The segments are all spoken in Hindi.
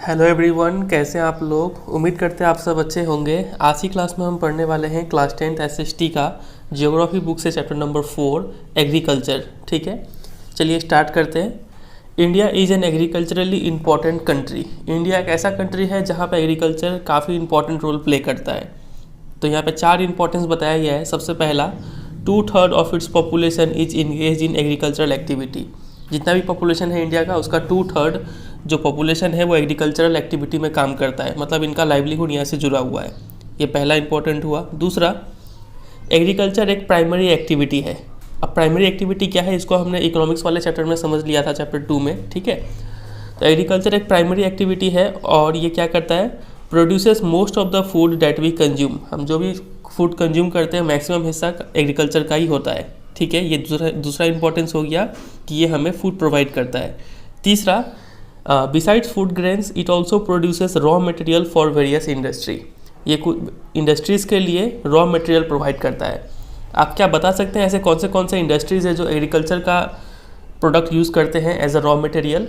हेलो एवरीवन, कैसे हैं आप लोग। उम्मीद करते हैं आप सब अच्छे होंगे। आज की क्लास में हम पढ़ने वाले हैं क्लास 10th एसएसटी का जियोग्राफी बुक से चैप्टर नंबर 4 एग्रीकल्चर। ठीक है, चलिए स्टार्ट करते हैं। India is an agriculturally important country. India एक ऐसा कंट्री है जहाँ पर एग्रीकल्चर काफ़ी इंपॉर्टेंट रोल प्ले करता है। तो यहाँ पे 4 इंपॉर्टेंस बताया गया है। सबसे पहला, 2/3 of its population is engage in agricultural activity. जितना भी पॉपुलेशन है इंडिया का, उसका 2/3 जो पॉपुलेशन है वो एग्रीकल्चरल एक्टिविटी में काम करता है, मतलब इनका लाइवलीहुड यहाँ से जुड़ा हुआ है। ये पहला इंपॉर्टेंट हुआ। दूसरा, एग्रीकल्चर एक प्राइमरी एक्टिविटी है। अब प्राइमरी एक्टिविटी क्या है, इसको हमने इकोनॉमिक्स वाले चैप्टर में समझ लिया था, चैप्टर 2 में। ठीक है, तो एग्रीकल्चर एक प्राइमरी एक्टिविटी है और ये क्या करता है, produces most of the food that we consume. हम जो भी फूड कंज्यूम करते हैं मैक्सिमम हिस्सा एग्रीकल्चर का ही होता है। ठीक है, ये दूसरा इंपॉर्टेंस हो गया कि ये हमें फूड प्रोवाइड करता है। तीसरा, besides food grains it also produces raw material for various industry. ये कुछ इंडस्ट्रीज़ के लिए रॉ मटेरियल प्रोवाइड करता है। आप क्या बता सकते हैं ऐसे कौन से इंडस्ट्रीज़ है जो एग्रीकल्चर का प्रोडक्ट यूज़ करते हैं एज अ रॉ मटेरियल?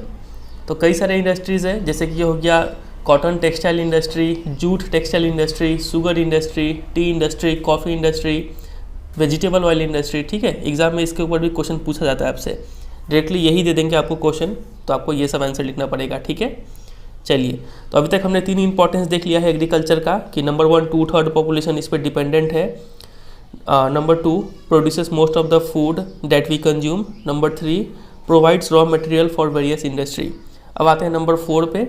तो कई सारे इंडस्ट्रीज़ है, जैसे कि ये हो गया cotton textile industry, jute textile industry, sugar industry, T industry, coffee industry, vegetable oil industry. ठीक है, एग्जाम में इसके ऊपर भी क्वेश्चन पूछा जाता है आपसे, डायरेक्टली यही दे देंगे आपको क्वेश्चन, तो आपको ये सब आंसर लिखना पड़ेगा। ठीक है, चलिए, तो अभी तक हमने 3 इंपॉर्टेंस देख लिया है एग्रीकल्चर का कि नंबर 1, 2/3 पॉपुलेशन इस पर डिपेंडेंट है। Number 2, produces most of the food that we consume. Number 3, provides raw material for various industry. अब आते हैं नंबर 4 पे।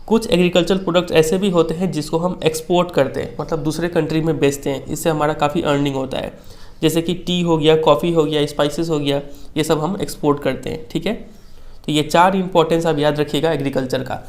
कुछ एग्रीकल्चर प्रोडक्ट्स ऐसे भी होते हैं जिसको हम एक्सपोर्ट करते हैं, मतलब दूसरे कंट्री में बेचते हैं, इससे हमारा काफ़ी अर्निंग होता है। जैसे कि टी हो गया, कॉफ़ी हो गया, स्पाइसेस हो गया, ये सब हम एक्सपोर्ट करते हैं। ठीक है, तो ये 4 इंपॉर्टेंस आप याद रखिएगा एग्रीकल्चर का।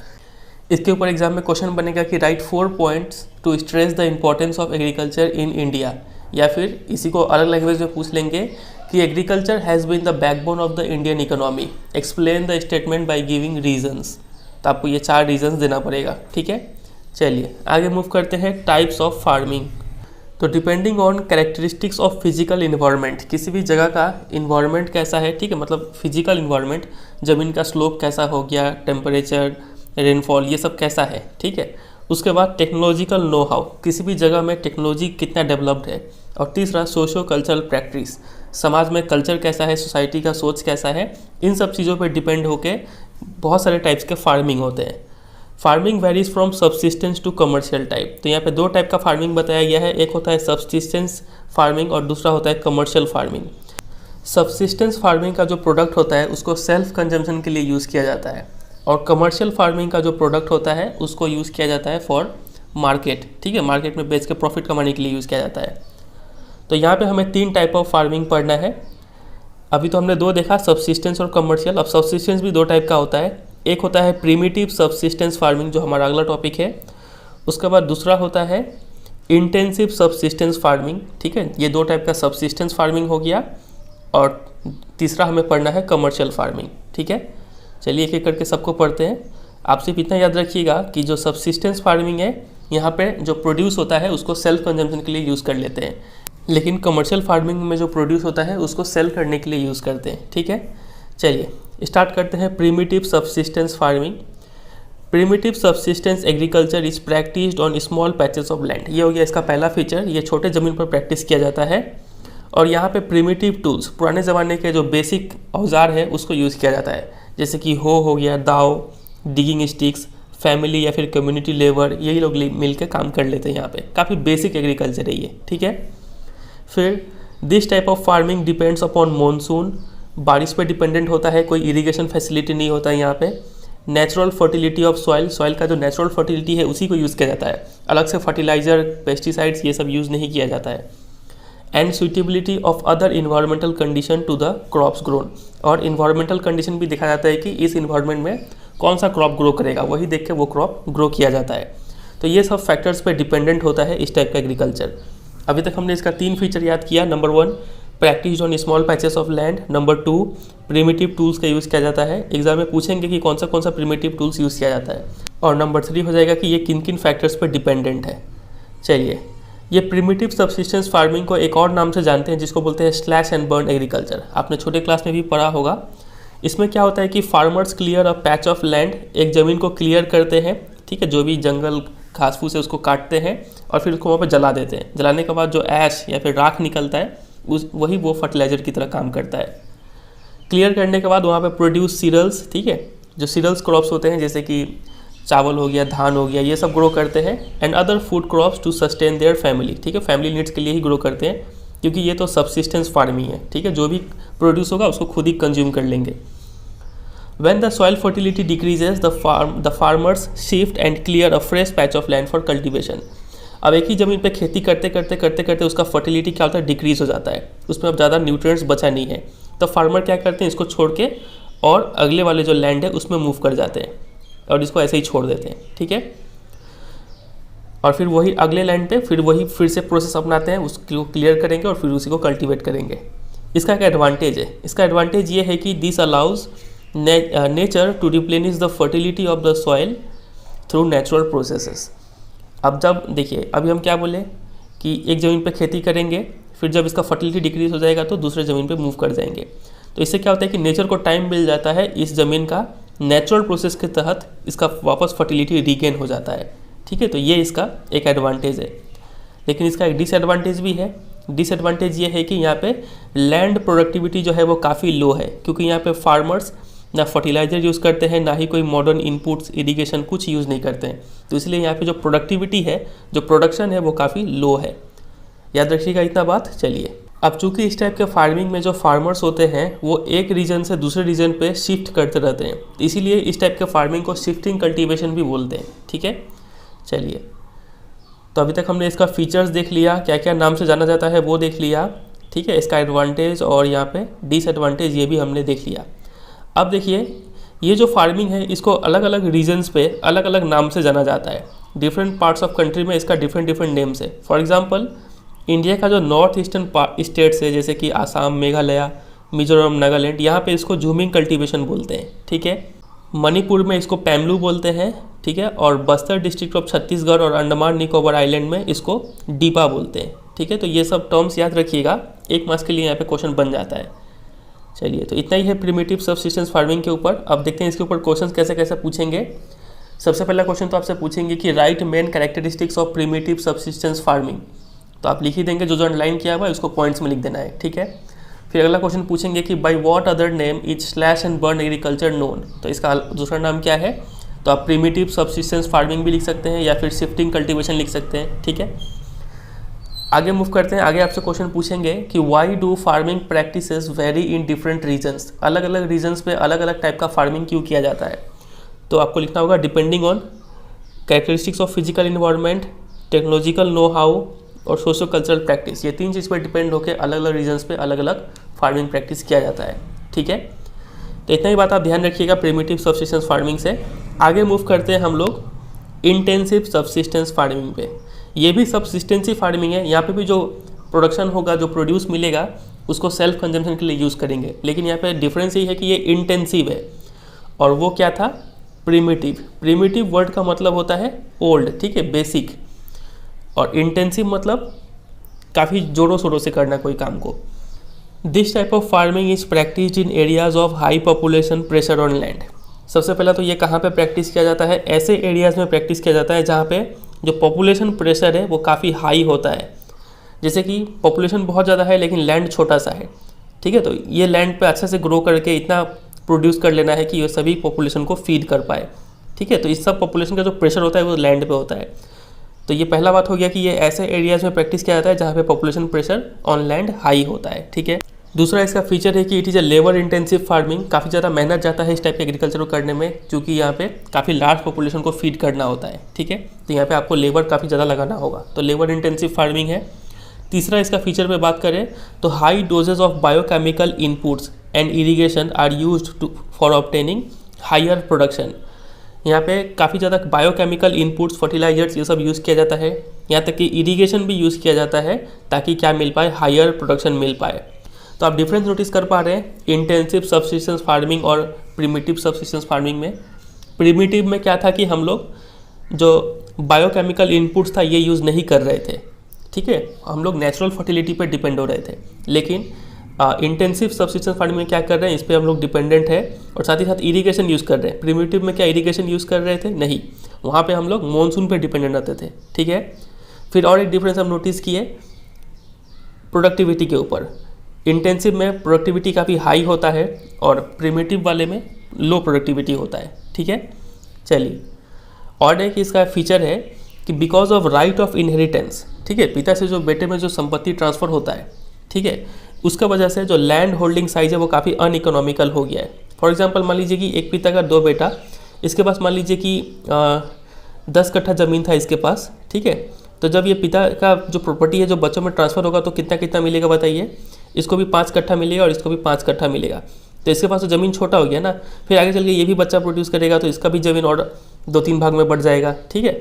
इसके ऊपर एग्जाम में क्वेश्चन बनेगा कि write 4 points to stress the importance of agriculture in India, या फिर इसी को अलग लैंग्वेज में पूछ लेंगे कि agriculture has been the backbone of the Indian economy, explain the statement by giving reasons. तो आपको ये 4 रीजंस देना पड़ेगा। ठीक है, चलिए आगे मूव करते हैं। Types of farming. तो depending on characteristics of physical environment, किसी भी जगह का इन्वायरमेंट कैसा है, ठीक है, मतलब फिजिकल इन्वायरमेंट, ज़मीन का स्लोप कैसा हो गया, टेम्परेचर, रेनफॉल, ये सब कैसा है। ठीक है, उसके बाद टेक्नोलॉजिकल नो हाउ, किसी भी जगह में टेक्नोलॉजी कितना डेवलप्ड है। और तीसरा, सोशो कल्चरल प्रैक्टिस, समाज में कल्चर कैसा है, सोसाइटी का सोच कैसा है। इन सब चीज़ों पर डिपेंड होके बहुत सारे टाइप्स के फार्मिंग होते हैं। Farming varies from subsistence to commercial type. तो यहाँ पे 2 टाइप का फार्मिंग बताया गया है, एक होता है सब्सिस्टेंस फार्मिंग और दूसरा होता है कमर्शियल फार्मिंग। सब्सिस्टेंस फार्मिंग का जो प्रोडक्ट होता है उसको सेल्फ कंजम्पशन के लिए यूज़ किया जाता है, और कमर्शियल फार्मिंग का जो प्रोडक्ट होता है उसको यूज़ किया जाता है फॉर मार्केट। ठीक है, मार्केट में बेच के प्रॉफिट कमाने के लिए यूज़ किया जाता है। तो यहाँ पे हमें 3 टाइप ऑफ फार्मिंग पढ़ना है। अभी तो हमने 2 देखा, सब्सिस्टेंस और कमर्शियल। अब सब्सिस्टेंस भी 2 टाइप का होता है, एक होता है प्रिमिटिव सब्सिस्टेंस फार्मिंग जो हमारा अगला टॉपिक है, उसके बाद दूसरा होता है इंटेंसिव सब्सिस्टेंस फार्मिंग। ठीक है, ये 2 टाइप का सब्सिस्टेंस फार्मिंग हो गया, और तीसरा हमें पढ़ना है कमर्शियल फार्मिंग। ठीक है, चलिए एक एक करके सबको पढ़ते हैं। आप सिर्फ इतना याद रखिएगा कि जो सब्सिस्टेंस फार्मिंग है, यहाँ पे जो प्रोड्यूस होता है उसको सेल्फ कंजम्पशन के लिए यूज़ कर लेते हैं, लेकिन कमर्शियल फार्मिंग में जो प्रोड्यूस होता है उसको सेल करने के लिए यूज़ करते हैं। ठीक है, चलिए स्टार्ट करते हैं। Primitive subsistence farming. Primitive subsistence agriculture is practised on small patches of land. ये हो गया इसका पहला फीचर, ये छोटे ज़मीन पर प्रैक्टिस किया जाता है। और यहाँ पे प्रिमिटिव टूल्स, पुराने ज़माने के जो बेसिक औजार है उसको यूज़ किया जाता है, जैसे कि हो गया, दाव, डिगिंग स्टिक्स, फैमिली या फिर कम्युनिटी लेबर, यही लोग मिल के काम कर लेते हैं। यहाँ पे काफ़ी बेसिक एग्रीकल्चर है ये। ठीक है, फिर this type of farming depends upon monsoon, बारिश पे डिपेंडेंट होता है, कोई इरिगेशन फैसिलिटी नहीं होता है यहाँ पे। Natural fertility of soil, soil का जो नेचुरल फर्टिलिटी है उसी को यूज़ किया जाता है, अलग से फर्टिलाइज़र, पेस्टिसाइड्स ये सब यूज़ नहीं किया जाता है। And suitability of other environmental condition to the crops grown, और इन्वायरमेंटल कंडीशन भी देखा जाता है कि इस इन्वायरमेंट में कौन सा क्रॉप ग्रो करेगा, वही देख के वो क्रॉप ग्रो किया जाता है। तो ये सब फैक्टर्स पे डिपेंडेंट होता है इस टाइप का एग्रीकल्चर। अभी तक हमने इसका 3 फीचर याद किया। Number 1, practice on small patches of land. Number 2, primitive tools का यूज़ किया जाता है। एग्जाम में पूछेंगे कि कौन सा प्रिमिटिव टूल्स यूज़ किया जाता है। और नंबर 3 हो जाएगा कि ये किन किन फैक्टर्स पर डिपेंडेंट है। चलिए, ये प्रिमिटिव सब्सिस्टेंस फार्मिंग को एक और नाम से जानते हैं जिसको बोलते हैं स्लैश एंड बर्न एग्रीकल्चर। आपने छोटे क्लास में भी पढ़ा होगा। इसमें क्या होता है कि farmers clear a patch of land, एक ज़मीन को क्लियर करते हैं, ठीक है, जो भी जंगल घास फूस है उसको काटते हैं और फिर उसको वहाँ पर जला देते हैं। जलाने के बाद जो ऐश या फिर राख निकलता है वही वो फर्टिलाइज़र की तरह काम करता है। क्लियर करने के बाद वहाँ पे प्रोड्यूस सीरियल्स, ठीक है, जो सीरियल्स क्रॉप्स होते हैं जैसे कि चावल हो गया, धान हो गया, ये सब ग्रो करते हैं। And other food crops to sustain their family, ठीक है, फैमिली नीड्स के लिए ही ग्रो करते हैं क्योंकि ये तो सबसिस्टेंस फार्मिंग है, ठीक है, जो भी प्रोड्यूस होगा उसको खुद ही कंज्यूम कर लेंगे। When the soil fertility decreases, the farmers shift and clear a fresh patch of land for cultivation. अब एक ही ज़मीन पे खेती करते करते उसका फर्टिलिटी क्या होता है, डिक्रीज हो जाता है, उसमें अब ज़्यादा न्यूट्रिएंट्स बचा नहीं है, तो फार्मर क्या करते हैं, इसको छोड़ के और अगले वाले जो लैंड है उसमें मूव कर जाते हैं और इसको ऐसे ही छोड़ देते हैं, ठीक है। और फिर वही अगले लैंड पे फिर से प्रोसेस अपनाते हैं, उसको क्लियर करेंगे और फिर उसी को कल्टिवेट करेंगे। इसका क्या एडवांटेज है, इसका एडवांटेज ये है कि this allows nature to replenish the fertility of the soil through natural processes. अब जब देखिए अभी हम क्या बोले कि एक ज़मीन पे खेती करेंगे, फिर जब इसका फर्टिलिटी डिक्रीज हो जाएगा तो दूसरे ज़मीन पे मूव कर जाएंगे, तो इससे क्या होता है कि नेचर को टाइम मिल जाता है इस ज़मीन का नेचुरल प्रोसेस के तहत इसका वापस फर्टिलिटी रीगेन हो जाता है, ठीक है। तो ये इसका एक एडवांटेज है। लेकिन इसका एक डिसएडवांटेज भी है। डिसएडवांटेज ये है कि यहाँ पे लैंड प्रोडक्टिविटी जो है वो काफ़ी लो है, क्योंकि यहाँ पे फार्मर्स ना फर्टिलाइज़र यूज़ करते हैं, ना ही कोई मॉडर्न इनपुट्स, इरिगेशन कुछ यूज़ नहीं करते हैं, तो इसलिए यहाँ पे जो प्रोडक्टिविटी है, जो प्रोडक्शन है वो काफ़ी लो है। याद रखिएगा इतना बात। चलिए, अब चूँकि इस टाइप के फार्मिंग में जो फार्मर्स होते हैं वो एक रीजन से दूसरे रीजन पे शिफ्ट करते रहते हैं, इसीलिए इस टाइप के फार्मिंग को शिफ्टिंग कल्टीवेशन भी बोलते हैं, ठीक है। चलिए, तो अभी तक हमने इसका फीचर्स देख लिया, क्या क्या नाम से जाना जाता है वो देख लिया, ठीक है। इसका एडवांटेज और यहाँ पे डिसएडवांटेज ये भी हमने देख लिया। अब देखिए, ये जो फार्मिंग है इसको अलग अलग रीजन्स पे अलग अलग नाम से जाना जाता है। डिफरेंट पार्ट्स ऑफ कंट्री में इसका डिफरेंट नेम्स है। फॉर एग्जांपल, इंडिया का जो नॉर्थ ईस्टर्न स्टेट्स है जैसे कि आसाम, मेघालय, मिजोरम, नागालैंड, यहाँ पे इसको झूमिंग कल्टीवेशन बोलते हैं, ठीक है। मणिपुर में इसको पैमलू बोलते हैं, ठीक है। और बस्तर डिस्ट्रिक्ट ऑफ छत्तीसगढ़ और अंडमान निकोबार आइलैंड में इसको डीपा बोलते हैं, ठीक है। तो ये सब टर्म्स याद रखिएगा, एक मार्क्स के लिए यहाँ पे क्वेश्चन बन जाता है। चलिए, तो इतना ही है प्रिमिटिव सबसिस्टेंस फार्मिंग के ऊपर। अब देखते हैं इसके ऊपर क्वेश्चन कैसे कैसे पूछेंगे। सबसे पहला क्वेश्चन तो आपसे पूछेंगे कि right main characteristics of primitive subsistence farming, तो आप लिख ही देंगे, जो अंडरलाइन किया हुआ है उसको पॉइंट्स में लिख देना है, ठीक है। फिर अगला क्वेश्चन पूछेंगे कि by what other name is slash and burn agriculture known, तो इसका दूसरा नाम क्या है, तो आप प्रिमिटिव सबसिस्टेंस फार्मिंग भी लिख सकते हैं या फिर शिफ्टिंग कल्टीवेशन लिख सकते हैं, ठीक है। आगे मूव करते हैं। आगे आपसे क्वेश्चन पूछेंगे कि why do farming practices vary in different regions, अलग अलग रीजन्स पे अलग अलग टाइप का फार्मिंग क्यों किया जाता है, तो आपको लिखना होगा depending on characteristics of physical environment, technological know how और सोशो कल्चरल प्रैक्टिस। ये तीन चीज़ पर डिपेंड होकर अलग अलग रीजन्स पे अलग अलग फार्मिंग प्रैक्टिस किया जाता है, ठीक है। तो इतना ही बात आप ध्यान रखिएगा प्रिमिटिव सबसिस्टेंस फार्मिंग से। आगे मूव करते हैं हम लोग इंटेंसिव सबसिस्टेंस फार्मिंग पे। ये भी सबसिस्टेंसी फार्मिंग है, यहाँ पे भी जो प्रोडक्शन होगा, जो प्रोड्यूस मिलेगा उसको सेल्फ कंजम्पशन के लिए यूज़ करेंगे, लेकिन यहाँ पे डिफरेंस ये है कि ये इंटेंसिव है और वो क्या था, प्रिमिटिव। प्रिमिटिव वर्ड का मतलब होता है ओल्ड, ठीक है, बेसिक, और इंटेंसिव मतलब काफ़ी जोरों शोरों से करना कोई काम को। This type of farming is practised in areas of high population pressure on land. सबसे पहला तो ये कहाँ पे प्रैक्टिस किया जाता है, ऐसे एरियाज़ में प्रैक्टिस किया जाता है जहाँ पे जो पॉपुलेशन प्रेशर है वो काफ़ी हाई होता है। जैसे कि पॉपुलेशन बहुत ज़्यादा है लेकिन लैंड छोटा सा है, ठीक है, तो ये लैंड पे अच्छे से ग्रो करके इतना प्रोड्यूस कर लेना है कि ये सभी पॉपुलेशन को फीड कर पाए, ठीक है। तो इस सब पॉपुलेशन का जो प्रेशर होता है वो लैंड पे होता है। तो ये पहला बात हो गया कि ये ऐसे एरियाज़ में प्रैक्टिस किया जाता है जहाँ पे population pressure on land high होता है, ठीक है। दूसरा इसका फीचर है कि it is a labour intensive farming. काफ़ी ज़्यादा मेहनत जाता है इस टाइप के एग्रीकल्चर को करने में, क्योंकि यहाँ पे काफ़ी लार्ज पॉपुलेशन को फीड करना होता है, ठीक है। तो यहाँ पे आपको लेबर काफ़ी ज़्यादा लगाना होगा, तो लेबर इंटेंसिव फार्मिंग है। तीसरा इसका फीचर पे बात करें तो high doses of biochemical inputs and irrigation are used for obtaining higher production. यहाँ पे काफ़ी ज़्यादा बायोकेमिकल इनपुट्स, फर्टिलाइजर्स, ये सब यूज़ किया जाता है। यहाँ तक कि इरीगेशन भी यूज़ किया जाता है ताकि क्या मिल पाए, हायर प्रोडक्शन मिल पाए। तो आप डिफरेंस नोटिस कर पा रहे हैं इंटेंसिव सबसिस्टेंस फार्मिंग और प्रिमिटिव सबसिस्टेंस फार्मिंग में। प्रिमिटिव में क्या था कि हम लोग जो बायोकेमिकल इनपुट्स था ये यूज़ नहीं कर रहे थे, ठीक है, हम लोग नेचुरल फर्टिलिटी पर डिपेंड हो रहे थे। लेकिन इंटेंसिव सब्सिस्टेंस फार्मिंग में क्या कर रहे हैं, इस पर हम लोग डिपेंडेंट है और साथ ही साथ इरिगेशन यूज़ कर रहे हैं। प्रिमिटिव में क्या इरिगेशन यूज़ कर रहे थे, नहीं, वहाँ पे हम लोग मॉनसून पे डिपेंडेंट रहते थे, ठीक है। फिर और एक डिफरेंस हम नोटिस किए प्रोडक्टिविटी के ऊपर। इंटेंसिव में प्रोडक्टिविटी काफ़ी हाई होता है और प्रिमिटिव वाले में लो प्रोडक्टिविटी होता है, ठीक है। चलिए, और एक इसका फीचर है कि because of right of inheritance, ठीक है, पिता से जो बेटे में जो संपत्ति ट्रांसफ़र होता है, ठीक है, उसका वजह से जो लैंड होल्डिंग साइज है वो काफ़ी अनइकोनॉमिकल हो गया है। फॉर एग्जांपल मान लीजिए कि एक पिता का 2 बेटा, इसके पास मान लीजिए कि 10 कट्ठा ज़मीन था इसके पास, ठीक है। तो जब ये पिता का जो प्रॉपर्टी है जो बच्चों में ट्रांसफ़र होगा तो कितना कितना मिलेगा बताइए, इसको भी 5 कट्ठा मिलेगा और इसको भी 5 कट्ठा मिलेगा। तो इसके पास तो ज़मीन छोटा हो गया ना, फिर आगे चल के ये भी बच्चा प्रोड्यूस करेगा तो इसका भी ज़मीन और 2-3 भाग में बढ़ जाएगा, ठीक है।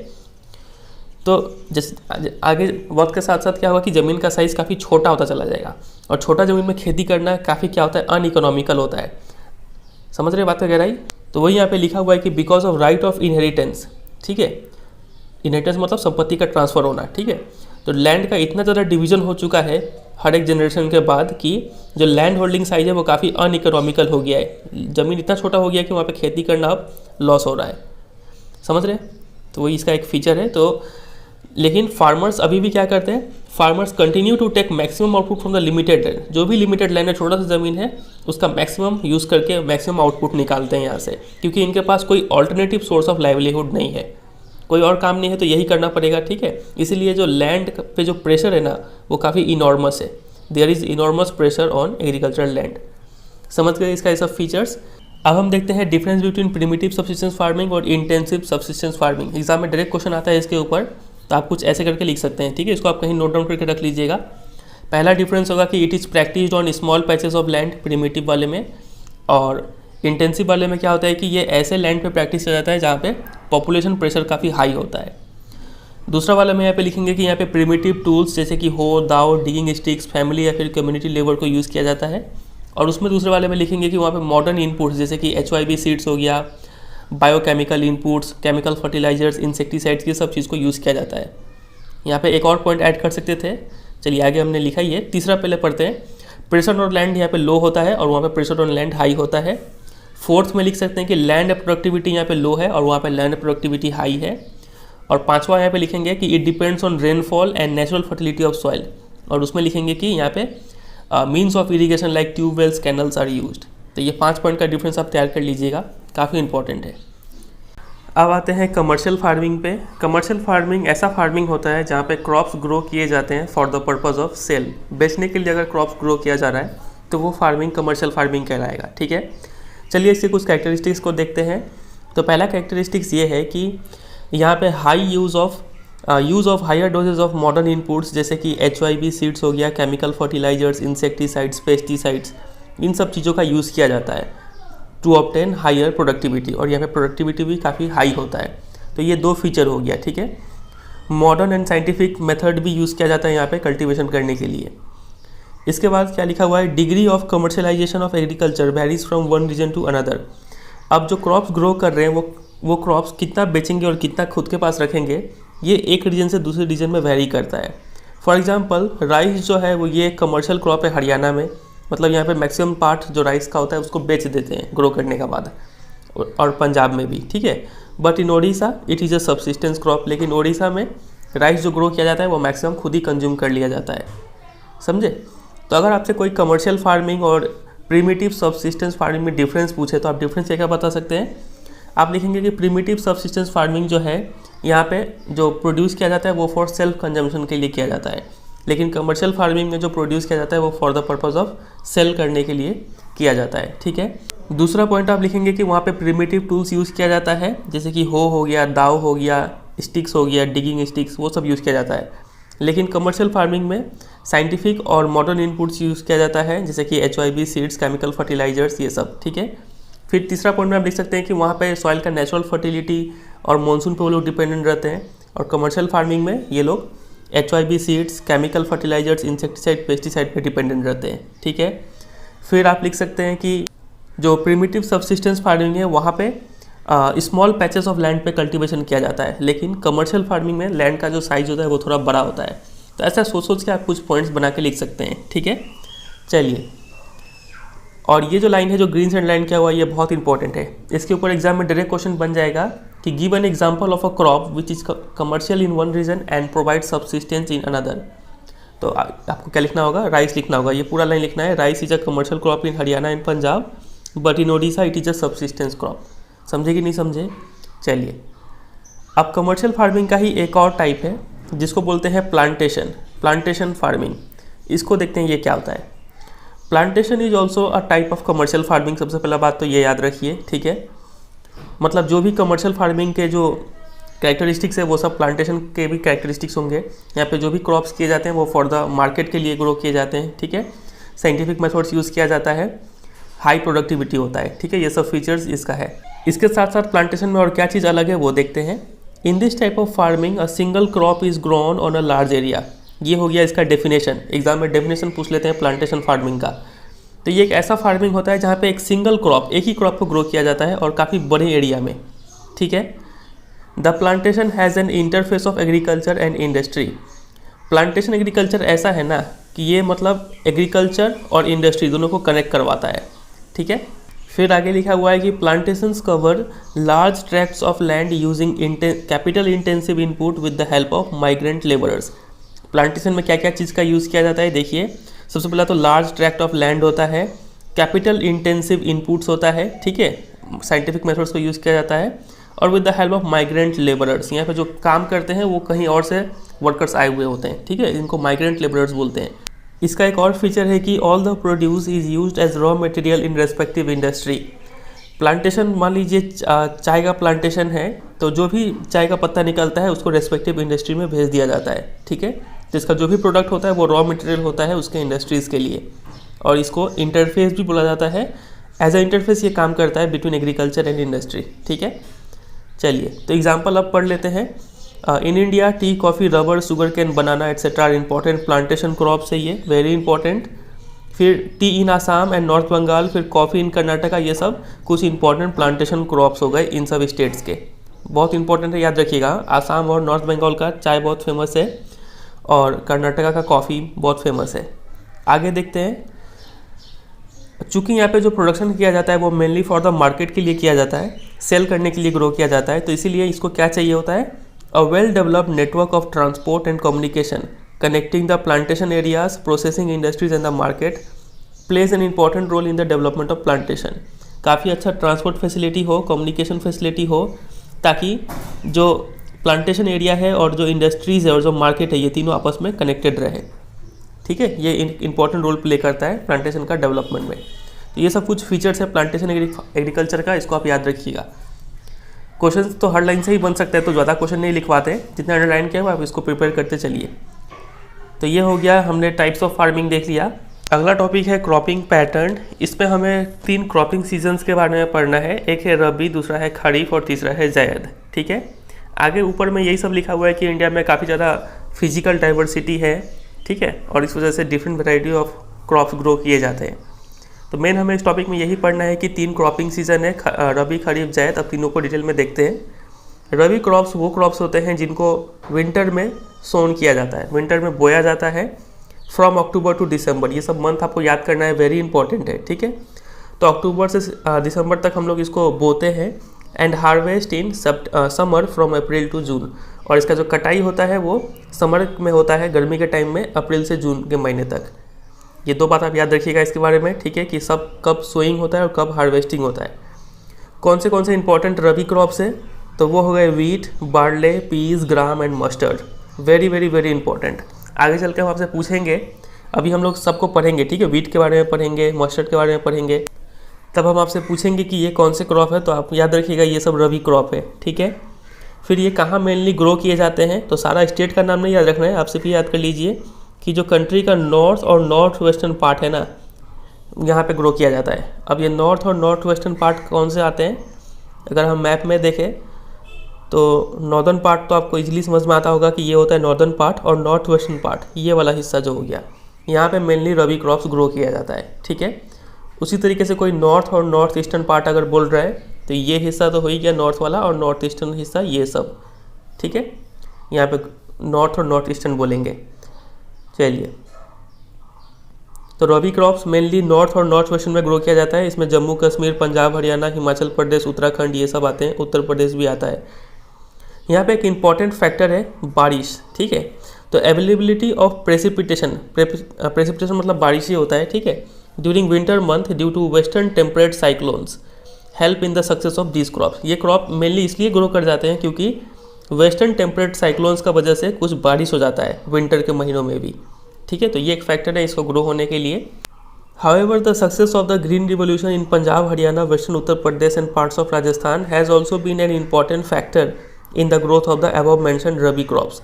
तो जैसे आगे वक्त के साथ साथ क्या होगा कि ज़मीन का साइज़ काफ़ी छोटा होता चला जाएगा और छोटा ज़मीन में खेती करना काफ़ी क्या होता है, अनइकोनॉमिकल होता है। समझ रहे बात का गहराई। तो वही यहाँ पे लिखा हुआ है कि because of right of inheritance, ठीक है, इनहेरिटेंस मतलब संपत्ति का ट्रांसफ़र होना, ठीक है। तो लैंड का इतना ज़्यादा डिवीज़न हो चुका है हर एक जनरेशन के बाद कि जो लैंड होल्डिंग साइज है वो काफ़ी अनइकोनॉमिकल हो गया है। ज़मीन इतना छोटा हो गया है कि वहाँ पे खेती करना अब लॉस हो रहा है, समझ रहे। तो वही इसका एक फीचर है। तो लेकिन फार्मर्स अभी भी क्या करते हैं, farmers continue to take maximum output from the limited land. जो भी लिमिटेड लैंड है, छोटा सा ज़मीन है, उसका मैक्सिमम यूज़ करके मैक्सिमम आउटपुट निकालते हैं यहाँ से, क्योंकि इनके पास कोई ऑल्टरनेटिव सोर्स ऑफ लाइवलीहुड नहीं है, कोई और काम नहीं है, तो यही करना पड़ेगा, ठीक है। इसीलिए जो लैंड पे जो प्रेशर है ना वो काफ़ी इनॉर्मस है। There is enormous pressure on agricultural land. समझ गए इसका ये सब फीचर्स। अब हम देखते हैं difference between primitive subsistence farming और इंटेंसिव सब्सिस्टेंस फार्मिंग। एग्जाम में डायरेक्ट क्वेश्चन आता है इसके ऊपर, तो आप कुछ ऐसे करके लिख सकते हैं, ठीक है। इसको आप कहीं नोट डाउन करके रख लीजिएगा। पहला डिफरेंस होगा कि it is practised on small patches of land primitive वाले में, और इंटेंसिव वाले में क्या होता है कि ये ऐसे लैंड पे प्रैक्टिस किया जाता है जहाँ पे पॉपुलेशन प्रेशर काफ़ी हाई होता है। दूसरा वाला में यहाँ पे लिखेंगे कि यहाँ पे प्रिमिटिव टूल्स जैसे कि हो, दाव, डिगिंग स्टिक्स, फैमिली या फिर कम्युनिटी लेबर को यूज़ किया जाता है। और उसमें दूसरे वाले में लिखेंगे कि वहाँ पे मॉडर्न इनपुट्स जैसे कि HYB सीड्स हो गया, biochemical inputs, chemical fertilisers, insecticides, ये सब चीज़ को यूज़ किया जाता है। यहाँ पे एक और पॉइंट ऐड कर सकते थे, चलिए आगे हमने लिखा ही है। तीसरा पहले पढ़ते हैं, प्रेशर ऑन लैंड यहाँ पे लो होता है और वहाँ पे प्रेशर ऑन लैंड हाई होता है। फोर्थ में लिख सकते हैं कि लैंड प्रोडक्टिविटी यहाँ पे लो है और वहाँ पे लैंड प्रोडक्टिविटी हाई है। और पांचवा यहाँ पे लिखेंगे कि it depends on rainfall and natural fertility of soil, और उसमें लिखेंगे कि यहाँ पे means of irrigation like tubewells, canals are used. तो ये 5 पॉइंट का डिफरेंस आप तैयार कर लीजिएगा, काफ़ी इंपॉर्टेंट है। अब आते हैं कमर्शियल फार्मिंग पे। कमर्शियल फार्मिंग ऐसा फार्मिंग होता है जहाँ पे क्रॉप्स ग्रो किए जाते हैं for the purpose of sale. बेचने के लिए अगर क्रॉप्स ग्रो किया जा रहा है तो वो फार्मिंग कमर्शियल फार्मिंग कहलाएगा, ठीक है। चलिए इसके कुछ कैरेक्टरिस्टिक्स को देखते हैं। तो पहला कैरेक्टरिस्टिक्स ये है कि यहाँ पे high use of higher doses of modern inputs जैसे कि HYB सीड्स हो गया, केमिकल फर्टिलाइजर्स, इंसेक्टिसाइड्स, पेस्टिसाइड्स, इन सब चीज़ों का यूज़ किया जाता है टू ऑब्टेन हायर प्रोडक्टिविटी, और यहाँ पे प्रोडक्टिविटी भी काफ़ी हाई होता है। तो ये 2 फीचर हो गया, ठीक है। मॉडर्न एंड साइंटिफिक मेथड भी यूज़ किया जाता है यहाँ पे कल्टीवेशन करने के लिए। इसके बाद क्या लिखा हुआ है, degree of commercialisation of agriculture varies from one region to another. अब जो क्रॉप्स ग्रो कर रहे हैं वो क्रॉप्स कितना बेचेंगे और कितना खुद के पास रखेंगे, ये एक रीजन से दूसरे रीजन में वेरी करता है। फॉर एग्जांपल राइस जो है वो ये कमर्शियल क्रॉप है हरियाणा में, मतलब यहाँ पे मैक्सिमम पार्ट जो राइस का होता है उसको बेच देते हैं ग्रो करने के बाद, और पंजाब में भी, ठीक है। But in Odisha it is a subsistence crop, लेकिन ओडिशा में राइस जो ग्रो किया जाता है वो मैक्सिमम खुद ही कंज्यूम कर लिया जाता है, समझे। तो अगर आपसे कोई कमर्शियल फार्मिंग और प्रिमिटिव सब्सिस्टेंस फार्मिंग में डिफरेंस पूछे तो आप डिफरेंस क्या बता सकते हैं। आप लिखेंगे कि प्रिमिटिव सब्सिस्टेंस फार्मिंग जो है यहाँ पे जो प्रोड्यूस किया जाता है वो फॉर सेल्फ कंजम्पशन के लिए किया जाता है, लेकिन कमर्शियल फार्मिंग में जो प्रोड्यूस किया जाता है वो for the purpose of sale करने के लिए किया जाता है, ठीक है। दूसरा पॉइंट आप लिखेंगे कि वहाँ पे प्रिमिटिव टूल्स यूज़ किया जाता है जैसे कि हो गया, दाव हो गया, स्टिक्स हो गया, डिगिंग स्टिक्स, वो सब यूज़ किया जाता है। लेकिन कमर्शियल फार्मिंग में साइंटिफिक और मॉडर्न इनपुट्स यूज़ किया जाता है जैसे कि HYB सीड्स, केमिकल फर्टिलाइजर्स, ये सब, ठीक है। फिर तीसरा पॉइंट में आप लिख सकते हैं कि वहाँ पे सॉइल का नेचुरल फर्टिलिटी और मानसून पे वो लोग डिपेंडेंट रहते हैं, और कमर्शियल फार्मिंग में ये लोग HYB seeds, chemical fertilisers, insecticide, pesticide पे डिपेंडेंट रहते हैं, ठीक है। फिर आप लिख सकते हैं कि जो प्रिमिटिव सब्सिस्टेंस फार्मिंग है वहाँ पे स्मॉल पैचेस ऑफ लैंड पे कल्टीवेशन किया जाता है, लेकिन कमर्शियल फार्मिंग में लैंड का जो साइज होता है वो थोड़ा बड़ा होता है। तो ऐसा सोच के आप कुछ पॉइंट्स बना के लिख सकते हैं, ठीक है। चलिए और ये जो लाइन है जो ग्रीन से अंडरलाइन किया हुआ है ये बहुत इंपॉर्टेंट है। इसके ऊपर एग्जाम में डायरेक्ट क्वेश्चन बन जाएगा कि give an example of a crop which is commercial in one region and provide subsistence in another. तो आपको क्या लिखना होगा, राइस लिखना होगा, ये पूरा लाइन लिखना है। Rice is a commercial crop in Haryana and Punjab but in Odisha it is a subsistence crop. समझे कि नहीं समझे? चलिए, अब कमर्शियल फार्मिंग का ही एक और टाइप है जिसको बोलते हैं प्लांटेशन फार्मिंग। इसको देखते हैं ये क्या होता है। Plantation is also a type of commercial farming. सबसे पहला बात तो ये याद रखिए, ठीक है। मतलब जो भी कमर्शियल फार्मिंग के जो कैरेक्टरिस्टिक्स है वो सब प्लांटेशन के भी कैरेक्टरिस्टिक्स होंगे। यहाँ पे जो भी क्रॉप्स किए जाते हैं वो फॉर द मार्केट के लिए ग्रो किए जाते हैं, ठीक है। साइंटिफिक मेथड्स यूज़ किया जाता है, हाई प्रोडक्टिविटी होता है, ठीक है। ये सब फीचर्स इसका है। इसके साथ साथ प्लांटेशन में और क्या चीज़ अलग है वो देखते हैं। In this type of farming a single crop is grown on a large area. ये हो गया इसका डेफिनेशन। एग्जाम में डेफिनेशन पूछ लेते हैं प्लांटेशन फार्मिंग का। तो ये एक ऐसा फार्मिंग होता है जहाँ पे एक सिंगल क्रॉप, एक ही क्रॉप को ग्रो किया जाता है और काफ़ी बड़े एरिया में, ठीक है। The plantation has an interface of agriculture and industry. Plantation agriculture ऐसा है ना कि ये मतलब एग्रीकल्चर और इंडस्ट्री दोनों को कनेक्ट करवाता है, ठीक है। फिर आगे लिखा हुआ है कि plantations cover large tracts of land using capital intensive input with the help of migrant labourers. Plantation में क्या क्या चीज़ का यूज़ किया जाता है देखिए। सबसे पहला तो लार्ज ट्रैक्ट ऑफ लैंड होता है, कैपिटल इंटेंसिव इनपुट्स होता है, ठीक है। साइंटिफिक मेथड्स को यूज़ किया जाता है और with the help of migrant labourers. यहाँ पे जो काम करते हैं वो कहीं और से वर्कर्स आए हुए होते हैं, ठीक है। इनको माइग्रेंट लेबरर्स बोलते हैं। इसका एक और फीचर है कि all the produce is used as raw material in respective industry. Plantation, मान लीजिए चाय का प्लांटेशन है तो जो भी चाय का पत्ता निकलता है उसको रेस्पेक्टिव इंडस्ट्री में भेज दिया जाता है, ठीक है। तो इसका जो भी प्रोडक्ट होता है वो रॉ मटेरियल होता है उसके इंडस्ट्रीज़ के लिए। और इसको इंटरफेस भी बोला जाता है। एज अ इंटरफेस ये काम करता है बिटवीन एग्रीकल्चर एंड इंडस्ट्री, ठीक है। चलिए, तो एग्जाम्पल अब पढ़ लेते हैं। In India tea, coffee, rubber, sugar cane, banana etcetera important plantation crops है, ये वेरी इंपॉर्टेंट। फिर tea in Assam and north Bengal, फिर कॉफ़ी इन कर्नाटका, ये सब कुछ इंपॉर्टेंट प्लांटेशन क्रॉप्स हो गए इन सब स्टेट्स के। बहुत इंपॉर्टेंट है, याद रखिएगा। आसाम और नॉर्थ बंगाल का चाय बहुत फेमस है और कर्नाटका का कॉफ़ी बहुत फेमस है। आगे देखते हैं। चूँकि यहाँ पे जो प्रोडक्शन किया जाता है वो मेनली फॉर द मार्केट के लिए किया जाता है, सेल करने के लिए ग्रो किया जाता है, तो इसीलिए इसको क्या चाहिए होता है, a well developed network of transport and communication connecting the plantation areas, processing industries and the market plays an important role in the development of plantation. काफ़ी अच्छा ट्रांसपोर्ट फैसिलिटी हो, कम्युनिकेशन फैसिलिटी हो, ताकि जो प्लांटेशन एरिया है और जो इंडस्ट्रीज़ है और जो मार्केट है ये तीनों आपस में कनेक्टेड रहे, ठीक है। ये इंपॉर्टेंट रोल प्ले करता है प्लांटेशन का डेवलपमेंट में। तो ये सब कुछ फीचर्स है प्लांटेशन एग्रीकल्चर का, इसको आप याद रखिएगा। क्वेश्चन तो हर लाइन से ही बन सकता है, तो ज़्यादा क्वेश्चन नहीं लिखवाते, जितना अंडरलाइन किया हुआ आप इसको प्रिपेयर करते चलिए। तो ये हो गया, हमने टाइप्स ऑफ फार्मिंग देख लिया। अगला टॉपिक है क्रॉपिंग पैटर्न। इसमें हमें 3 क्रॉपिंग सीजन्स के बारे में पढ़ना है। एक है रबी, दूसरा है खरीफ और तीसरा है ज़ैद, ठीक है। आगे ऊपर में यही सब लिखा हुआ है कि इंडिया में काफ़ी ज़्यादा फिजिकल डाइवर्सिटी है, ठीक है, और इस वजह से different variety of crops grow किए जाते हैं। तो मेन हमें इस टॉपिक में यही पढ़ना है कि 3 क्रॉपिंग सीजन है, रबी, खरीफ, ज़ैद। अब तीनों को डिटेल में देखते हैं। रबी क्रॉप्स वो क्रॉप्स होते हैं जिनको विंटर में सोन किया जाता है, विंटर में बोया जाता है, फ्रॉम अक्टूबर टू दिसंबर। ये सब मंथ आपको याद करना है, वेरी इंपॉर्टेंट है, ठीक है। तो अक्टूबर से दिसंबर तक हम लोग इसको बोते हैं and harvest in summer from April to June. और इसका जो कटाई होता है वो समर में होता है, गर्मी के टाइम में, अप्रैल से जून के महीने तक। ये 2 बात आप याद रखिएगा इसके बारे में, ठीक है, कि सब कब सोइंग होता है और कब हार्वेस्टिंग होता है। कौन से इंपॉर्टेंट रबी क्रॉप्स है, तो वो हो गए wheat, barley, peas, gram and mustard. Very very very important. आगे चल के हम आपसे पूछेंगे, अभी हम लोग सबको पढ़ेंगे, ठीक है, वीट के बारे में पढ़ेंगे, मस्टर्ड के बारे में पढ़ेंगे, तब हम आपसे पूछेंगे कि ये कौन से क्रॉप है, तो आप याद रखिएगा ये सब रबी क्रॉप है, ठीक है। फिर ये कहाँ मेनली ग्रो किए जाते हैं, तो सारा स्टेट का नाम नहीं याद रखना है, आप सिर्फ याद कर लीजिए कि जो कंट्री का नॉर्थ और नॉर्थ वेस्टर्न पार्ट है ना, यहाँ पे ग्रो किया जाता है। अब ये नॉर्थ और नॉर्थ वेस्टर्न पार्ट कौन से आते हैं, अगर हम मैप में देखें तो नॉर्दर्न पार्ट तो आपको इजीली समझ में आता होगा कि ये होता है नॉर्दर्न पार्ट, और नॉर्थ वेस्टर्न पार्ट ये वाला हिस्सा जो हो गया, यहाँ पे मेनली रबी क्रॉप्स ग्रो किया जाता है, ठीक है। उसी तरीके से कोई नॉर्थ और नॉर्थ ईस्टर्न पार्ट अगर बोल रहा है तो ये हिस्सा तो हो ही गया नॉर्थ वाला, और नॉर्थ ईस्टर्न हिस्सा ये सब, ठीक है। यहाँ पे नॉर्थ और नॉर्थ ईस्टर्न बोलेंगे। चलिए, तो रबी क्रॉप्स मेनली नॉर्थ और नॉर्थ वेस्टर्न में ग्रो किया जाता है। इसमें जम्मू कश्मीर, पंजाब, हरियाणा, हिमाचल प्रदेश, उत्तराखंड ये सब आते हैं, उत्तर प्रदेश भी आता है। यहाँ पे एक इम्पॉर्टेंट फैक्टर है बारिश, ठीक है। तो अवेलेबिलिटी ऑफ प्रेसिपिटेशन, प्रेसिपिटेशन मतलब बारिश ही होता है, ठीक है, during winter month due to western temperate cyclones help in the success of this crop. ये क्रॉप मेनली इसलिए ग्रो कर जाते हैं क्योंकि वेस्टर्न टेम्परेट साइक्लोन्स का वजह से कुछ बारिश हो जाता है विंटर के महीनों में भी, ठीक है। तो ये एक फैक्टर है इसको ग्रो होने के लिए। However the success of the green revolution in Punjab, Haryana, western Uttar Pradesh and parts of Rajasthan has also been an important factor in the growth of the above mentioned rabi crops.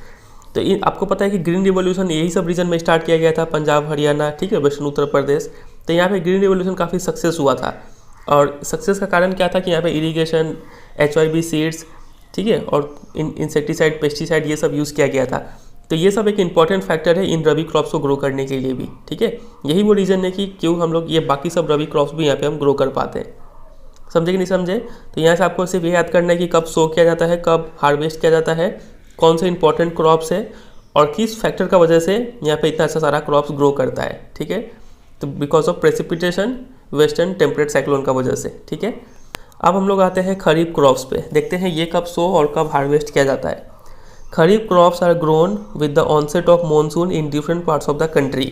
तो आपको पता है कि ग्रीन रिवोल्यूशन यही सब रीजन में स्टार्ट किया गया था, पंजाब, हरियाणा, ठीक है, वेस्टर्न उत्तर प्रदेश। तो यहाँ पे ग्रीन रिवोल्यूशन काफ़ी सक्सेस हुआ था, और सक्सेस का कारण क्या था कि यहाँ पे इरिगेशन, HYB सीड्स, ठीक है, और इंसेक्टिसाइड, पेस्टिसाइड ये सब यूज़ किया गया था। तो ये सब एक इम्पॉर्टेंट फैक्टर है इन रबी क्रॉप्स को ग्रो करने के लिए भी, ठीक है। यही वो रीज़न है कि क्यों हम लोग ये बाकी सब रबी क्रॉप्स भी यहाँ पे हम ग्रो कर पाते हैं। समझे कि नहीं समझे? तो यहाँ से आपको सिर्फ ये याद करना है कि कब सो किया जाता है, कब हार्वेस्ट किया जाता है, कौन से इंपॉर्टेंट क्रॉप्स है और किस फैक्टर का वजह से यहाँ पे इतना अच्छा सारा क्रॉप्स ग्रो करता है, ठीक है। तो because of precipitation, western temperate cyclone का वजह से, ठीक है। अब हम लोग आते हैं खरीफ क्रॉप्स पे, देखते हैं ये कब सो और कब हार्वेस्ट किया जाता है। Kharif crops are grown with the onset of monsoon in different parts of the country.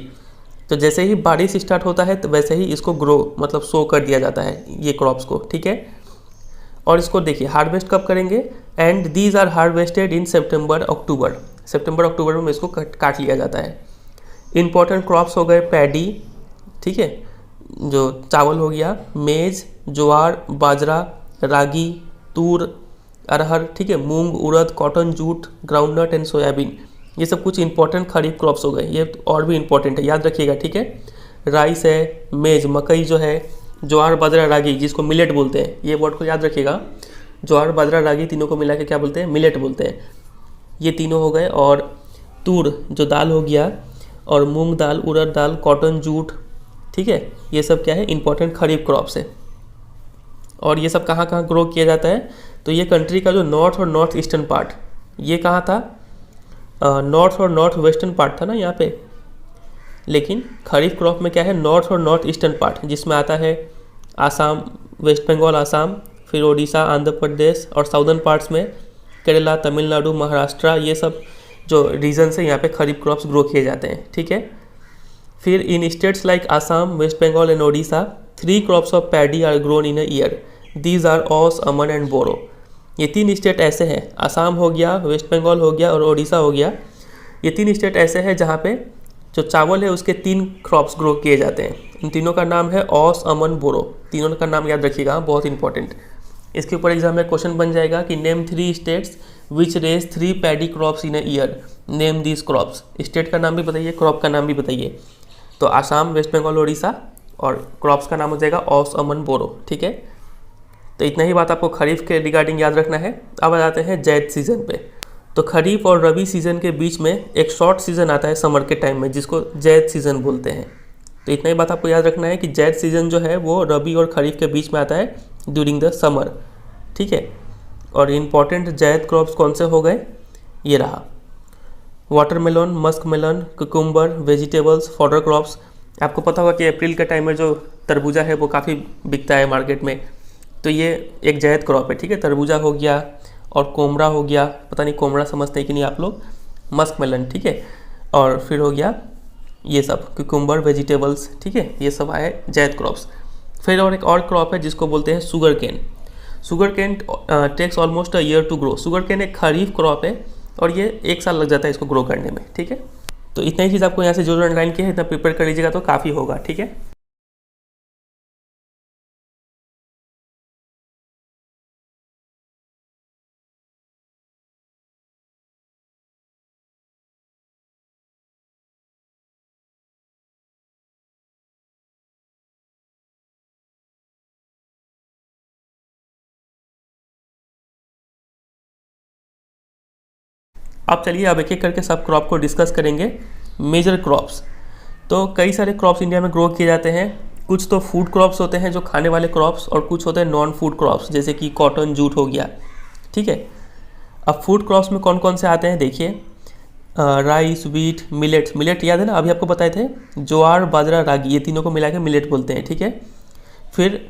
तो जैसे ही बारिश स्टार्ट होता है तो वैसे ही इसको ग्रो मतलब सो कर दिया जाता है ये क्रॉप्स को, ठीक है। और इसको देखिए हार्वेस्ट कब करेंगे, एंड दीज आर हार्वेस्टेड इन सितंबर अक्टूबर में इसको काट लिया जाता है। इंपॉर्टेंट क्रॉप्स हो गए पैडी, ठीक है, जो चावल हो गया, मेज, ज्वार, बाजरा, रागी, तूर, अरहर, ठीक है, moong, urad, cotton, jute, groundnut and soybean, ये सब कुछ इंपॉर्टेंट खरीफ क्रॉप्स हो गए। ये और भी इंपॉर्टेंट है, याद रखिएगा, ठीक है। राइस है, मेज, मकई जो है, ज्वार, बाजरा, रागी जिसको मिलेट बोलते हैं, ये वर्ड को याद रखिएगा। ज्वार, बाजरा, रागी तीनों को मिला के क्या बोलते हैं, मिलेट बोलते हैं। ये तीनों हो गए। और तूर जो दाल हो गया, और मूंग दाल, उड़द दाल, कॉटन, जूट, ठीक है, ये सब क्या है, इंपॉर्टेंट खरीफ क्रॉप्स है। और ये सब कहाँ कहाँ ग्रो किया जाता है, तो ये कंट्री का जो नॉर्थ और नॉर्थ ईस्टर्न पार्ट, ये कहाँ था, नॉर्थ और नॉर्थ वेस्टर्न पार्ट था ना यहाँ पे। लेकिन खरीफ क्रॉप में क्या है, नॉर्थ और नॉर्थ ईस्टर्न पार्ट, जिसमें आता है आसाम, वेस्ट बंगाल, आसाम, फिर उड़ीसा, आंध्र प्रदेश, और साउदर्न पार्ट्स में केरला, तमिलनाडु, महाराष्ट्र, ये सब जो रीजन है यहाँ पे खरीफ क्रॉप्स ग्रो किए जाते हैं, ठीक है। फिर in states like Assam, West Bengal and Odisha 3 crops of paddy are grown in a year. These are aus, aman and बोरो। ये 3 स्टेट ऐसे हैं, आसाम हो गया, वेस्ट बंगाल हो गया और ओडिशा हो गया। ये 3 स्टेट ऐसे हैं जहाँ पे जो चावल है उसके 3 क्रॉप्स ग्रो किए जाते हैं। इन तीनों का नाम है ओस, अमन, बोरो। तीनों का नाम याद रखिएगा, बहुत इंपॉर्टेंट। इसके ऊपर एग्जाम में क्वेश्चन बन जाएगा कि name 3 states which raise 3 paddy crops in a year, name these crops. State का नाम भी बताइए, क्रॉप का नाम भी बताइए। तो आसाम, वेस्ट बंगाल, ओडिशा, और क्रॉप्स का नाम हो जाएगा ओस, अमन, बोरो, ठीक है। तो इतना ही बात आपको खरीफ के रिगार्डिंग याद रखना है। अब आ जाते हैं जैद सीज़न पे। तो खरीफ और रबी सीज़न के बीच में एक शॉर्ट सीज़न आता है समर के टाइम में, जिसको जैद सीज़न बोलते हैं। तो इतना ही बात आपको याद रखना है कि जैद सीज़न जो है वो रबी और खरीफ के बीच में आता है ड्यूरिंग द समर, ठीक है। और इम्पॉर्टेंट जैद क्रॉप्स कौन से हो गए, ये रहा, watermelon, musk melon, cucumber, vegetables, fodder crops. आपको पता होगा कि अप्रैल के टाइम में जो तरबूजा है वो काफ़ी बिकता है मार्केट में, तो ये एक जैद क्रॉप है, ठीक है। तरबूजा हो गया और कोमरा हो गया, पता नहीं कोमरा समझते हैं कि नहीं आप लोग, मस्क मेलन, ठीक है। और फिर हो गया ये सब कुकुम्बर, वेजिटेबल्स, ठीक है, ये सब आए जैद क्रॉप्स। फिर और एक और क्रॉप है जिसको बोलते हैं sugar cane. Sugar cane takes almost a year to grow. Sugar cane एक खरीफ क्रॉप है और ये 1 साल लग जाता है इसको ग्रो करने में, ठीक है। तो इतना ही चीज़ आपको यहाँ से जो अंडरलाइन किया है इतना प्रिपेयर कर लीजिएगा तो काफ़ी होगा, ठीक है। अब चलिए अब एक एक करके सब क्रॉप को डिस्कस करेंगे। मेजर क्रॉप्स, तो कई सारे क्रॉप्स इंडिया में ग्रो किए जाते हैं। कुछ तो फूड क्रॉप्स होते हैं जो खाने वाले क्रॉप्स, और कुछ होते हैं नॉन फूड क्रॉप्स जैसे कि कॉटन, जूट हो गया, ठीक है। अब फूड क्रॉप्स में कौन कौन से आते हैं देखिए, राइस, व्हीट, मिलेट्स। मिलेट याद है ना, अभी आपको बताए थे, ज्वार, बाजरा, रागी, ये तीनों को मिला के मिलेट बोलते हैं, ठीक है। फिर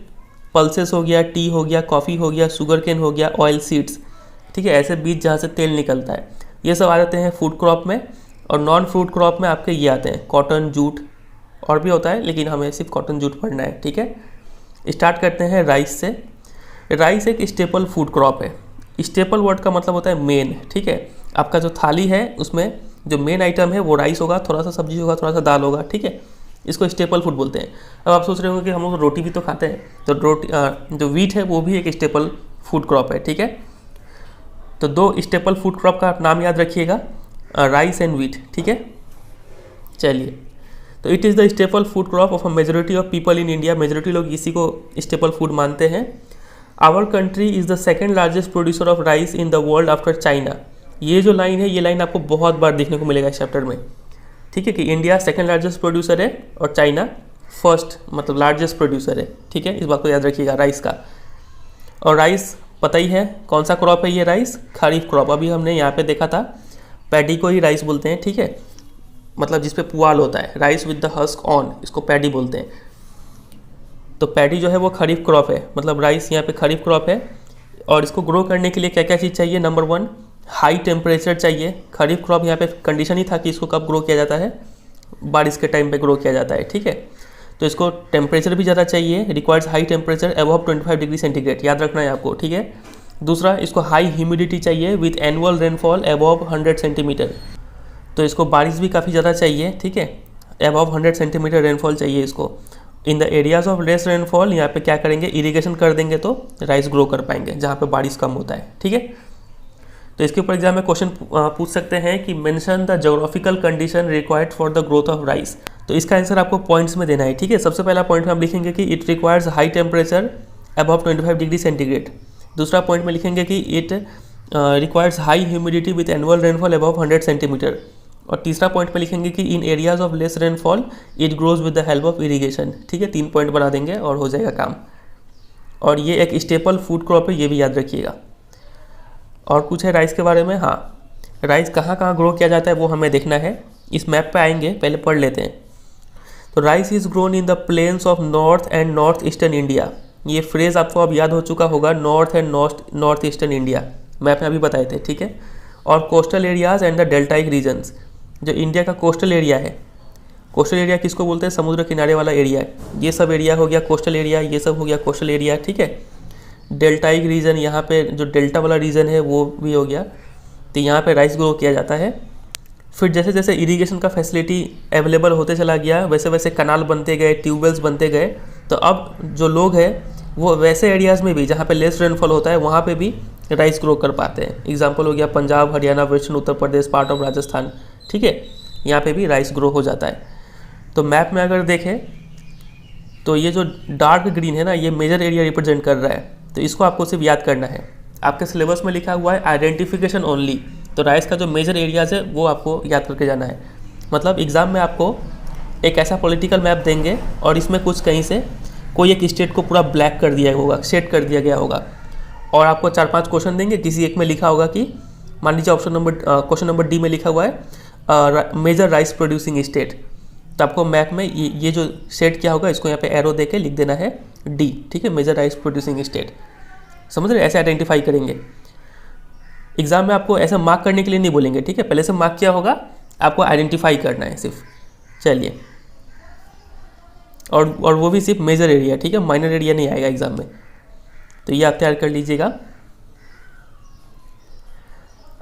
पल्सेस हो गया, टी हो गया, कॉफ़ी हो गया, शुगर केन हो गया, ऑयल सीड्स, ठीक है, ऐसे बीज जहाँ से तेल निकलता है, ये सब आ जाते हैं फूड क्रॉप में। और नॉन फूड क्रॉप में आपके ये आते हैं कॉटन, जूट, और भी होता है लेकिन हमें सिर्फ कॉटन जूट पढ़ना है, ठीक है। स्टार्ट करते हैं राइस से। राइस एक स्टेपल फूड क्रॉप है। स्टेपल वर्ड का मतलब होता है मेन, ठीक है। आपका जो थाली है उसमें जो मेन आइटम है वो राइस होगा, थोड़ा सा सब्जी होगा, थोड़ा सा दाल होगा, ठीक है। इसको स्टेपल फूड बोलते हैं। अब आप सोच रहे होंगे कि हम लोग रोटी भी तो खाते हैं, तो रोटी जो व्हीट है वो भी एक स्टेपल फूड क्रॉप है, ठीक है। तो दो स्टेपल फूड क्रॉप का नाम याद रखिएगा, राइस एंड व्हीट, ठीक है। चलिए, तो it is the staple food crop of a majority of people in India. Majority लोग इसी को स्टेपल फूड मानते हैं। Our country is the second largest producer of rice in the world after China. ये जो लाइन है, ये लाइन आपको बहुत बार देखने को मिलेगा इस चैप्टर में, ठीक है, कि इंडिया सेकेंड लार्जेस्ट प्रोड्यूसर है और चाइना फर्स्ट मतलब लार्जेस्ट प्रोड्यूसर है, ठीक है। इस बात को याद रखिएगा राइस का। और राइस पता ही है कौन सा क्रॉप है, ये राइस खरीफ क्रॉप। अभी हमने यहाँ पे देखा था, पैडी को ही राइस बोलते हैं, ठीक है, मतलब जिस पे पुआल होता है, rice with the husk on, इसको पैडी बोलते हैं। तो पैडी जो है वो खरीफ क्रॉप है, मतलब राइस यहाँ पे खरीफ क्रॉप है। और इसको ग्रो करने के लिए क्या क्या चीज़ चाहिए? नंबर 1 हाई टेम्परेचर चाहिए। खरीफ क्रॉप यहाँ पे कंडीशन ही था कि इसको कब ग्रो किया जाता है, बारिश के टाइम पे ग्रो किया जाता है, ठीक है। तो इसको टेम्परेचर भी ज़्यादा चाहिए, requires high temperature above 25 degree centigrade, याद रखना है आपको, ठीक है। दूसरा, इसको हाई ह्यूमिडिटी चाहिए with annual rainfall above 100 centimetre. तो इसको बारिश भी काफ़ी ज़्यादा चाहिए, ठीक है, अबव 100 सेंटीमीटर रेनफॉल चाहिए इसको। In the areas of less rainfall यहाँ पे क्या करेंगे, इरिगेशन कर देंगे तो राइस ग्रो कर पाएंगे, जहाँ पे बारिश कम होता है, ठीक है। तो इसके ऊपर एग्जाम में क्वेश्चन पूछ सकते हैं कि mention the geographical condition required for the growth of rice. तो इसका आंसर आपको पॉइंट्स में देना है, ठीक है। सबसे पहला पॉइंट में हम लिखेंगे कि it requires high temperature above 25 degree centigrade. दूसरा पॉइंट में लिखेंगे कि it requires high humidity with annual rainfall above 100 centimetre. और तीसरा पॉइंट में लिखेंगे कि in areas of less rainfall it grows with the help of irrigation, ठीक है। 3 पॉइंट बना देंगे और हो जाएगा काम। और ये एक स्टेपल फूड क्रॉप है, ये भी याद रखिएगा। और कुछ है राइस के बारे में, हाँ, राइस कहाँ कहाँ ग्रो किया जाता है वो हमें देखना है। इस मैप पे आएंगे, पहले पढ़ लेते हैं। तो rice is grown in the plains of north and north eastern India. ये फ्रेज़ आपको अब याद हो चुका होगा, north and north eastern India, map में अभी बताए थे, ठीक है। और coastal areas and the deltaic regions, जो इंडिया का कोस्टल एरिया है। कोस्टल एरिया किसको बोलते हैं? समुद्र किनारे वाला एरिया है। ये सब एरिया हो गया कोस्टल एरिया, ये सब हो गया कोस्टल एरिया, ठीक है। डेल्टाइक रीजन, यहाँ पे जो डेल्टा वाला रीजन है वो भी हो गया। तो यहाँ पे राइस ग्रो किया जाता है। फिर जैसे जैसे इरिगेशन का फैसिलिटी अवेलेबल होते चला गया, वैसे वैसे कनाल बनते गए, ट्यूबवेल्स बनते गए। तो अब जो लोग हैं वो वैसे एरियाज़ में भी जहाँ पे लेस रेनफॉल होता है वहाँ पे भी राइस ग्रो कर पाते हैं। एग्जांपल हो गया Punjab, Haryana, western Uttar Pradesh, part of Rajasthan, ठीक है, यहाँ पे भी राइस ग्रो हो जाता है। तो मैप में अगर देखें तो ये जो डार्क ग्रीन है ना, ये मेजर एरिया रिप्रेजेंट कर रहा है। तो इसको आपको सिर्फ याद करना है। आपके सिलेबस में लिखा हुआ है आइडेंटिफिकेशन ओनली, तो राइस का जो मेजर एरियाज़ है वो आपको याद करके जाना है। मतलब एग्ज़ाम में आपको एक ऐसा पॉलिटिकल मैप देंगे और इसमें कुछ कहीं से कोई एक स्टेट को पूरा ब्लैक कर दिया होगा, सेट कर दिया गया होगा, और आपको 4-5 क्वेश्चन देंगे। किसी एक में लिखा होगा कि मान लीजिए क्वेश्चन नंबर डी में लिखा हुआ है मेजर राइस प्रोड्यूसिंग स्टेट। तो आपको मैप में ये जो सेट क्या होगा, इसको यहाँ पे एरो दे के लिख देना है डी, ठीक है, मेजर राइस प्रोड्यूसिंग स्टेट। समझ रहे, ऐसे आइडेंटिफाई करेंगे। एग्जाम में आपको ऐसा मार्क करने के लिए नहीं बोलेंगे, ठीक है, पहले से मार्क किया होगा, आपको आइडेंटिफाई करना है सिर्फ। चलिए, और वो भी सिर्फ मेजर एरिया, ठीक है, माइनर एरिया नहीं आएगा एग्जाम में। तो ये आप तैयार कर लीजिएगा।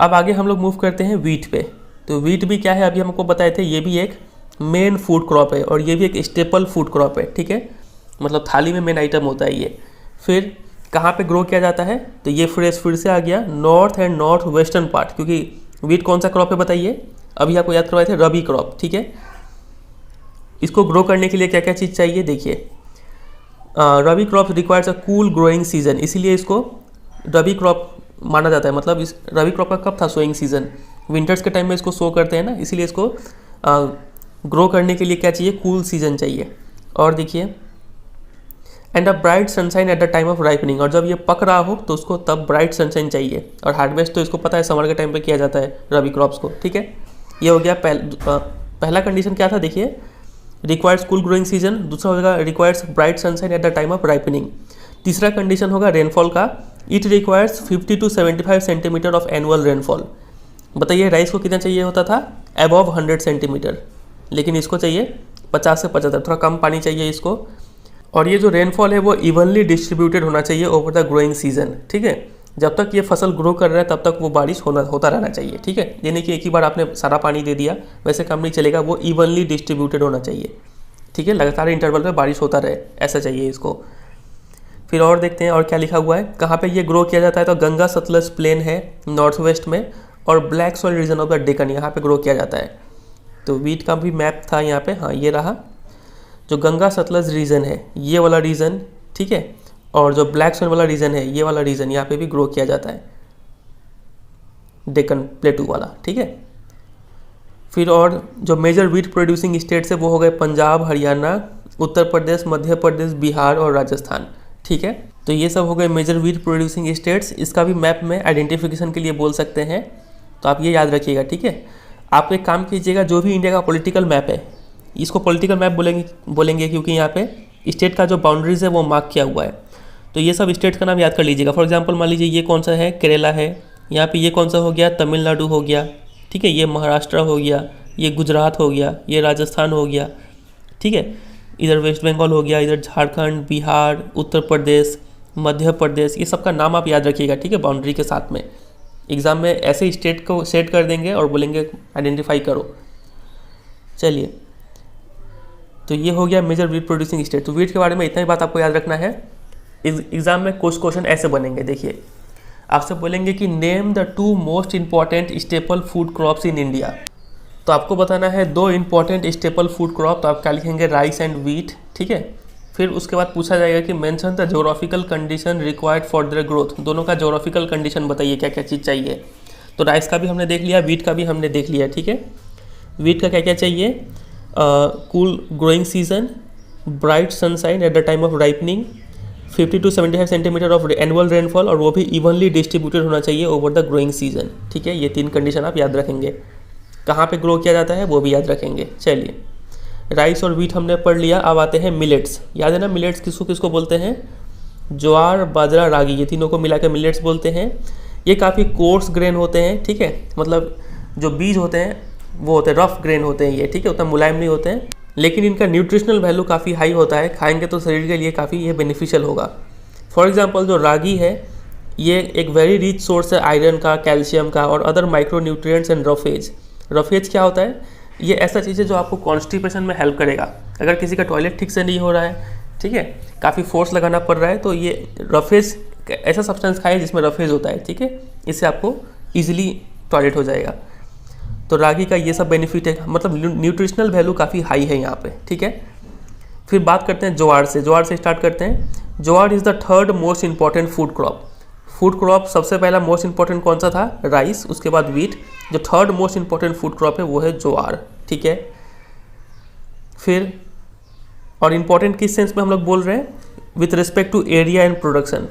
अब आगे हम लोग मूव करते हैं व्हीट पे। तो व्हीट भी क्या है, अभी हमको बताए थे, ये भी एक मेन फूड क्रॉप है और ये भी एक स्टेपल फूड क्रॉप है, ठीक है, मतलब थाली में मेन आइटम होता है ये। फिर कहाँ पे ग्रो किया जाता है? तो ये फ्रेज फिर से आ गया north and north western part, क्योंकि व्हीट कौन सा क्रॉप है बताइए, अभी आपको याद करवाए थे, रबी क्रॉप, ठीक है। इसको ग्रो करने के लिए क्या क्या चीज़ चाहिए देखिए। Rabi crop requires a cool growing season, इसीलिए इसको रबी क्रॉप माना जाता है। मतलब इस रबी क्रॉप का कब था? सोइंग सीजन, विंटर्स के टाइम में इसको सो करते हैं ना, इसीलिए इसको ग्रो करने के लिए क्या चाहिए? कूल सीजन चाहिए। और देखिए, and a bright sunshine at the time of ripening, और जब ये पक रहा हो तो उसको तब ब्राइट सनशाइन चाहिए। और हार्वेस्ट तो इसको पता है समर के टाइम पे किया जाता है रबी क्रॉप्स को, ठीक है। ये हो गया पहला कंडीशन क्या था देखिए, रिक्वायर्स कूल ग्रोइंग सीजन। दूसरा होगा requires bright sunshine at the time of ripening. तीसरा कंडीशन होगा रेनफॉल का, it requires 50 to 75 centimetre of annual rainfall. बताइए राइस को कितना चाहिए होता था, अबव 100 सेंटीमीटर, लेकिन इसको चाहिए 50 से 75, थोड़ा कम पानी चाहिए इसको। और ये जो रेनफॉल है वो इवनली डिस्ट्रीब्यूटेड होना चाहिए ओवर द ग्रोइंग सीजन, ठीक है। जब तक ये फसल ग्रो कर रहा है तब तक वो बारिश होता रहना चाहिए, ठीक है। ये नहीं कि एक ही बार आपने सारा पानी दे दिया, वैसे काम नहीं चलेगा, वो इवनली डिस्ट्रीब्यूटेड होना चाहिए, ठीक है। लगातार इंटरवल पे बारिश होता रहे, ऐसा चाहिए इसको। फिर और देखते हैं और क्या लिखा हुआ है, कहाँ पे ये ग्रो किया जाता है, तो गंगा सतलज प्लेन है नॉर्थ वेस्ट में, और black soil region of the Deccan, यहाँ पे ग्रो किया जाता है। तो वीट का भी मैप था यहाँ पे, हाँ ये रहा, जो गंगा सतलज रीजन है ये वाला रीजन, ठीक है, और जो ब्लैक सॉइल वाला रीजन है ये वाला रीजन, यहाँ पे भी ग्रो किया जाता है, डेक्कन प्लेटू वाला, ठीक है। फिर और जो मेजर वीट प्रोड्यूसिंग स्टेट्स है वो हो गए पंजाब, हरियाणा, उत्तर प्रदेश, मध्य प्रदेश, बिहार और राजस्थान, ठीक है। तो ये सब हो गए मेजर वीट प्रोड्यूसिंग स्टेट्स। इसका भी मैप में आइडेंटिफिकेशन के लिए बोल सकते हैं, तो आप ये याद रखिएगा, ठीक है। आप एक काम कीजिएगा, जो भी इंडिया का पॉलिटिकल मैप है, इसको पॉलिटिकल मैप बोलेंगे क्योंकि यहाँ पे स्टेट का जो बाउंड्रीज है वो मार्क किया हुआ है। तो ये सब स्टेट का नाम याद कर लीजिएगा। फॉर एग्जांपल मान लीजिए ये कौन सा है, केरला है, यहाँ पे ये कौन सा हो गया, तमिलनाडु हो गया, ठीक है, ये महाराष्ट्र हो गया, ये गुजरात हो गया, ये राजस्थान हो गया, ठीक है, इधर वेस्ट बंगाल हो गया, इधर झारखंड, बिहार, उत्तर प्रदेश, मध्य प्रदेश, ये सब का नाम आप याद रखिएगा, ठीक है, बाउंड्री के साथ में। एग्ज़ाम में ऐसे स्टेट को सेट कर देंगे और बोलेंगे आइडेंटिफाई करो। चलिए, तो ये हो गया मेजर वीट प्रोड्यूसिंग स्टेट। तो वीट के बारे में इतना ही बात आपको याद रखना है। एग्जाम में कुछ क्वेश्चन ऐसे बनेंगे, देखिए आपसे बोलेंगे कि name the 2 most important staple food crops in India. तो आपको बताना है 2 इंपॉर्टेंट स्टेपल फूड क्रॉप, तो आप क्या लिखेंगे, राइस एंड वीट, ठीक है। फिर उसके बाद पूछा जाएगा कि mention the geographical condition required for their growth. दोनों का ज्योग्राफिकल कंडीशन बताइए, क्या क्या चीज़ चाहिए। तो राइस का भी हमने देख लिया, वीट का भी हमने देख लिया, ठीक है। वीट का क्या क्या चाहिए, cool growing season, bright sunshine at the time of ripening, 50 to 75 centimetre of annual rainfall, और वो भी इवनली डिस्ट्रीब्यूटेड होना चाहिए ओवर द ग्रोइंग सीजन, ठीक है। ये 3 कंडीशन आप याद रखेंगे। कहाँ पे ग्रो किया जाता है वो भी याद रखेंगे। चलिए, राइस और वीट हमने पढ़ लिया। अब आते हैं मिलेट्स। याद है ना मिलेट्स किसको किसको बोलते हैं, ज्वार, बाजरा, रागी, ये तीनों को मिला के मिलेट्स बोलते हैं। ये काफ़ी कोर्स ग्रेन होते हैं, ठीक है, मतलब जो बीज होते हैं वो होते हैं रफ ग्रेन होते हैं ये, ठीक है, उतना मुलायम नहीं होते हैं, लेकिन इनका न्यूट्रिशनल वैल्यू काफ़ी हाई होता है, खाएंगे तो शरीर के लिए काफ़ी ये बेनिफिशियल होगा। फॉर एग्जांपल जो रागी है ये एक वेरी रिच सोर्स है आयरन का, कैल्शियम का और other micro nutrients and roughage. Roughage क्या होता है, ये ऐसा चीज़ है जो आपको कॉन्स्टिपेशन में हेल्प करेगा। अगर किसी का टॉयलेट ठीक से नहीं हो रहा है, ठीक है, काफ़ी फोर्स लगाना पड़ रहा है, तो ये रफेज ऐसा सब्सटेंस खाए जिसमें रफेज होता है, ठीक है, इससे आपको ईजिली टॉयलेट हो जाएगा। तो रागी का ये सब बेनिफिट है, मतलब न्यूट्रिशनल वैल्यू काफ़ी हाई है यहाँ पे, ठीक है। फिर बात करते हैं ज्वार से। ज्वार से स्टार्ट करते हैं। Jowar is the 3rd most important food crop. Food crop सबसे पहला मोस्ट इंपॉर्टेंट कौन सा था, राइस, उसके बाद वीट। जो 3rd most important food crop है वो है ज्वार, ठीक है। फिर और इम्पॉर्टेंट किस सेंस में हम लोग बोल रहे हैं, with respect to area and production,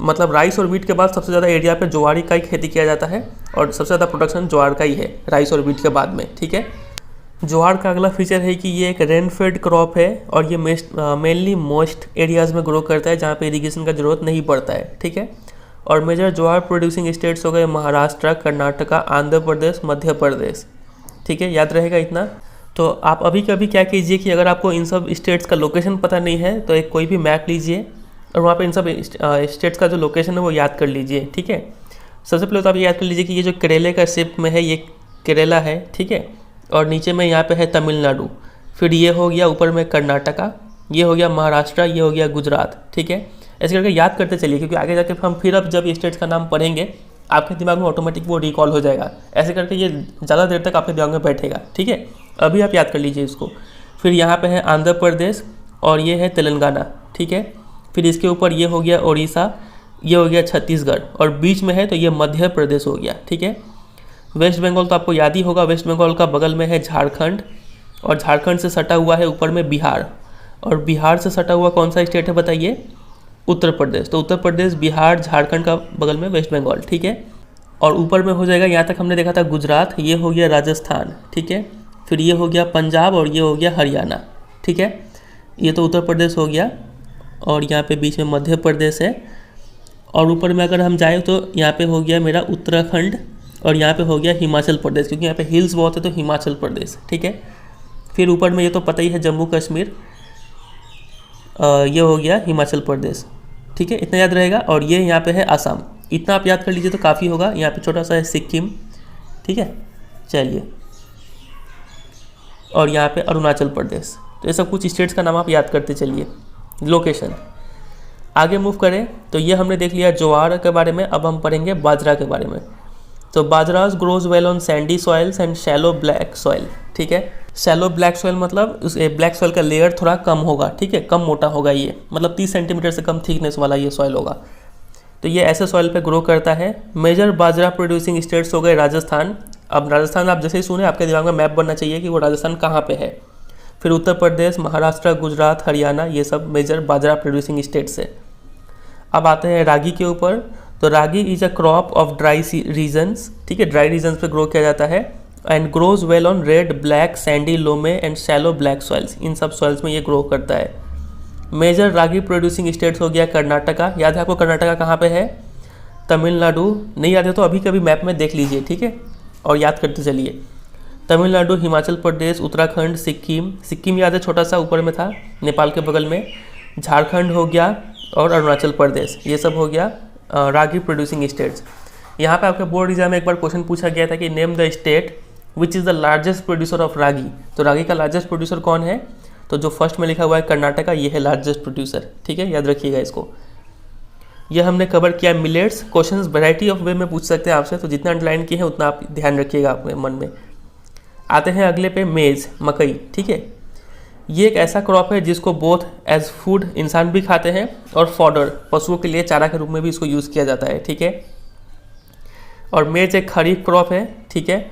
मतलब राइस और वीट के बाद सबसे ज़्यादा एरिया पे ज्वार का ही खेती किया जाता है और सबसे ज़्यादा प्रोडक्शन ज्वार का ही है राइस और वीट के बाद में, ठीक है। ज्वार का अगला फीचर है कि ये एक रेन फेड क्रॉप है और ये मेनली मॉइस्ट एरियाज़ में ग्रो करता है जहाँ पे इरिगेशन का ज़रूरत नहीं पड़ता है, ठीक है। और मेजर ज्वार प्रोड्यूसिंग स्टेट्स हो गए महाराष्ट्र, कर्नाटका, आंध्र प्रदेश, मध्य प्रदेश, ठीक है, याद रहेगा इतना। तो आप अभी कभी क्या कीजिए कि अगर आपको इन सब स्टेट्स का लोकेशन पता नहीं है तो एक कोई भी मैप लीजिए और वहाँ पे इन सब स्टेट्स का जो लोकेशन है वो याद कर लीजिए, ठीक है। सबसे पहले तो आप ये याद कर लीजिए कि ये जो केरला का शेप में है ये केरला है, ठीक है, और नीचे में यहाँ पे है तमिलनाडु, फिर ये हो गया ऊपर में कर्नाटका, ये हो गया महाराष्ट्र, ये हो गया गुजरात, ठीक है। ऐसे करके याद करते चलिए क्योंकि आगे जाके हम फिर अब जब ये स्टेट्स का नाम पढ़ेंगे आपके दिमाग में ऑटोमेटिक वो रिकॉल हो जाएगा। ऐसे करके ये ज़्यादा देर तक आपके दिमाग में बैठेगा, ठीक है। अभी आप याद कर लीजिए इसको। फिर यहाँ पे है आंध्र प्रदेश और ये है तेलंगाना, ठीक है। फिर इसके ऊपर ये हो गया उड़ीसा, ये हो गया छत्तीसगढ़ और बीच में है तो ये मध्य प्रदेश हो गया, ठीक है। वेस्ट बंगाल तो आपको याद ही होगा, वेस्ट बंगाल का बगल में है झारखंड और झारखंड से सटा हुआ है ऊपर में बिहार, और बिहार से सटा हुआ कौन सा स्टेट है बताइए, उत्तर प्रदेश। तो उत्तर प्रदेश, बिहार, झारखंड का बगल में वेस्ट बंगाल, ठीक है। और ऊपर में हो जाएगा, यहाँ तक हमने देखा था गुजरात, ये हो गया राजस्थान, ठीक है। फिर ये हो गया पंजाब और ये हो गया हरियाणा, ठीक है। ये तो उत्तर प्रदेश हो गया और यहाँ पे बीच में मध्य प्रदेश है। और ऊपर में अगर हम जाएँ तो यहाँ पे हो गया मेरा उत्तराखंड और यहाँ पे हो गया हिमाचल प्रदेश, क्योंकि यहाँ पे हिल्स बहुत है तो हिमाचल प्रदेश, ठीक है। फिर ऊपर में ये तो पता ही है जम्मू कश्मीर, ये हो गया हिमाचल प्रदेश, ठीक है। इतना याद रहेगा। और ये यहाँ पे है असम, इतना आप याद कर लीजिए तो काफ़ी होगा। यहाँ पे छोटा सा है सिक्किम, ठीक है। चलिए, और यहाँ पे अरुणाचल प्रदेश। तो ये सब कुछ स्टेट्स का नाम आप याद करते चलिए, लोकेशन। आगे मूव करें तो ये हमने देख लिया ज्वार के बारे में। अब हम पढ़ेंगे बाजरा के बारे में। तो bajra grows well on sandy soils and shallow black soil, ठीक है। शैलो ब्लैक सॉइल मतलब उस ब्लैक सॉइल का लेयर थोड़ा कम होगा, ठीक है, कम मोटा होगा, ये मतलब 30 सेंटीमीटर से कम थिकनेस वाला ये सॉइल होगा। तो ये ऐसे सॉइल पे ग्रो करता है। मेजर बाजरा प्रोड्यूसिंग स्टेट्स हो गए राजस्थान। अब राजस्थान आप जैसे ही सुने आपके दिमाग में मैप बनना चाहिए कि वो राजस्थान कहाँ पे है। फिर उत्तर प्रदेश, महाराष्ट्र, गुजरात, हरियाणा, ये सब मेजर बाजरा प्रोड्यूसिंग स्टेट्स है। अब आते हैं रागी के ऊपर। तो ragi is a crop of dry regions, ठीक है, ड्राई रीजन्स पे ग्रो किया जाता है। And grows well on red, black, sandy, loamy and shallow black soils, इन सब सॉइल्स में ये ग्रो करता है। मेजर रागी प्रोड्यूसिंग स्टेट्स हो गया कर्नाटका। याद है आपको कर्नाटका कहाँ पे है? तमिलनाडु। नहीं याद है तो अभी कभी मैप में देख लीजिए, ठीक है, और याद करते चलिए। तमिलनाडु, हिमाचल प्रदेश, उत्तराखंड, सिक्किम। सिक्किम याद है, छोटा सा ऊपर में था, नेपाल के बगल में। झारखंड हो गया और अरुणाचल प्रदेश, ये सब हो गया रागी प्रोड्यूसिंग स्टेट्स। यहाँ पे आपके बोर्ड एग्जाम में एक बार क्वेश्चन पूछा गया था कि name the state which is the largest producer of ragi. तो रागी का लार्जेस्ट प्रोड्यूसर कौन है? तो जो फर्स्ट में लिखा हुआ है कर्नाटका, ये है लार्जेस्ट प्रोड्यूसर, ठीक है, याद रखिएगा इसको। ये हमने कवर किया मिलेट्स। क्वेश्चंस वैरायटी ऑफ वे में पूछ सकते हैं आपसे, तो जितना अंडरलाइन किए हैं उतना आप ध्यान रखिएगा अपने मन में। आते हैं अगले पे, मेज, मकई, ठीक है। ये एक ऐसा क्रॉप है जिसको बोथ एज फूड इंसान भी खाते हैं और फॉडर पशुओं के लिए चारा के रूप में भी इसको यूज़ किया जाता है, ठीक है। और मेज एक खरीफ क्रॉप है, ठीक है।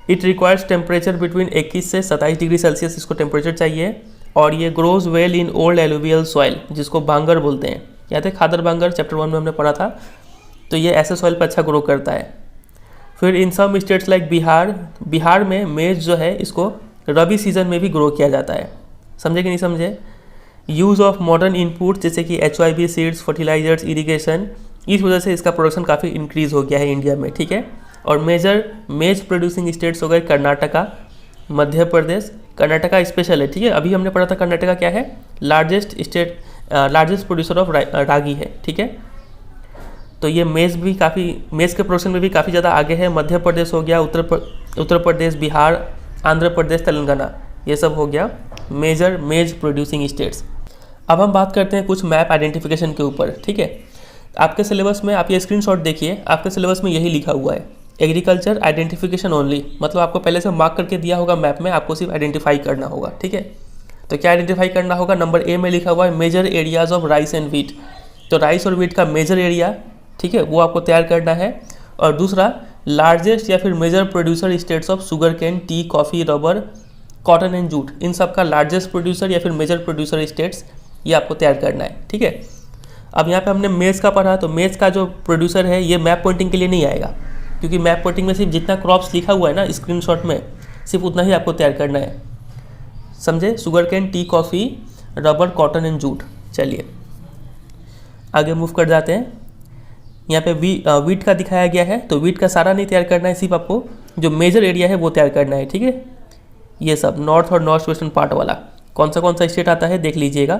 इट रिक्वायर्स टेम्परेचर बिटवीन 21 से 27 डिग्री सेल्सियस इसको टेम्परेचर चाहिए। और ये grows well in old alluvial soil, जिसको बांगर बोलते हैं। याद है खादर बांगर, चैप्टर 1 में हमने पढ़ा था। तो ये ऐसे सॉइल पर अच्छा ग्रो करता है। फिर इन सम स्टेट्स लाइक बिहार में मेज जो है इसको रबी सीजन में भी ग्रो किया जाता है। समझे कि नहीं समझे? यूज़ ऑफ मॉडर्न इनपुट जैसे कि HYB सीड्स, फर्टिलाइजर्स, इरिगेशन, इस वजह से इसका प्रोडक्शन काफ़ी इंक्रीज़ हो गया है इंडिया में, ठीक है। और मेज प्रोड्यूसिंग स्टेट्स हो गए कर्नाटका, मध्य प्रदेश। कर्नाटका स्पेशल है, ठीक है, अभी हमने पढ़ा था कर्नाटका क्या है, लार्जेस्ट प्रोड्यूसर ऑफ रागी है, ठीक है। तो ये मेज के प्रोडक्शन में भी काफ़ी ज़्यादा आगे है। मध्य प्रदेश हो गया, उत्तर प्रदेश, बिहार, आंध्र प्रदेश, तेलंगाना, ये सब हो गया मेजर मेज प्रोड्यूसिंग स्टेट्स। अब हम बात करते हैं कुछ मैप आइडेंटिफिकेशन के ऊपर, ठीक है। आपके सिलेबस में आप ये स्क्रीनशॉट देखिए, आपके सिलेबस में यही लिखा हुआ है, एग्रीकल्चर आइडेंटिफिकेशन ओनली। मतलब आपको पहले से मार्क करके दिया होगा मैप में, आपको सिर्फ आइडेंटिफाई करना होगा, ठीक है। तो क्या आइडेंटिफाई करना होगा? नंबर ए में लिखा हुआ है major areas of rice and wheat. तो राइस और व्हीट का मेजर एरिया, ठीक है, वो आपको तैयार करना है। और दूसरा, लार्जेस्ट या फिर major producer states of sugar cane, tea, coffee, rubber, cotton and jute, इन सब का लार्जेस्ट प्रोड्यूसर या फिर मेजर प्रोड्यूसर स्टेट्स ये आपको तैयार करना है, ठीक है। अब यहाँ पे हमने मेज का पढ़ा, तो मेज का जो प्रोड्यूसर है ये मैप पॉइंटिंग के लिए नहीं आएगा, क्योंकि मैप पॉइंटिंग में सिर्फ जितना क्रॉप्स लिखा हुआ है ना स्क्रीनशॉट में, सिर्फ उतना ही आपको तैयार करना है, समझे। Sugar cane, tea, coffee, rubber, cotton and jute. चलिए आगे मूव कर जाते हैं। यहाँ पे वीट का दिखाया गया है, तो वीट का सारा नहीं तैयार करना है, सिर्फ आपको जो मेजर एरिया है वो तैयार करना है, ठीक है। ये सब नॉर्थ और नॉर्थ वेस्टर्न पार्ट वाला कौन सा स्टेट आता है देख लीजिएगा,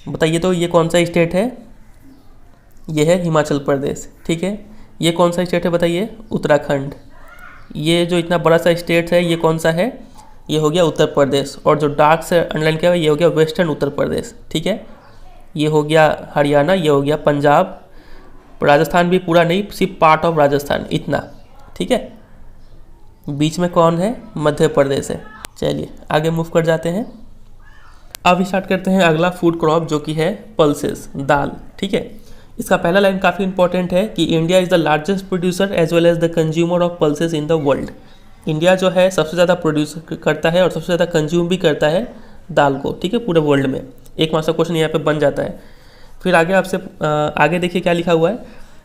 बताइए। तो ये कौन सा स्टेट है? ये है हिमाचल प्रदेश, ठीक है। ये कौन सा स्टेट है बताइए? उत्तराखंड। ये जो इतना बड़ा सा स्टेट है ये कौन सा है? ये हो गया उत्तर प्रदेश। और जो डार्क से अंडरलाइन किया हुआ ये हो गया वेस्टर्न उत्तर प्रदेश, ठीक है। ये हो गया हरियाणा, ये हो गया पंजाब, राजस्थान भी पूरा नहीं, सिर्फ पार्ट ऑफ राजस्थान, इतना, ठीक है। बीच में कौन है? मध्य प्रदेश है। चलिए आगे मूव कर जाते हैं। अब स्टार्ट करते हैं अगला फूड क्रॉप जो कि है पल्सेस, दाल, ठीक है। इसका पहला लाइन काफ़ी इंपॉर्टेंट है कि India is the largest producer as well as the consumer of pulses in the world. India जो है सबसे ज़्यादा प्रोड्यूस करता है और सबसे ज़्यादा कंज्यूम भी करता है दाल को, ठीक है, पूरे वर्ल्ड में। एक मार्क्स का क्वेश्चन यहाँ पे बन जाता है। फिर आगे आपसे आगे देखिए क्या लिखा हुआ है,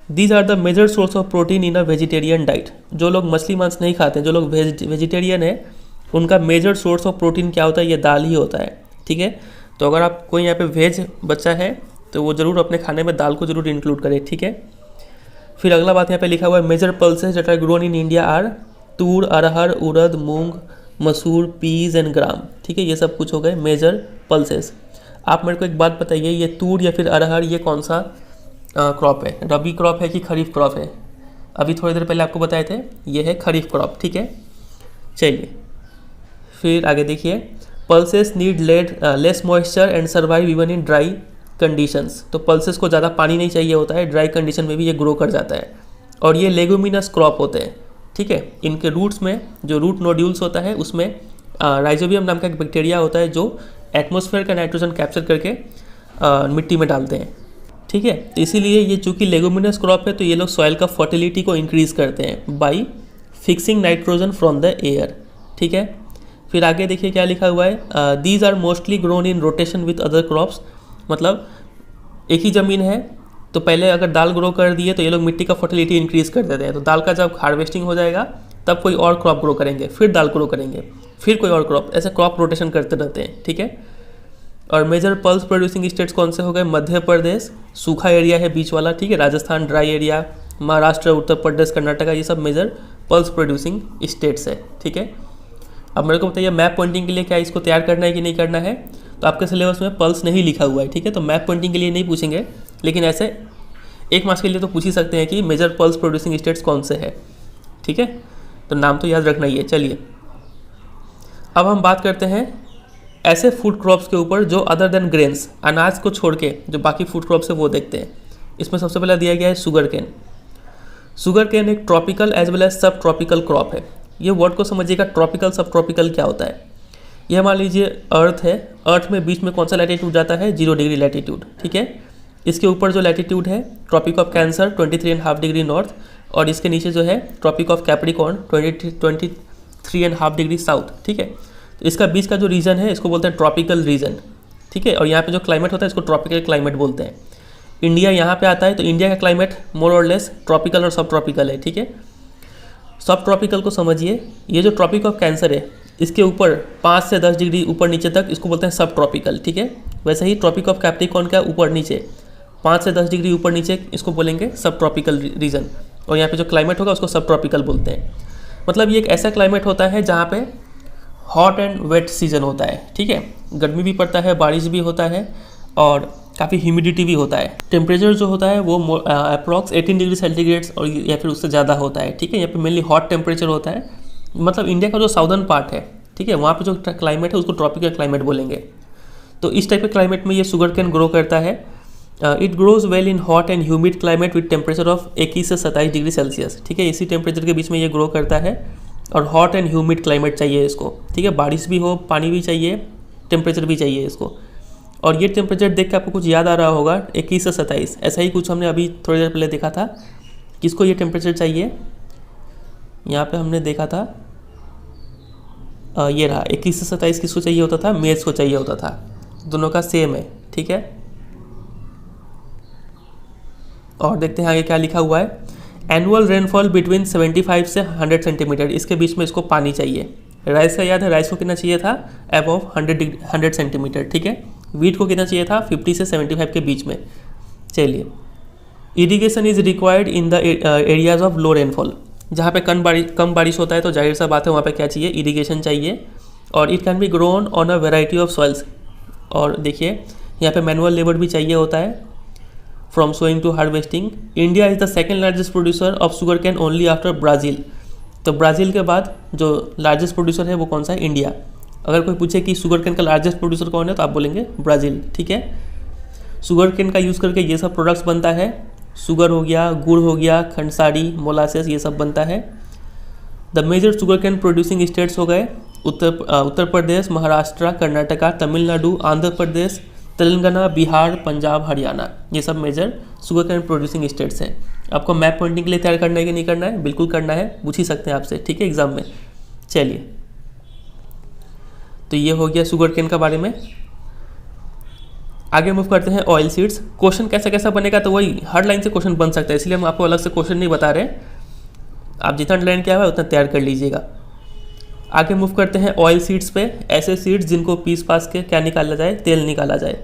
these are the major source of protein in a vegetarian diet. जो लोग मछली मांस नहीं खाते, जो लोग वेजिटेरियन है, उनका मेजर सोर्स ऑफ प्रोटीन क्या होता है? ये दाल ही होता है। ठीक है, तो अगर आप कोई यहाँ पे वेज बच्चा है तो वो ज़रूर अपने खाने में दाल को ज़रूर इंक्लूड करे। ठीक है, फिर अगला बात यहाँ पे लिखा हुआ है, major pulses that are grown in India are tur, arhar, urad, moong, masoor, peas and ग्राम। ठीक है, ये सब कुछ हो गए मेजर पल्सेस। आप मेरे को एक बात बताइए, ये तूर या फिर अरहर ये कौन सा क्रॉप है? रबी क्रॉप है कि खरीफ क्रॉप है? अभी थोड़ी देर पहले आपको बताए थे, ये है खरीफ क्रॉप। ठीक है, चलिए फिर आगे देखिए, pulses need less moisture and survive even in dry conditions. तो पल्सेस को ज़्यादा पानी नहीं चाहिए होता है, ड्राई कंडीशन में भी ये ग्रो कर जाता है। और ये लेगुमिनस क्रॉप होते हैं। ठीक है, इनके रूट्स में जो रूट नोड्यूल्स होता है उसमें राइजोबियम नाम का एक बैक्टीरिया होता है जो एटमॉस्फेयर का नाइट्रोजन कैप्चर करके मिट्टी में डालते हैं। ठीक है, तो इसीलिए ये चूँकि लेगुमिनस क्रॉप है तो ये लोग सॉइल का फर्टिलिटी को इंक्रीज़ करते हैं by fixing nitrogen from the air. ठीक है, फिर आगे देखिए क्या लिखा हुआ है, these are mostly grown in rotation with other crops. मतलब एक ही ज़मीन है तो पहले अगर दाल ग्रो कर दिए तो ये लोग मिट्टी का फर्टिलिटी इंक्रीज़ कर देते हैं। तो दाल का जब हार्वेस्टिंग हो जाएगा तब कोई और क्रॉप ग्रो करेंगे, फिर दाल ग्रो करेंगे, फिर कोई और क्रॉप, ऐसे क्रॉप रोटेशन करते रहते हैं। ठीक है, और मेजर पल्स प्रोड्यूसिंग स्टेट्स कौन से हो गए? मध्य प्रदेश सूखा एरिया है बीच वाला। ठीक है, राजस्थान ड्राई एरिया, महाराष्ट्र, उत्तर प्रदेश, कर्नाटका, ये सब मेजर पल्स प्रोड्यूसिंग स्टेट्स है। ठीक है, अब मेरे को बताइए मैप पॉइंटिंग के लिए क्या इसको तैयार करना है कि नहीं करना है? तो आपके सिलेबस में पल्स नहीं लिखा हुआ है। ठीक है, तो मैप पॉइंटिंग के लिए नहीं पूछेंगे, लेकिन ऐसे एक मार्क्स के लिए तो पूछ ही सकते हैं कि मेजर पल्स प्रोड्यूसिंग स्टेट्स कौन से है। ठीक है, तो नाम तो याद रखना ही है। चलिए अब हम बात करते हैं ऐसे फूड क्रॉप्स के ऊपर जो अदर देन ग्रेन्स, अनाज को छोड़ के जो बाकी फूड क्रॉप्स है वो देखते हैं। इसमें सबसे पहले दिया गया है शुगर केन। शुगर केन एक ट्रॉपिकल एज वेल एज सब ट्रॉपिकल क्रॉप है। ये वर्ड को समझिएगा, ट्रॉपिकल सब ट्रॉपिकल क्या होता है? ये मान लीजिए अर्थ है, अर्थ में बीच में कौन सा लैटिट्यूड जाता है? 0 डिग्री लैटिट्यूड। ठीक है, इसके ऊपर जो लैटिट्यूड है tropic of cancer 23.5 degree north, और इसके नीचे जो है tropic of capricorn 23.5 degree south. ठीक है, तो इसका बीच का जो रीजन है इसको बोलते हैं ट्रॉपिकल रीजन। ठीक है, और यहाँ पे जो क्लाइमेट होता है इसको ट्रॉपिकल क्लाइमेट बोलते हैं। इंडिया यहाँ पे आता है तो इंडिया का क्लाइमेट मोर और लेस ट्रॉपिकल और सब ट्रॉपिकल है। ठीक है, सब ट्रॉपिकल को समझिए, ये जो ट्रॉपिक ऑफ कैंसर है इसके ऊपर 5 से 10 डिग्री ऊपर नीचे तक इसको बोलते हैं सब ट्रॉपिकल। ठीक है, वैसे ही ट्रॉपिक ऑफ कैप्रिकॉर्न का ऊपर नीचे 5 से 10 डिग्री ऊपर नीचे इसको बोलेंगे सब ट्रॉपिकल रीजन, और यहाँ पे जो क्लाइमेट होगा उसको सब ट्रॉपिकल बोलते हैं। मतलब ये एक ऐसा क्लाइमेट होता है जहाँ पे हॉट एंड वेट सीजन होता है। ठीक है, गर्मी भी पड़ता है, बारिश भी होता है और काफ़ी ह्यूमिडिटी भी होता है। टेम्परेचर जो होता है वो अप्रॉक्स 18 डिग्री सेंटीग्रेड और या फिर उससे ज़्यादा होता है। ठीक है, यहाँ पे मेनली हॉट टेम्परेचर होता है। मतलब इंडिया का जो साउदर्न पार्ट है, ठीक है, वहाँ पे जो क्लाइमेट है उसको ट्रॉपिकल क्लाइमेट बोलेंगे। तो इस टाइप के क्लाइमेट में ये शुगर कैन ग्रो करता है। It grows well in hot and humid climate with temperature of 21 से 27 डिग्री सेल्सियस। ठीक है, इसी टेम्परेचर के बीच में ये ग्रो करता है और हॉट एंड ह्यूमिड क्लाइमेट चाहिए इसको। ठीक है, बारिश भी हो, पानी भी चाहिए, टेम्परेचर भी चाहिए इसको। और ये टेम्परेचर देख के आपको कुछ याद आ रहा होगा, 21 से 27, ऐसा ही कुछ हमने अभी थोड़ी देर पहले देखा था। किसको ये टेम्परेचर चाहिए? यहाँ पे हमने देखा था, ये रहा 21 से 27 किसको चाहिए होता था? मेल्स को चाहिए होता था। दोनों का सेम है। ठीक है, और देखते हैं आगे क्या लिखा हुआ है। एनुअल रेनफॉल बिटवीन 75 से 100 सेंटीमीटर, इसके बीच में इसको पानी चाहिए। राइस का याद है, राइस को कितना चाहिए था? Above 100 centimetre. ठीक है, वीट को कितना चाहिए था? 50 से 75 के बीच में। चलिए, irrigation is required in the areas of low rainfall. जहाँ पे कम बारिश होता है तो जाहिर सा बात है वहाँ पे क्या चाहिए? इरिगेशन चाहिए। और it can be grown on a variety of soils. और देखिए यहाँ पे मैनुअल लेबर भी चाहिए होता है from sowing to harvesting. India is the second largest producer of sugar cane only after Brazil. तो ब्राज़ील के बाद जो लार्जेस्ट प्रोड्यूसर है वो कौन सा है? इंडिया। अगर कोई पूछे कि शुगर कैन का लार्जेस्ट प्रोड्यूसर कौन है तो आप बोलेंगे ब्राज़ील। ठीक है, शुगर कैन का यूज़ करके ये सब प्रोडक्ट्स बनता है। शुगर हो गया, गुड़ हो गया, खंडसारी, मोलासेस, ये सब बनता है। The major sugar cane producing states हो गए उत्तर प्रदेश, महाराष्ट्र, कर्नाटका, तमिलनाडु, आंध्र प्रदेश, तेलंगाना, बिहार, पंजाब, हरियाणा, ये सब major sugar cane producing states हैं। आपको मैप पॉइंटिंग के लिए तैयार करना है कि नहीं करना है? बिल्कुल करना है, पूछ ही सकते हैं आपसे। ठीक है, एग्जाम में। चलिए, तो ये हो गया शुगर कैन का बारे में। आगे मूव करते हैं ऑयल सीड्स। क्वेश्चन कैसा कैसा बनेगा तो वही हर लाइन से क्वेश्चन बन सकता है, इसलिए हम आपको अलग से क्वेश्चन नहीं बता रहे, आप जितना लाइन किया हुआ है उतना तैयार कर लीजिएगा। आगे मूव करते हैं ऑयल सीड्स पे, ऐसे सीड्स जिनको पीस पास के क्या निकाला जाए, तेल निकाला जाए।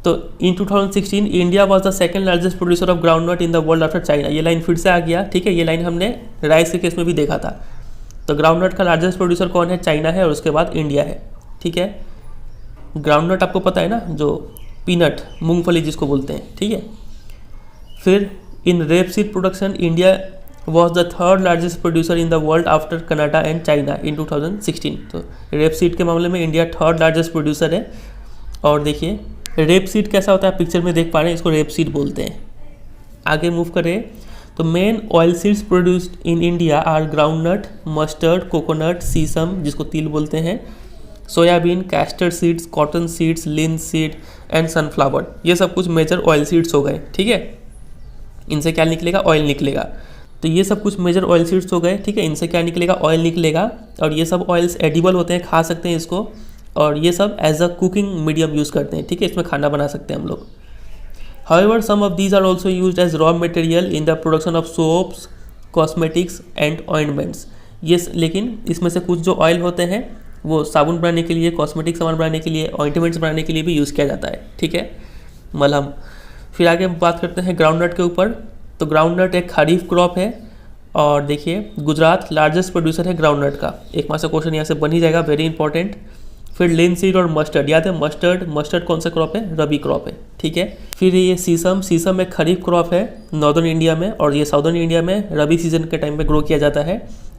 तो इन 2016 India was the second largest producer of groundnut in the world after China. ये लाइन फिर से आ गया, ठीक है, ये लाइन हमने राइस के केस में भी देखा था। तो ग्राउंडनट का लार्जेस्ट प्रोड्यूसर कौन है, चाइना है, और उसके बाद इंडिया है, ठीक है। ग्राउंडनट आपको पता है ना, जो पीनट मूंगफली जिसको बोलते हैं, ठीक है। फिर in rapeseed production India was the third largest producer in the world after Canada and China in 2016। तो रेपसीड के मामले में इंडिया थर्ड लार्जेस्ट प्रोड्यूसर है। और देखिए रेपसीड कैसा होता है, पिक्चर में देख पा रहे हैं, इसको रेपसीड बोलते हैं। आगे मूव करें तो main oil seeds produced in India are groundnut, mustard, coconut, sesame जिसको तिल बोलते हैं, soybean, castor seeds, cotton seeds, linseed and sunflower. ये सब कुछ मेजर ऑयल सीड्स हो गए, ठीक है। इनसे क्या निकलेगा, ऑयल निकलेगा। तो ये सब कुछ मेजर ऑयल सीड्स हो गए, ठीक है। इनसे क्या निकलेगा, ऑयल निकलेगा। और ये सब ऑयल्स एडिबल होते हैं, खा सकते हैं इसको, और ये सब as a cooking medium use करते हैं, ठीक है। इसमें खाना बना सकते हैं हम लोग। However some of these are also used as raw material in the production of soaps, cosmetics and ointments. ये लेकिन इसमें से कुछ जो ऑयल होते हैं वो साबुन बनाने के लिए, कॉस्मेटिक सामान बनाने के लिए, ऑइंटमेंट्स बनाने के लिए भी यूज़ किया जाता है, ठीक है, मलहम। फिर आगे बात करते हैं ग्राउंडनट के ऊपर। तो ग्राउंडनट एक खरीफ क्रॉप है, और देखिए गुजरात लार्जेस्ट प्रोड्यूसर है ग्राउंडनट का। एक मार्क्स का क्वेश्चन यहाँ से बन ही जाएगा, वेरी इंपॉर्टेंट। फिर लिनसीड और मस्टर्ड, याद है मस्टर्ड कौन सा क्रॉप है, रबी क्रॉप है, ठीक है। फिर ये सीसम एक खरीफ क्रॉप है नॉर्दर्न इंडिया में, और ये साउदर्न इंडिया में रबी सीजन के टाइम पे ग्रो किया जाता है।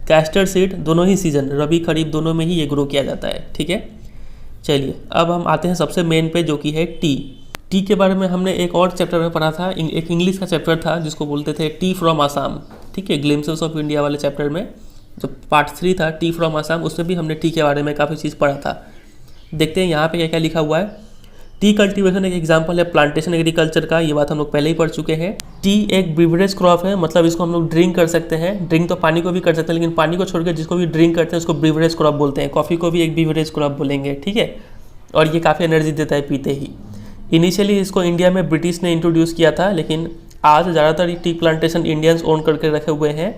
कैस्टर सीड दोनों ही सीजन, रबी खरीफ दोनों में ही ये ग्रो किया जाता है, ठीक है। चलिए अब हम आते हैं सबसे मेन पे, जो कि है टी। टी के बारे में हमने एक और चैप्टर में पढ़ा था, एक इंग्लिश का चैप्टर था जिसको बोलते थे टी फ्रॉम आसाम, ठीक है। ग्लिम्पसेस ऑफ इंडिया वाले चैप्टर में जो पार्ट 3 था टी फ्रॉम आसाम, उसमें भी हमने टी के बारे में काफ़ी चीज़ पढ़ा था। देखते हैं यहाँ पे क्या क्या लिखा हुआ है। टी कल्टीवेशन एक एग्जांपल है प्लांटेशन एग्रीकल्चर का, ये बात हम लोग पहले ही पढ़ चुके हैं। टी एक बिवरेज क्रॉप है, मतलब इसको हम लोग ड्रिंक कर सकते हैं। ड्रिंक तो पानी को भी कर सकते हैं, लेकिन पानी को छोड़कर जिसको भी ड्रिंक करते हैं उसको बिवरेज क्रॉप बोलते हैं। कॉफ़ी को भी एक बिवरेज क्रॉप बोलेंगे, ठीक है। और ये काफ़ी एनर्जी देता है पीते ही। इनिशियली इसको इंडिया में ब्रिटिश ने इंट्रोड्यूस किया था, लेकिन आज ज़्यादातर टी प्लांटेशन इंडियंस ओन करके रखे हुए हैं।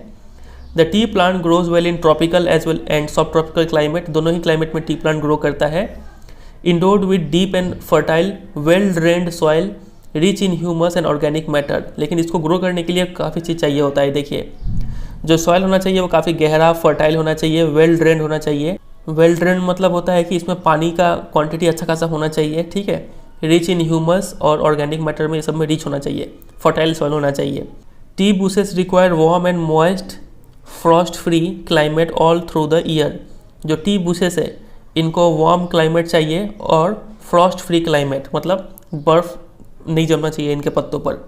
The tea plant grows well in tropical as well and subtropical climate, दोनों ही क्लाइमेट में टी प्लांट ग्रो करता है। Endowed with deep and fertile well drained soil rich in humus and organic matter, लेकिन इसको ग्रो करने के लिए काफ़ी चीज़ चाहिए होता है। देखिए जो सॉइल होना चाहिए वो काफ़ी गहरा फर्टाइल होना चाहिए, वेल ड्रेन्ड होना चाहिए। वेल ड्रेन्ड मतलब होता है कि इसमें पानी का क्वांटिटी अच्छा खासा होना चाहिए, ठीक है। रिच इन ह्यूमस और ऑर्गेनिक मैटर में ये सब में रिच होना चाहिए, फर्टाइल सॉइल होना चाहिए। T bushes require warm and moist Frost free climate all through the year. जो टी बुशेस है इनको वार्म क्लाइमेट चाहिए और फ्रॉस्ट फ्री क्लाइमेट, मतलब बर्फ़ नहीं जमना चाहिए इनके पत्तों पर,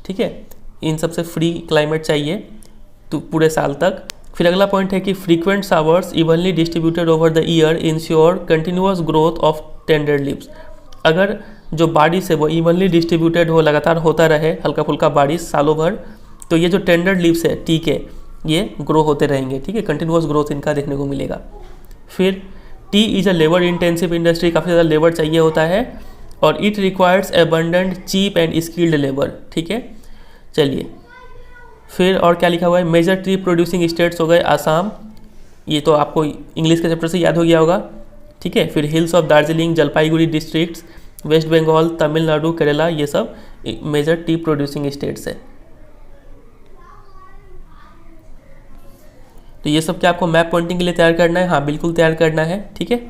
ठीक है। इन सब से फ्री क्लाइमेट चाहिए तो पूरे साल तक। फिर अगला पॉइंट है कि frequent showers evenly distributed over the year ensure continuous growth of tender leaves. अगर जो बारिश है वो इवनली डिस्ट्रीब्यूटेड हो, लगातार होता रहे हल्का फुल्का बारिश सालों भर, तो ये जो टेंडर लीव्स है टी के ये ग्रो होते रहेंगे, ठीक है। कंटिन्यूअस ग्रोथ इनका देखने को मिलेगा। फिर tea is a labour intensive industry, काफ़ी ज़्यादा लेबर चाहिए होता है, और it requires abundant cheap and skilled labour, ठीक है। चलिए फिर और क्या लिखा हुआ है, मेजर ट्री प्रोड्यूसिंग स्टेट्स हो गए आसाम, ये तो आपको इंग्लिश के चैप्टर से याद हो गया होगा, ठीक है। फिर hills of Darjeeling, Jalpaiguri districts, west Bengal, Tamil Nadu, Kerala, ये सब मेजर टी प्रोड्यूसिंग स्टेट्स है। तो ये सब क्या आपको मैप पॉइंटिंग के लिए तैयार करना है, हाँ बिल्कुल तैयार करना है, ठीक है।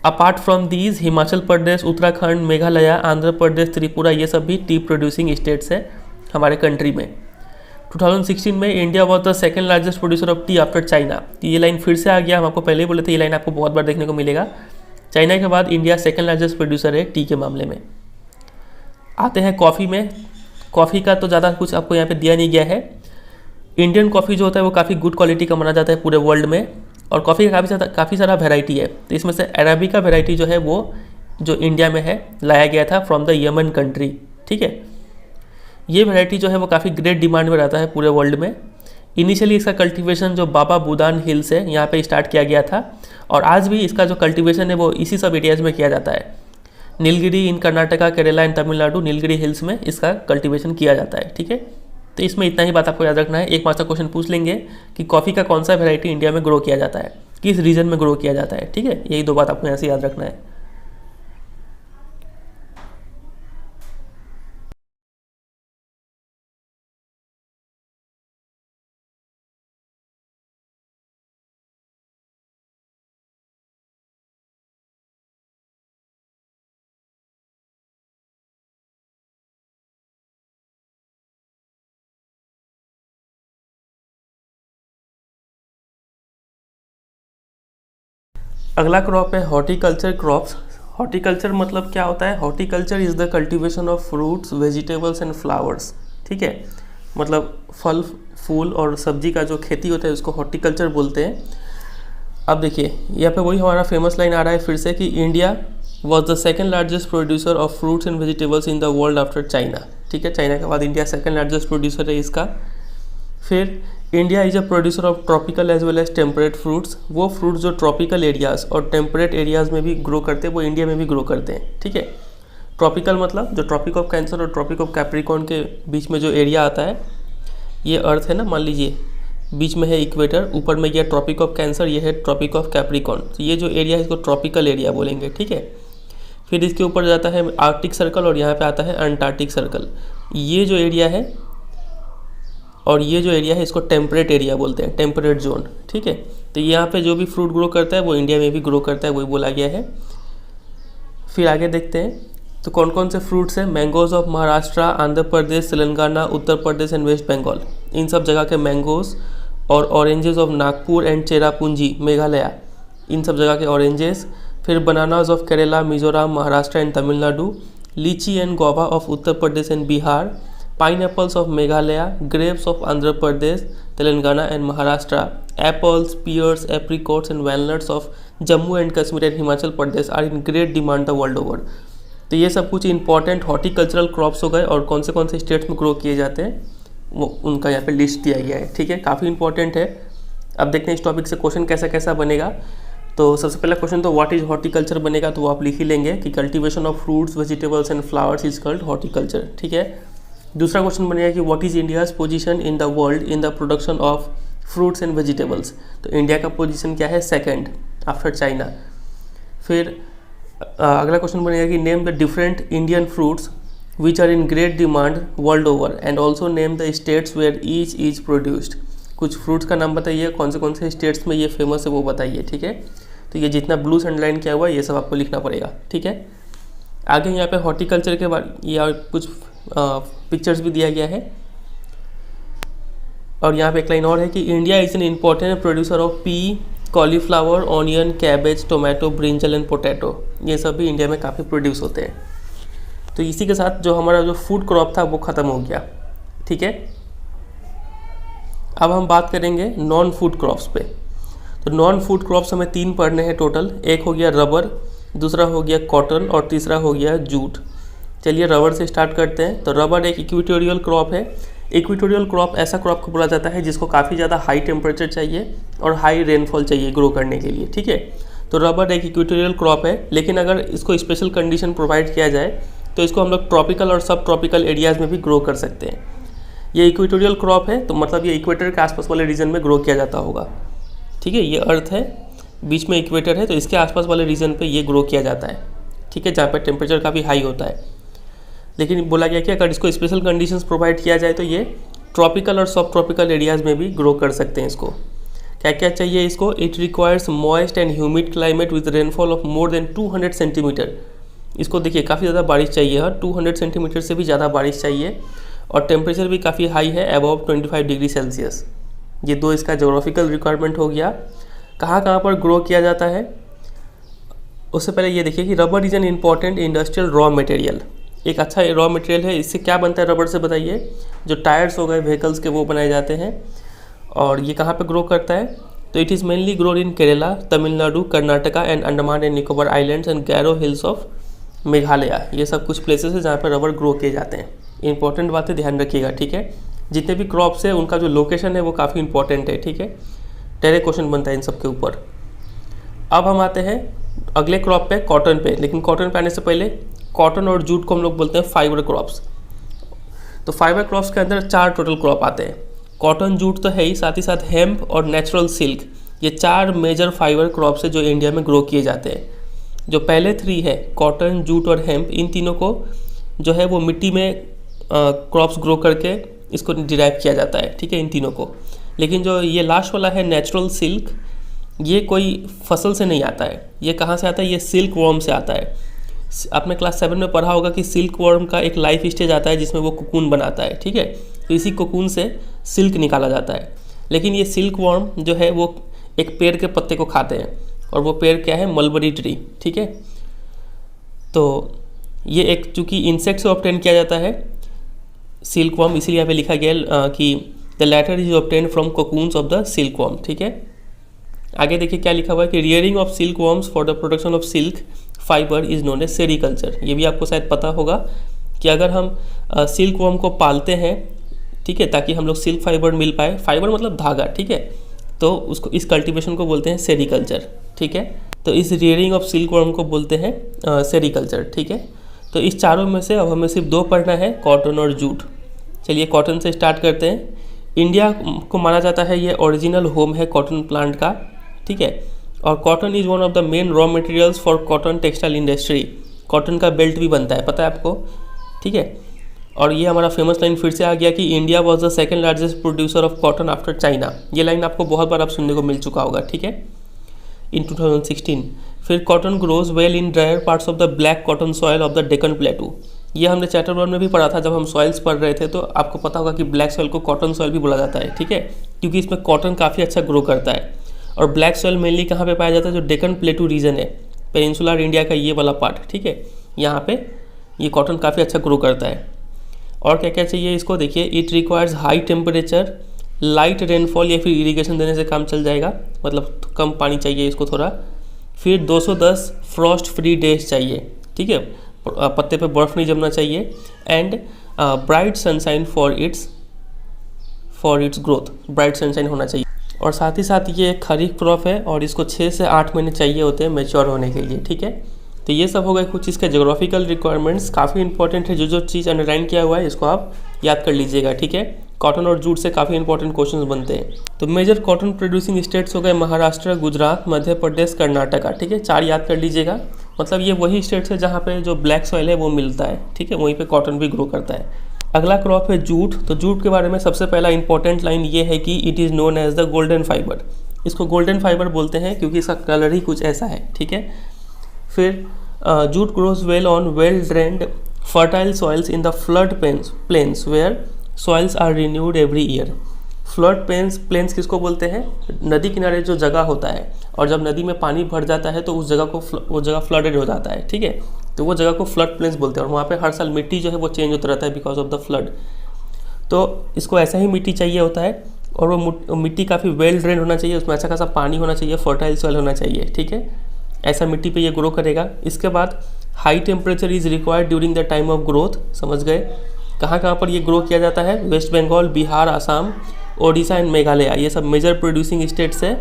Apart from these Himachal Pradesh, Uttarakhand, Meghalaya, Andhra Pradesh, Tripura, ये सब भी टी प्रोड्यूसिंग स्टेट्स है हमारे कंट्री में। 2016 में India was the second largest producer of T after China. तो ये लाइन फिर से आ गया, हम आपको पहले ही बोले थे, ये लाइन आपको बहुत बार देखने को मिलेगा। चाइना के बाद इंडिया सेकंड लार्जेस्ट प्रोड्यूसर है टी के मामले में। आते हैं कॉफ़ी में। कॉफ़ी का तो ज़्यादा कुछ आपको यहाँ पे दिया नहीं गया है। इंडियन कॉफ़ी जो होता है वो काफ़ी गुड क्वालिटी का माना जाता है पूरे वर्ल्ड में, और कॉफ़ी का काफ़ी सारा वेराइटी है। तो इसमें से अरेबिका वेराइटी जो है वो जो इंडिया में है लाया गया था फ्रॉम द यमन कंट्री, ठीक है। ये वेराइटी जो है वो काफ़ी ग्रेट डिमांड में रहता है पूरे वर्ल्ड में। इनिशियली इसका कल्टीवेशन जो बाबा बुदान हिल्स है यहाँ पे स्टार्ट किया गया था, और आज भी इसका जो कल्टीवेशन है वो इसी सब एरियाज़ में किया जाता है। नीलगिरी इन कर्नाटका, केरला एंड तमिलनाडु, नीलगिरी हिल्स में इसका कल्टीवेशन किया जाता है। ठीक है, तो इसमें इतना ही बात आपको याद रखना है। एक मार्क्स का क्वेश्चन पूछ लेंगे कि कॉफ़ी का कौन सा वेराइटी इंडिया में ग्रो किया जाता है, किस रीजन में ग्रो किया जाता है। ठीक है, यही दो बात आपको यहाँ से याद रखना है। अगला क्रॉप है हॉर्टिकल्चर क्रॉप्स। हॉर्टिकल्चर मतलब क्या होता है? Horticulture is the cultivation of fruits, vegetables and flowers. ठीक है, मतलब फल फूल और सब्जी का जो खेती होता है उसको हॉर्टिकल्चर बोलते हैं। अब देखिए यहाँ पे वही हमारा फेमस लाइन आ रहा है फिर से कि India was the second largest producer of fruits and vegetables in the world after China. ठीक है, चाइना के बाद इंडिया सेकेंड लार्जेस्ट प्रोड्यूसर है इसका। फिर India is a producer of tropical as well as temperate fruits. वो फ्रूट्स जो ट्रॉपिकल एरियाज़ और टेम्परेट एरियाज़ में भी ग्रो करते हैं वो इंडिया में भी ग्रो करते हैं। ठीक है, ट्रॉपिकल मतलब जो ट्रॉपिक ऑफ कैंसर और ट्रॉपिक ऑफ कैप्रिकॉर्न के बीच में जो एरिया आता है, ये अर्थ है ना, मान लीजिए बीच में है इक्वेटर, ऊपर में ये ट्रॉपिक ऑफ कैंसर, ये है ट्रॉपिक ऑफ कैप्रिकॉर्न। तो ये जो एरिया है इसको ट्रॉपिकल एरिया बोलेंगे। ठीक है, फिर इसके ऊपर जाता है आर्कटिक सर्कल और यहाँ पे आता है अंटार्कटिक सर्कल। ये जो एरिया है और ये जो एरिया है इसको टेम्परेट एरिया बोलते हैं, टेम्परेट जोन। ठीक है, तो यहाँ पे जो भी फ्रूट ग्रो करता है वो इंडिया में भी ग्रो करता है, वही बोला गया है। फिर आगे देखते हैं तो कौन कौन से फ्रूट्स हैं। Mangoes of Maharashtra, Andhra Pradesh, Telangana, Uttar Pradesh and West Bengal, इन सब जगह के मैंगोज। और oranges of Nagpur and Cherrapunji, Meghalaya, इन सब जगह के ऑरेंजेस। फिर bananas of Kerala, Mizoram, Maharashtra and Tamil Nadu. Litchi and guava of Uttar Pradesh and Bihar. Pineapples of Meghalaya, grapes of Andhra Pradesh, Telangana and Maharashtra. Apples, pears, apricots and walnuts of Jammu and Kashmir and Himachal Pradesh are in great demand the world over. तो ये सब कुछ इंपॉर्टेंट हॉर्टिकल्चरल क्रॉप्स हो गए और कौन से स्टेट्स में ग्रो किए जाते हैं वो उनका यहाँ पे लिस्ट दिया गया है। ठीक है, काफ़ी इंपॉर्टेंट है। अब देखते हैं इस टॉपिक से क्वेश्चन कैसा कैसा बनेगा। तो सबसे पहला क्वेश्चन तो व्हाट इज़ हॉर्टिकल्चर बनेगा, तो वो आप लिख ही लेंगे कि cultivation of fruits, vegetables and flowers is called horticulture. ठीक है, दूसरा क्वेश्चन बनेगा कि what is India's position in the world in the production of fruits and vegetables. तो इंडिया का पोजीशन क्या है? Second after China. फिर अगला क्वेश्चन बनेगा कि name the different Indian fruits which are in great demand world over and also name the states where each is produced. कुछ फ्रूट्स का नाम बताइए, कौन से स्टेट्स में ये फेमस है वो बताइए। ठीक है, तो ये जितना ब्लू अंडरलाइन किया हुआ है ये सब आपको लिखना पड़ेगा। ठीक है, आगे यहाँ पे हॉर्टिकल्चर के बाद या कुछ पिक्चर्स भी दिया गया है और यहाँ पे एक लाइन और है कि India is an important producer of P, cauliflower, onion, cabbage, tomato, brinjal and potato. ये सब भी इंडिया में काफ़ी प्रोड्यूस होते हैं। तो इसी के साथ जो हमारा जो फूड क्रॉप था वो ख़त्म हो गया। ठीक है, अब हम बात करेंगे नॉन फूड क्रॉप्स पे। तो नॉन फूड क्रॉप्स हमें 3 पढ़ने हैं टोटल। एक हो गया रबर, दूसरा हो गया कॉटन और तीसरा हो गया जूट। चलिए रबर से स्टार्ट करते हैं। तो रबर एक इक्वेटोरियल क्रॉप है। इक्वेटोरियल क्रॉप ऐसा क्रॉप को बोला जाता है जिसको काफ़ी ज़्यादा हाई टेम्परेचर चाहिए और हाई रेनफॉल चाहिए ग्रो करने के लिए। ठीक है, तो रबर एक इक्वेटोरियल क्रॉप है, लेकिन अगर इसको स्पेशल कंडीशन प्रोवाइड किया जाए तो इसको हम लोग ट्रॉपिकल और सब ट्रॉपिकल एरियाज़ में भी ग्रो कर सकते हैं। ये इक्वेटोरियल क्रॉप है तो मतलब ये इक्वेटर के आसपास वाले रीजन में ग्रो किया जाता होगा। ठीक है, ये अर्थ है, बीच में इक्वेटर है तो इसके आसपास वाले रीजन पे ये ग्रो किया जाता है। ठीक है, जहाँ पर टेम्परेचर काफ़ी हाई होता है। लेकिन बोला गया कि अगर इसको स्पेशल कंडीशंस प्रोवाइड किया जाए तो ये ट्रॉपिकल और सब ट्रॉपिकल एरियाज़ में भी ग्रो कर सकते हैं। इसको क्या क्या चाहिए इसको? It requires moist and humid climate with rainfall of more than 200 centimetre. इसको देखिए काफ़ी ज़्यादा बारिश चाहिए, हाँ 200 सेंटीमीटर से भी ज़्यादा बारिश चाहिए और टेम्परेचर भी काफ़ी हाई है, अबव 25 डिग्री सेल्सियस। ये दो इसका जोग्राफिकल रिक्वायरमेंट हो गया। कहाँ पर ग्रो किया जाता है उससे पहले ये देखिए कि rubber is an important industrial raw material. एक अच्छा रॉ मटेरियल है। इससे क्या बनता है रबर से बताइए? जो टायर्स हो गए व्हीकल्स के वो बनाए जाते हैं। और ये कहाँ पे ग्रो करता है? तो it is mainly grown in Kerala, Tamil Nadu, Karnataka and Andaman and Nicobar islands and Garo hills of Meghalaya. ये सब कुछ प्लेसेस है जहाँ पर रबर ग्रो किए जाते हैं। इंपॉर्टेंट बातें ध्यान रखिएगा। ठीक है, जितने भी क्रॉप्स है उनका जो लोकेशन है वो काफ़ी इंपॉर्टेंट है। ठीक है, डायरेक्ट क्वेश्चन बनता है इन सब के ऊपर। अब हम आते हैं अगले क्रॉप पे कॉटन पे, लेकिन कॉटन पे आने से पहले कॉटन और जूट को हम लोग बोलते हैं फाइबर क्रॉप्स। तो फाइबर क्रॉप्स के अंदर 4 टोटल क्रॉप आते हैं। कॉटन, जूट तो है ही, साथ ही साथ हेम्प और नेचुरल सिल्क, ये 4 मेजर फाइबर क्रॉप्स है जो इंडिया में ग्रो किए जाते हैं। जो पहले 3 है कॉटन, जूट और हेम्प, इन तीनों को जो है वो मिट्टी में क्रॉप्स ग्रो करके इसको डिराइव किया जाता है, ठीक है, इन तीनों को। लेकिन जो ये लास्ट वाला है नेचुरल सिल्क, ये कोई फसल से नहीं आता है। ये कहाँ से आता है? ये सिल्क वर्म से आता है। आपने क्लास 7 में पढ़ा होगा कि सिल्क वर्म का एक लाइफ स्टेज आता है जिसमें वो कोकून बनाता है, ठीक है। तो इसी कोकून से सिल्क निकाला जाता है। लेकिन ये सिल्क वर्म जो है वो एक पेड़ के पत्ते को खाते हैं, और वो पेड़ क्या है? मलबरी ट्री, ठीक है। तो ये एक चूँकि इंसेक्ट से ऑब्टेन किया जाता है सिल्क वर्म, इसीलिए यहाँ पे लिखा गया कि the latter is obtain from cocoons of the silk worm, ठीक है। आगे देखिए क्या लिखा हुआ है कि rearing of silk worms for the production of silk fibre is known as sericulture. ये भी आपको शायद पता होगा कि अगर हम सिल्क वर्म को पालते हैं, ठीक है, ताकि हम लोग सिल्क फाइबर मिल पाए, फाइबर मतलब धागा, ठीक है, तो उसको, इस कल्टीवेशन को बोलते हैं सेरीकल्चर, ठीक है। तो इस रियरिंग ऑफ सिल्क वर्म को बोलते हैं सेरीकल्चर, ठीक है। तो इस चारों में से अब हमें सिर्फ 2 पढ़ना है, कॉटन और जूट। चलिए कॉटन से स्टार्ट करते हैं। इंडिया को माना जाता है ये ओरिजिनल होम है कॉटन प्लांट का, ठीक है। और cotton is one of the main raw materials for cotton textile industry. Cotton का बेल्ट भी बनता है, पता है आपको, ठीक है। और ये हमारा फेमस लाइन फिर से आ गया कि India was the second largest producer of cotton after China. ये लाइन आपको बहुत बार आप सुनने को मिल चुका होगा, ठीक है, इन 2016। फिर cotton grows well in dryer parts of the black cotton soil of the Deccan प्लेटू। ये हमने चैप्टर 1 में भी पढ़ा था जब हम सॉइल्स पढ़ रहे थे, तो आपको पता होगा कि ब्लैक सॉइल को कॉटन सॉइल भी बोला जाता है, ठीक है, क्योंकि इसमें कॉटन काफ़ी अच्छा ग्रो करता है। और ब्लैक सॉइल मेनली कहाँ पे पाया जाता है? जो डेक्कन प्लेटू रीजन है, पेनिनसुलर इंडिया का ये वाला पार्ट, ठीक है, यहाँ पे ये कॉटन काफ़ी अच्छा ग्रो करता है। और क्या क्या चाहिए इसको? देखिए, it requires high temperature, light rainfall या फिर इरीगेशन देने से काम चल जाएगा, मतलब कम पानी चाहिए इसको थोड़ा। फिर 210 फ्रॉस्ट फ्री डेज चाहिए, ठीक है, पत्ते पे बर्फ़ नहीं जमना चाहिए। And bright sunshine for its growth, bright sunshine होना चाहिए। और साथ ही साथ ये एक खरीफ क्रॉप है और इसको 6 से 8 महीने चाहिए होते हैं मैच्योर होने के लिए, ठीक है। तो ये सब हो गए कुछ इसके जोग्राफिकल रिक्वायरमेंट्स, काफ़ी इंपॉर्टेंट है। जो चीज़ अंडरलाइन किया हुआ है इसको आप याद कर लीजिएगा, ठीक है। कॉटन और जूट से काफ़ी इंपॉर्टेंट क्वेश्चंस बनते हैं। तो मेजर कॉटन प्रोड्यूसिंग स्टेट्स हो गए महाराष्ट्र, गुजरात, मध्य प्रदेश, कर्नाटका, ठीक है, 4 याद कर लीजिएगा। मतलब ये वही स्टेट्स है जहाँ पे जो ब्लैक सॉइल है वो मिलता है, ठीक है, वहीं पे कॉटन भी ग्रो करता है। अगला क्रॉप है जूट। तो जूट के बारे में सबसे पहला इंपॉर्टेंट लाइन ये है कि it is known as the golden fibre. इसको गोल्डन फाइबर बोलते हैं क्योंकि इसका कलर ही कुछ ऐसा है, ठीक है। फिर jute grows well on well drained fertile soils in the flood plains where soils are renewed every year. Flood plains किसको बोलते हैं? नदी किनारे जो जगह होता है, और जब नदी में पानी भर जाता है तो उस जगह को वो जगह फ्लडेड हो जाता है, ठीक है, तो वो जगह को फ्लड प्लेन्स बोलते हैं। और वहाँ पे हर साल मिट्टी जो है वो चेंज होता रहता है बिकॉज ऑफ द फ्लड। तो इसको ऐसा ही मिट्टी चाहिए होता है, और वो मिट्टी काफ़ी वेल ड्रेन होना चाहिए, उसमें अच्छा खासा पानी होना चाहिए, फर्टाइल सॉइल होना चाहिए, ठीक है, ऐसा मिट्टी पे ये ग्रो करेगा। इसके बाद high temperature is required during the time of growth. समझ गए? कहाँ कहाँ पर ये ग्रो किया जाता है? वेस्ट बंगाल, बिहार, आसाम, ओडिशा एंड मेघालय, ये सब मेजर प्रोड्यूसिंग स्टेट्स है।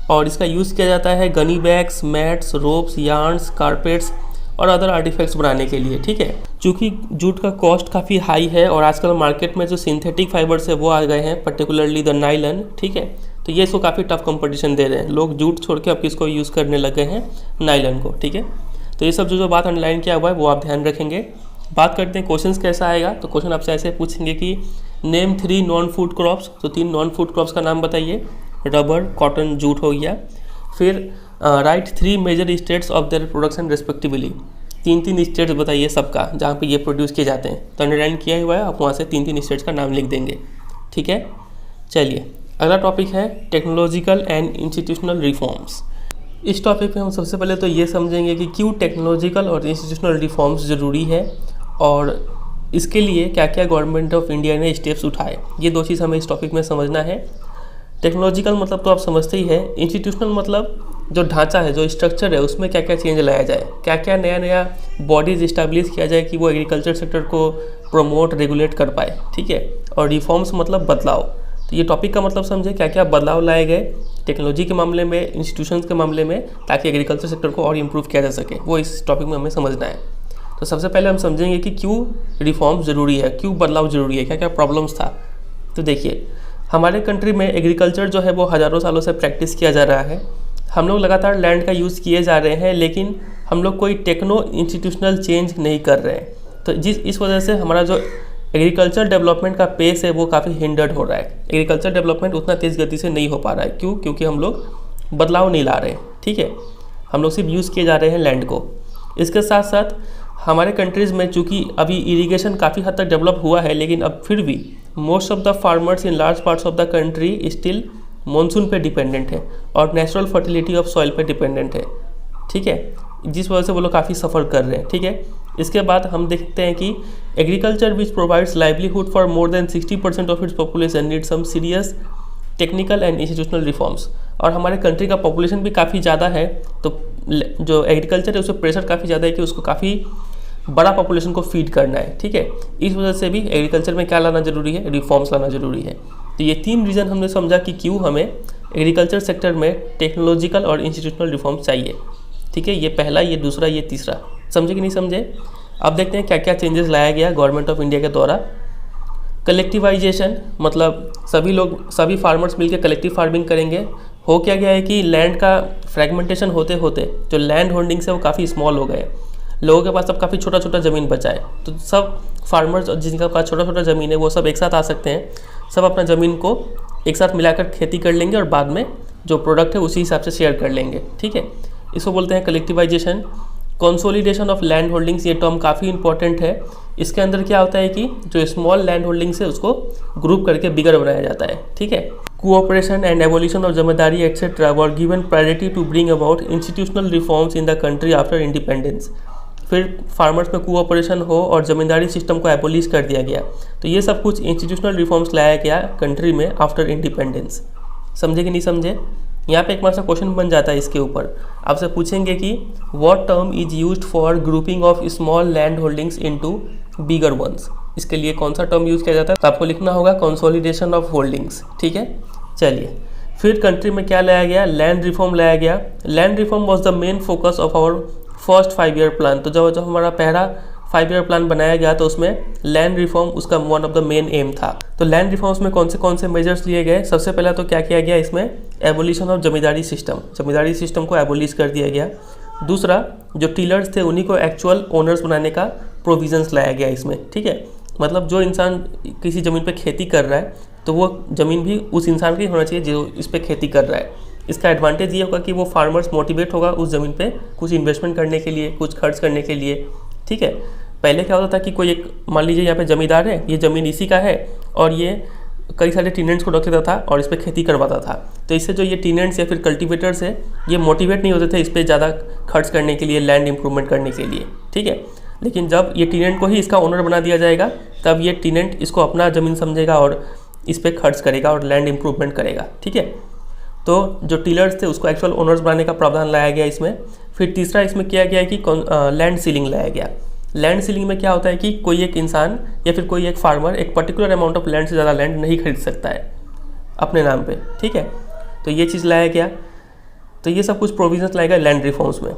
और इसका यूज़ किया जाता है Ghani bags, mats, ropes, yarns, carpets और अदर आर्टिफैक्ट्स बनाने के लिए, ठीक है। चूँकि जूट का कॉस्ट काफ़ी हाई है और आजकल मार्केट में जो सिंथेटिक फाइबर्स है वो आ गए हैं, पर्टिकुलरली द नाइलन, ठीक है, तो ये इसको काफ़ी टफ कंपटीशन दे रहे हैं। लोग जूट छोड़ के अब किसको यूज़ करने लगे हैं? नाइलन को, ठीक है। तो ये सब जो बात अंडरलाइन किया हुआ है वो आप ध्यान रखेंगे। बात करते हैं क्वेश्चंस कैसा आएगा। तो क्वेश्चन आपसे ऐसे पूछेंगे कि नेम 3 नॉन फूड क्रॉप्स। तो 3 नॉन फूड क्रॉप्स का नाम बताइए। रबर, कॉटन, जूट हो गया। फिर write 3 major states of their production respectively. 3 states बताइए सबका जहाँ पे ये प्रोड्यूस किए जाते हैं। तो अंडरलाइन किया हुआ है, आप वहाँ से 3 स्टेट्स का नाम लिख देंगे, ठीक है। चलिए अगला टॉपिक है टेक्नोलॉजिकल एंड इंस्टीट्यूशनल रिफॉर्म्स। इस टॉपिक में हम सबसे पहले तो ये समझेंगे कि क्यों टेक्नोलॉजिकल और इंस्टीट्यूशनल रिफॉर्म्स ज़रूरी है और इसके लिए क्या क्या गवर्नमेंट ऑफ इंडिया ने स्टेप्स उठाए। ये 2 चीज़ हमें इस टॉपिक में समझना है। टेक्नोलॉजिकल मतलब तो आप समझते ही है। इंस्टीट्यूशनल मतलब जो ढांचा है, जो स्ट्रक्चर है, उसमें क्या क्या चेंज लाया जाए, क्या क्या नया नया बॉडीज़ इस्टेब्लिश किया जाए कि वो एग्रीकल्चर सेक्टर को प्रमोट रेगुलेट कर पाए, ठीक है। और रिफॉर्म्स मतलब बदलाव। तो ये टॉपिक का मतलब समझे क्या क्या बदलाव लाए गए टेक्नोलॉजी के मामले में, इंस्टीट्यूशंस के मामले में, ताकि एग्रीकल्चर सेक्टर को और इम्प्रूव किया जा सके, वो इस टॉपिक में हमें समझना है। तो सबसे पहले हम समझेंगे कि क्यों रिफॉर्म ज़रूरी है, क्यों बदलाव ज़रूरी है, क्या क्या प्रॉब्लम्स था। तो देखिए, हमारे कंट्री में एग्रीकल्चर जो है वो हज़ारों सालों से प्रैक्टिस किया जा रहा है। हम लोग लगातार लैंड का यूज़ किए जा रहे हैं, लेकिन हम लोग कोई टेक्नो इंस्टीट्यूशनल चेंज नहीं कर रहे हैं। तो इस वजह से हमारा जो एग्रीकल्चर डेवलपमेंट का पेस है वो काफ़ी हिंडर्ड हो रहा है। एग्रीकल्चर डेवलपमेंट उतना तेज़ गति से नहीं हो पा रहा है। क्यों? क्योंकि हम लोग बदलाव नहीं ला रहे हैं। ठीक है, हम लोग सिर्फ यूज़ किए जा रहे हैं लैंड को। इसके साथ साथ हमारे कंट्रीज़ में चूँकि अभी इरीगेशन काफ़ी हद तक डेवलप हुआ है, लेकिन अब फिर भी most of the farmers in large parts of the country still monsoon पे डिपेंडेंट है और नेचुरल फर्टिलिटी ऑफ सॉइल पे डिपेंडेंट है। ठीक है, जिस वजह से वो लोग काफ़ी सफ़र कर रहे हैं। ठीक है, इसके बाद हम देखते हैं कि agriculture which provides livelihood for more than 60% of its population need some serious technical and institutional reforms. और हमारे कंट्री का पॉपुलेशन भी काफ़ी ज़्यादा है, तो जो एग्रीकल्चर है उस पर प्रेशर काफ़ी ज़्यादा है कि उसको काफ़ी बड़ा पॉपुलेशन को फीड करना है। ठीक है, इस वजह से भी एग्रीकल्चर में क्या लाना ज़रूरी है, रिफॉर्म्स लाना ज़रूरी है। तो ये 3 रीज़न हमने समझा कि क्यों हमें एग्रीकल्चर सेक्टर में टेक्नोलॉजिकल और इंस्टीट्यूशनल रिफॉर्म्स चाहिए। ठीक है, ये पहला, ये दूसरा, ये तीसरा। समझे कि नहीं समझे? अब देखते हैं क्या क्या चेंजेस लाया गया गवर्नमेंट ऑफ इंडिया के द्वारा। कलेक्टिवाइजेशन, मतलब सभी फार्मर्स मिलकर कलेक्टिव फार्मिंग करेंगे। हो क्या गया है कि लैंड का फ्रेगमेंटेशन होते होते जो लैंड होल्डिंग्स है वो काफ़ी स्मॉल हो गए। लोगों के पास अब काफ़ी छोटा छोटा ज़मीन बचा है, तो सब फार्मर्स जिनके पास छोटा छोटा ज़मीन है वो सब एक साथ आ सकते हैं। सब अपना ज़मीन को एक साथ मिलाकर खेती कर लेंगे और बाद में जो प्रोडक्ट है उसी हिसाब से शेयर कर लेंगे। ठीक है, इसको बोलते हैं collectivisation. Consolidation of land holdings, ये टर्म काफ़ी इंपॉर्टेंट है। इसके अंदर क्या होता है कि जो स्मॉल लैंड होल्डिंग्स है उसको ग्रुप करके बिगर बनाया जाता है। ठीक है, cooperation and evolution of zamindari etcetera were given priority to bring about institutional reforms in the country after independence. फिर फार्मर्स में कोऑपरेशन हो और ज़मींदारी सिस्टम को एबोलिश कर दिया गया। तो ये सब कुछ इंस्टीट्यूशनल रिफॉर्म्स लाया गया कंट्री में आफ्टर इंडिपेंडेंस। समझे कि नहीं समझे? यहाँ पे एक बार सा क्वेश्चन बन जाता है इसके ऊपर। आपसे पूछेंगे कि what term is used for grouping of small land holdings into bigger ones. इसके लिए कौन सा टर्म यूज़ किया जाता है? तो आपको लिखना होगा कंसोलिडेशन ऑफ होल्डिंग्स। ठीक है, चलिए फिर कंट्री में क्या लाया गया? लैंड रिफॉर्म लाया गया। Land reform was the main focus of our first 5 year plan. तो जब हमारा पहला 5 ईयर प्लान बनाया गया तो उसमें लैंड रिफॉर्म उसका one of the main M था। तो लैंड रिफॉर्म्स में कौन से मेजर्स लिए गए? सबसे पहला तो क्या किया गया इसमें? एबोलिशन ऑफ जमींदारी सिस्टम को एबोलिश कर दिया गया। दूसरा, जो टीलर्स थे उन्हीं को एक्चुअल ओनर्स बनाने का प्रोविजंस लाया गया इसमें। ठीक है, मतलब जो इंसान किसी ज़मीन पे खेती कर रहा है तो वो ज़मीन भी उस इंसान की होना चाहिए जो इस पर खेती कर रहा है। इसका एडवांटेज ये होगा कि वो फार्मर्स मोटिवेट होगा उस ज़मीन पे कुछ इन्वेस्टमेंट करने के लिए, कुछ खर्च करने के लिए। ठीक है, पहले क्या होता था कि कोई एक, मान लीजिए यहाँ पे ज़मींदार है, ये ज़मीन इसी का है और ये कई सारे टीनेंट्स को रख देता था और इस पर खेती करवाता था। तो इससे जो ये टीनेंट्स या फिर कल्टिवेटर्स है ये मोटिवेट नहीं होते थे इस पर ज़्यादा खर्च करने के लिए, लैंड इंप्रूवमेंट करने के लिए। ठीक है, लेकिन जब ये टीनेंट को ही इसका ओनर बना दिया जाएगा तब ये टीनेंट इसको अपना ज़मीन समझेगा और इस पर खर्च करेगा और लैंड इंप्रूवमेंट करेगा। ठीक है, तो जो टीलर्स थे उसको एक्चुअल ओनर्स बनाने का प्रावधान लाया गया इसमें। फिर तीसरा इसमें किया गया कि लैंड सीलिंग लाया गया। लैंड सीलिंग में क्या होता है कि कोई एक इंसान या फिर कोई एक फार्मर एक पर्टिकुलर अमाउंट ऑफ लैंड से ज़्यादा लैंड नहीं खरीद सकता है अपने नाम पे। ठीक है, तो ये चीज़ लाया गया। तो ये सब कुछ प्रोविजंस लाया गया लैंड रिफॉर्म्स में।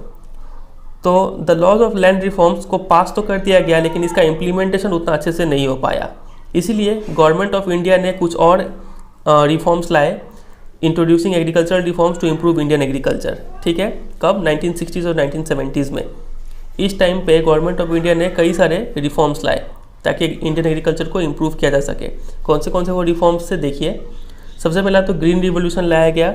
तो the laws of land reforms को पास तो कर दिया गया, लेकिन इसका इम्प्लीमेंटेशन उतना अच्छे से नहीं हो पाया। इसीलिए गवर्नमेंट ऑफ इंडिया ने कुछ और रिफॉर्म्स लाए, introducing agricultural reforms to improve Indian agriculture. ठीक है, कब? 1960s और 1970s में। इस टाइम पे गवर्नमेंट ऑफ इंडिया ने कई सारे रिफॉर्म्स लाए ताकि इंडियन एग्रीकल्चर को इम्प्रूव किया जा सके। कौन से वो रिफॉर्म्स से देखिए। सबसे पहला तो ग्रीन रिवोल्यूशन लाया गया।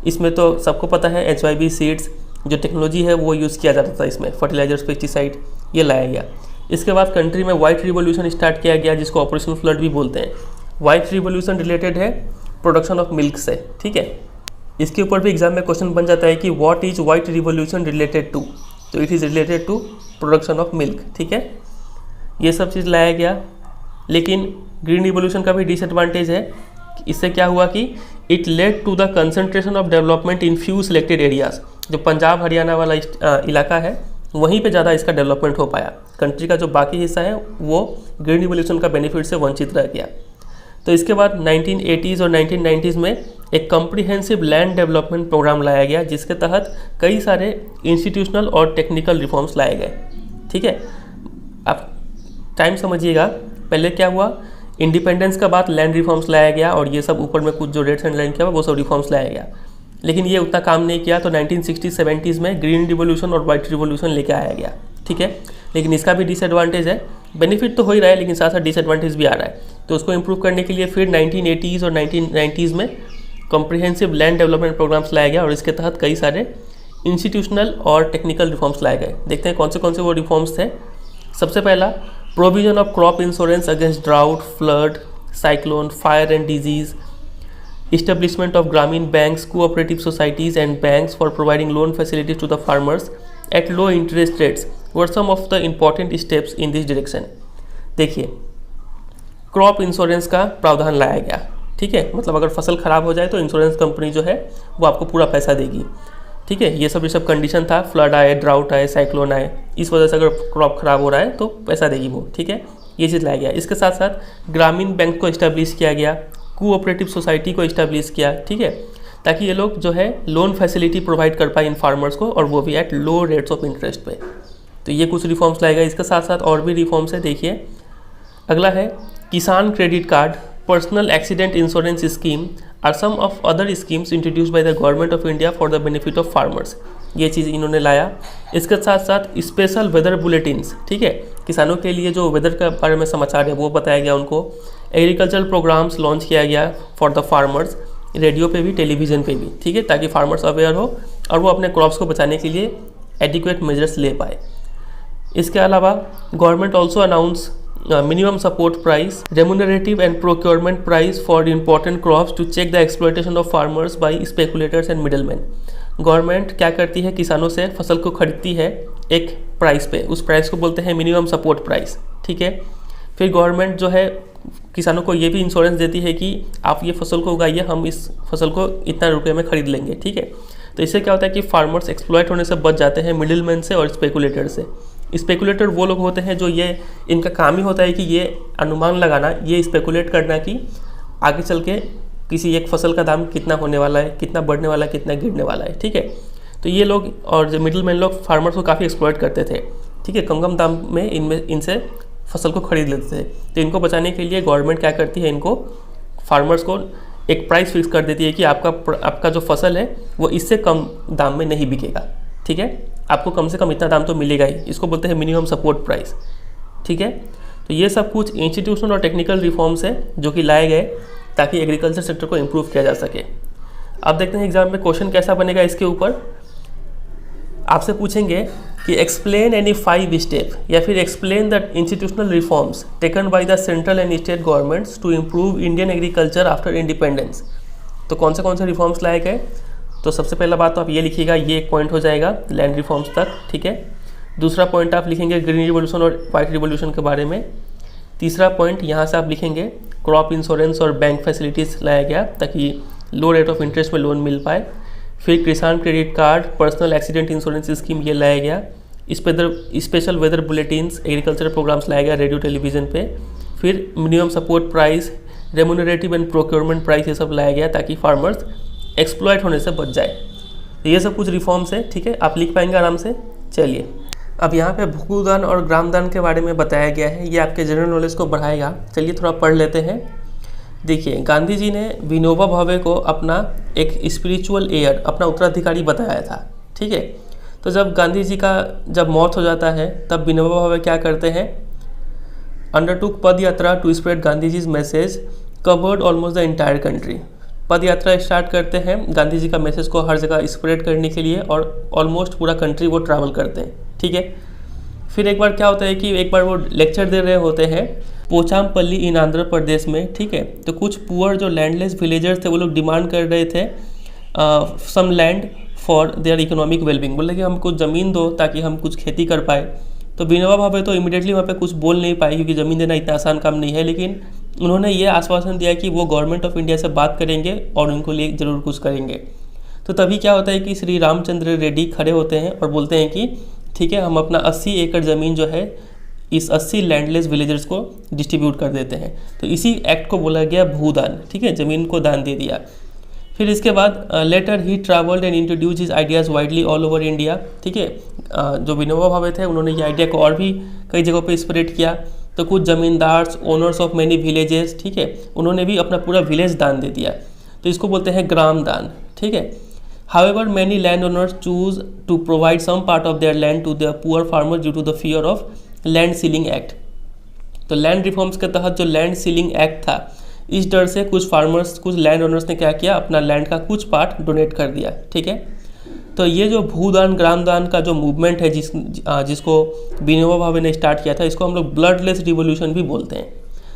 इसमें तो सबको पता है HYB सीड्स जो टेक्नोलॉजी है वो यूज़ किया जाता था इसमें, फर्टिलाइजर्स, पेस्टिसाइड, ये लाया गया। इसके बाद कंट्री में वाइट रिवोल्यूशन स्टार्ट किया गया जिसको ऑपरेशन फ्लड भी बोलते हैं। वाइट रिवोल्यूशन रिलेटेड है प्रोडक्शन ऑफ मिल्क से। ठीक है, इसके ऊपर भी एग्जाम में क्वेश्चन बन जाता है कि what is white revolution related to. तो it is related to production of milk. ठीक है, ये सब चीज़ लाया गया। लेकिन ग्रीन रिवोल्यूशन का भी डिसएडवांटेज है। इससे क्या हुआ कि it led to the concentration of development in few selected areas. जो पंजाब हरियाणा वाला इलाका है वहीं पे ज़्यादा इसका डेवलपमेंट हो पाया। कंट्री का जो बाकी हिस्सा है वो ग्रीन रिवोल्यूशन का बेनिफिट से वंचित रह गया। तो इसके बाद 1980s और 1990s में एक कॉम्प्रिहेंसिव लैंड डेवलपमेंट प्रोग्राम लाया गया जिसके तहत कई सारे इंस्टीट्यूशनल और टेक्निकल रिफॉर्म्स लाए गए। ठीक है, आप टाइम समझिएगा। पहले क्या हुआ, इंडिपेंडेंस का बाद लैंड रिफॉर्म्स लाया गया और ये सब ऊपर में कुछ जो रेड्स एंड लाइन किया वो सब रिफॉर्म्स लाया गया, लेकिन ये उतना काम नहीं किया। तो 1960-70s में ग्रीन रिवोल्यूशन और वाइट रिवोल्यूशन लेके आया गया। ठीक है, लेकिन इसका भी डिसएडवांटेज है, बेनिफिट तो हो ही रहा है लेकिन साथ साथ डिसएडवांटेज भी आ रहा है। तो उसको इम्प्रूव करने के लिए फिर 1980s और 1990s में कॉम्प्रिहेंसिव लैंड डेवलपमेंट प्रोग्राम्स लाया गया और इसके तहत कई सारे इंस्टीट्यूशनल और टेक्निकल रिफॉर्म्स लाए गए। देखते हैं कौन से वो रिफॉर्म्स थे। सबसे पहला, provision of crop insurance against drought, flood, cyclone, fire and disease, establishment of Grameen banks, cooperative societies and banks for providing loan facilities to the farmers at low interest rates were some of the important steps in this direction। देखिए, क्रॉप इंश्योरेंस का प्रावधान लाया गया। ठीक है, मतलब अगर फसल खराब हो जाए तो इंश्योरेंस कंपनी जो है वो आपको पूरा पैसा देगी। ठीक है, ये सब कंडीशन था, फ्लड आए, ड्राउट आए, साइक्लोन आए, इस वजह से अगर क्रॉप खराब हो रहा है तो पैसा देगी वो। ठीक है, ये चीज़ लाया गया। इसके साथ साथ ग्रामीण बैंक को इस्टेब्लिश किया गया, कोऑपरेटिव सोसाइटी को इस्टेब्लिश किया। ठीक है, ताकि ये लोग जो है लोन फैसिलिटी प्रोवाइड कर पाए इन फार्मर्स को, और वो भी at low rates of interest पे। तो ये कुछ रिफॉर्म्स लाएगा। इसके साथ साथ और भी रिफॉर्म्स है। देखिए, अगला है Kisan credit card, personal accident insurance scheme are some of other schemes introduced by the government of India for the benefit of farmers. ये चीज़ इन्होंने लाया। इसके साथ साथ स्पेशल वेदर बुलेटिन्स, ठीक है, किसानों के लिए जो वेदर के बारे में समाचार है वो बताया गया उनको। एग्रीकल्चरल प्रोग्राम्स लॉन्च किया गया फॉर द फार्मर्स, रेडियो पे भी, टेलीविज़न पे भी। ठीक है, ताकि फार्मर्स अवेयर हो और वो अपने क्रॉप्स को बचाने के लिए एडिक्वेट मेजर्स ले पाए। इसके अलावा government also announce minimum support price, remunerative and procurement price for important crops to check the exploitation of farmers by speculators and middlemen। Government क्या करती है, किसानों से फसल को खरीदती है एक प्राइस पे, उस प्राइस को बोलते हैं मिनिमम सपोर्ट प्राइस। ठीक है, फिर गवर्नमेंट जो है किसानों को ये भी इंश्योरेंस देती है कि आप ये फसल को उगाइए, हम इस फसल को इतना रुपये में खरीद लेंगे। ठीक है, तो इससे क्या होता है कि फार्मर्स एक्सप्लॉइट होने से बच जाते हैं मिडिलमैन से और स्पेकुलेटर से। स्पेकुलेटर वो लोग होते हैं जो ये इनका काम ही होता है कि ये अनुमान लगाना, ये स्पेकुलेट करना कि आगे चल के किसी एक फसल का दाम कितना होने वाला है, कितना बढ़ने वाला है, कितना गिरने वाला है। ठीक है, तो ये लोग और जो मिडिलमैन लोग फार्मर्स को काफ़ी एक्सप्लॉइट करते थे। ठीक है, कम दाम में इनसे फसल को खरीद लेते थे। तो इनको बचाने के लिए गवर्नमेंट क्या करती है, इनको फार्मर्स को एक प्राइस फिक्स कर देती है कि आपका जो फसल है वो इससे कम दाम में नहीं बिकेगा। ठीक है, आपको कम से कम इतना दाम तो मिलेगा ही, इसको बोलते हैं मिनिमम सपोर्ट प्राइस। ठीक है, तो ये सब कुछ इंस्टीट्यूशनल और टेक्निकल रिफॉर्म्स है जो कि लाए गए ताकि एग्रीकल्चर सेक्टर को इम्प्रूव किया जा सके। अब देखते हैं एग्जाम में क्वेश्चन कैसा बनेगा। इसके ऊपर आपसे पूछेंगे कि एक्सप्लेन एनी 5 स्टेप या फिर explain the institutional reforms taken by the central and state governments to improve Indian agriculture after independence. तो कौन से रिफॉर्म्स लाए गए, तो सबसे पहला बात तो आप ये लिखिएगा, ये एक पॉइंट हो जाएगा लैंड रिफॉर्म्स तक। ठीक है, दूसरा पॉइंट आप लिखेंगे ग्रीन रिवोल्यूशन और वाइट रिवोल्यूशन के बारे में। तीसरा पॉइंट यहाँ से आप लिखेंगे क्रॉप इंश्योरेंस और बैंक फैसिलिटीज़ लाया गया ताकि लो रेट ऑफ इंटरेस्ट में लोन मिल पाए। फिर Kisan credit card, personal accident insurance scheme ये लाया गया। Special weather bulletins, agriculture programmes लाया गया रेडियो टेलीविज़न पे। फिर minimum support price, remunerative and procurement price ये सब लाया गया ताकि फार्मर्स एक्सप्लॉइट होने से बच जाए। तो ये सब कुछ रिफॉर्म्स है। ठीक है, आप लिख पाएंगे आराम से। चलिए, अब यहाँ पे भूदान और ग्रामदान के बारे में बताया गया है, ये आपके जनरल नॉलेज को बढ़ाएगा। चलिए थोड़ा पढ़ लेते हैं। देखिए, गांधी जी ने विनोबा भावे को अपना एक स्पिरिचुअल एयर, अपना उत्तराधिकारी बताया था। ठीक है, तो जब गांधी जी का जब मौत हो जाता है तब विनोबा भावे क्या करते हैं, undertook pad yatra to spread Gandhi ji's message covered almost the entire country. Pad yatra start करते हैं गांधी जी का मैसेज को हर जगह स्प्रेड करने के लिए और ऑलमोस्ट पूरा कंट्री वो ट्रैवल करते हैं। ठीक है, फिर एक बार क्या होता है कि एक बार वो लेक्चर दे रहे होते हैं पोचामपल्ली इन आंध्र प्रदेश में। ठीक है, तो कुछ पुअर जो लैंडलेस विलेजर्स थे वो लोग डिमांड कर रहे थे some land for their economic wellbeing, बोले कि हमको ज़मीन दो ताकि हम कुछ खेती कर पाए। तो विनोबा भावे तो इमीडिएटली वहाँ पे कुछ बोल नहीं पाए क्योंकि ज़मीन देना इतना आसान काम नहीं है, लेकिन उन्होंने ये आश्वासन दिया कि वो गवर्नमेंट ऑफ इंडिया से बात करेंगे और उनको लिए ज़रूर कुछ करेंगे। तो तभी क्या होता है कि श्री रामचंद्र रेड्डी खड़े होते हैं और बोलते हैं कि ठीक है, हम अपना 80 एकड़ ज़मीन जो है इस 80 लैंडलेस विलेजर्स को डिस्ट्रीब्यूट कर देते हैं। तो इसी एक्ट को बोला गया भूदान। ठीक है, ज़मीन को दान दे दिया। फिर इसके बाद later he travelled and introduce his ideas widely all over India, ठीक है। जो विनोबा भावे थे उन्होंने ये आइडिया को और भी कई जगहों पे स्प्रेड किया। तो कुछ zamindars, owners of many villages, ठीक है, उन्होंने भी अपना पूरा विलेज दान दे दिया, तो इसको बोलते हैं ग्राम दान, ठीक है। However many land owners choose to provide some part of their land to the poor farmers due to the fear of land ceiling act. तो लैंड रिफॉर्म्स के तहत जो लैंड सीलिंग एक्ट था, इस डर से कुछ फार्मर्स, कुछ लैंड ओनर्स ने क्या किया, अपना लैंड का कुछ पार्ट डोनेट कर दिया, ठीक है। तो ये जो भूदान ग्रामदान का जो मूवमेंट है जिसको विनोबा भावे ने स्टार्ट किया था, इसको हम लोग ब्लडलेस रिवॉल्यूशन भी बोलते हैं।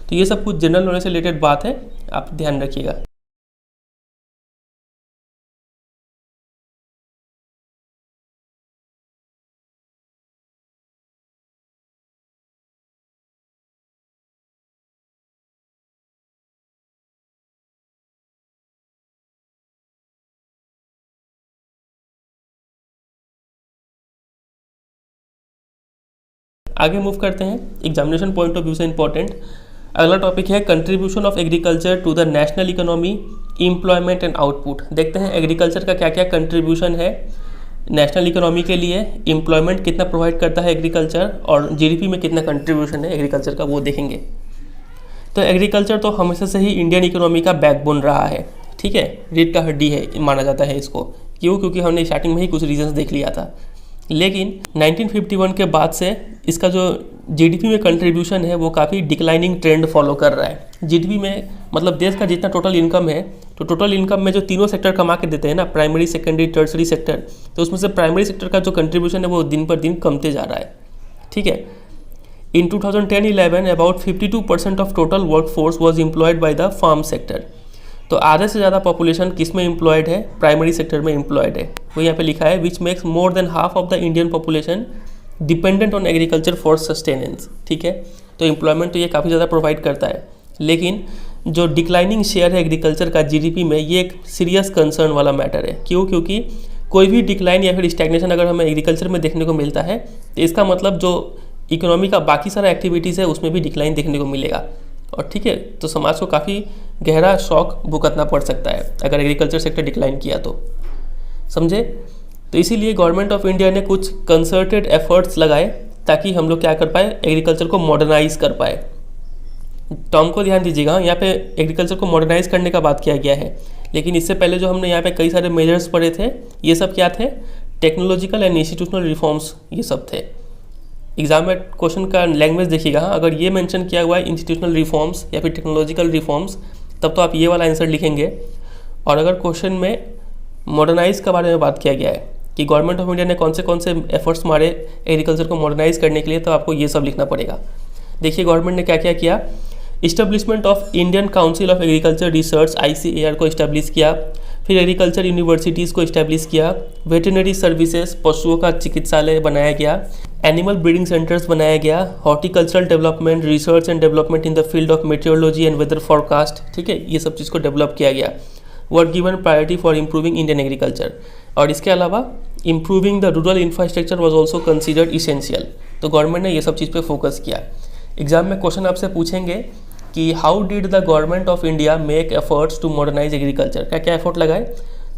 तो ये सब कुछ जनरल नॉलेज से रिलेटेड बात है, आप ध्यान रखिएगा। आगे मूव करते हैं, एग्जामिनेशन पॉइंट ऑफ व्यू से इंपॉर्टेंट अगला टॉपिक है contribution of agriculture to the national economy, employment and output. देखते हैं एग्रीकल्चर का क्या क्या कंट्रीब्यूशन है नेशनल इकोनॉमी के लिए, एम्प्लॉयमेंट कितना प्रोवाइड करता है एग्रीकल्चर, और जीडीपी में कितना कंट्रीब्यूशन है एग्रीकल्चर का, वो देखेंगे। तो एग्रीकल्चर तो हमेशा से ही इंडियन इकोनॉमी का बैकबोन रहा है, ठीक है, रीढ़ का हड्डी है माना जाता है इसको। क्यों? क्योंकि हमने स्टार्टिंग में ही कुछ रीजंस देख लिया था। लेकिन 1951 के बाद से इसका जो जीडीपी में कंट्रीब्यूशन है वो काफ़ी डिक्लाइनिंग ट्रेंड फॉलो कर रहा है। जीडीपी में मतलब देश का जितना टोटल इनकम है, तो टोटल इनकम में जो तीनों सेक्टर कमा के देते हैं ना, प्राइमरी, सेकेंडरी, टर्सरी सेक्टर, तो उसमें से प्राइमरी सेक्टर का जो कंट्रीब्यूशन है वो दिन पर दिन कमते जा रहा है, ठीक है। In 2010-11 about 52% of total work force was employed by the farm sector. तो आधे से ज़्यादा पॉपुलेशन किस में एम्प्लॉयड है? प्राइमरी सेक्टर में एम्प्लॉयड है। वो यहाँ पे लिखा है which makes more than half of the Indian population dependent on agriculture for sustenance, ठीक है। तो एम्प्लॉयमेंट तो ये काफ़ी ज़्यादा प्रोवाइड करता है, लेकिन जो डिक्लाइनिंग शेयर है एग्रीकल्चर का जीडीपी में, ये एक सीरियस कंसर्न वाला मैटर है। क्यों? क्योंकि कोई भी डिक्लाइन या फिर स्टैग्नेशन अगर हमें एग्रीकल्चर में देखने को मिलता है, तो इसका मतलब जो इकोनॉमी का बाकी सारा एक्टिविटीज़ है उसमें भी डिक्लाइन देखने को मिलेगा, और ठीक है, तो समाज को काफ़ी गहरा शॉक भुगतना पड़ सकता है अगर एग्रीकल्चर सेक्टर डिक्लाइन किया तो, समझे। तो इसीलिए गवर्नमेंट ऑफ इंडिया ने कुछ कंसर्टेड एफर्ट्स लगाए ताकि हम लोग क्या कर पाए, एग्रीकल्चर को मॉडर्नाइज कर पाए। टर्म को ध्यान दीजिएगा, यहाँ पे एग्रीकल्चर को मॉडर्नाइज करने का बात किया गया है, लेकिन इससे पहले जो हमने यहाँ पे कई सारे मेजर्स पढ़े थे, ये सब क्या थे? टेक्नोलॉजिकल एंड इंस्टीट्यूशनल रिफॉर्म्स, ये सब थे। एग्जाम में क्वेश्चन का लैंग्वेज देखिएगा, अगर ये मेंशन किया हुआ है इंस्टीट्यूशनल रिफॉर्म्स या फिर टेक्नोलॉजिकल रिफॉर्म्स, तब तो आप ये वाला आंसर लिखेंगे। और अगर क्वेश्चन में मॉडर्नाइज के बारे में बात किया गया है कि गवर्नमेंट ऑफ इंडिया ने कौन से एफर्ट्स मारे एग्रीकल्चर को मॉडर्नाइज करने के लिए, तो आपको ये सब लिखना पड़ेगा। देखिए गवर्नमेंट ने क्या क्या किया। Establishment of Indian council of agriculture research ICAR को इस्टेब्लिश किया, फिर एग्रीकल्चर यूनिवर्सिटीज़ को इस्टेब्लिश किया, वेटरनरी सर्विसेज पशुओं का चिकित्सालय बनाया गया, एनिमल ब्रीडिंग सेंटर्स बनाया गया, horticultural development, research and development in the field of meteorology and weather forecast, ठीक है, ये सब चीज़ को डेवलप किया गया। Were given priority for improving Indian agriculture, और इसके अलावा improving the rural infrastructure was also considered essential. तो गवर्नमेंट ने ये सब चीज़ पे फोकस किया। एग्जाम में क्वेश्चन आपसे पूछेंगे कि how did the government of India make efforts to modernise agriculture, क्या क्या एफर्ट लगाए।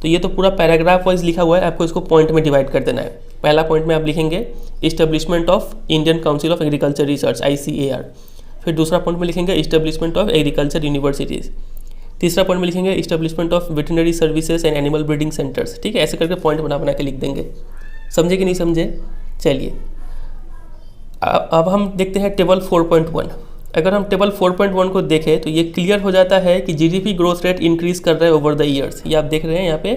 तो ये तो पूरा पैराग्राफ वाइज लिखा हुआ है, आपको इसको पॉइंट में डिवाइड कर देना है। पहला पॉइंट में आप लिखेंगे establishment of Indian council of agriculture research ICAR, फिर दूसरा पॉइंट में लिखेंगे इस्टेब्लिशमेंट ऑफ एग्रीकल्चर यूनिवर्सिटीज़, तीसरा पॉइंट में लिखेंगे establishment of veterinary services and animal breeding centres, ठीक है। ऐसे करके पॉइंट बना के लिख देंगे। समझे कि नहीं समझे? चलिए अब हम देखते हैं टेबल 4.1। अगर हम टेबल 4.1 को देखें तो ये क्लियर हो जाता है कि जीडीपी ग्रोथ रेट इंक्रीज कर रहा है ओवर द ईयर्स। ये आप देख रहे हैं यहाँ पे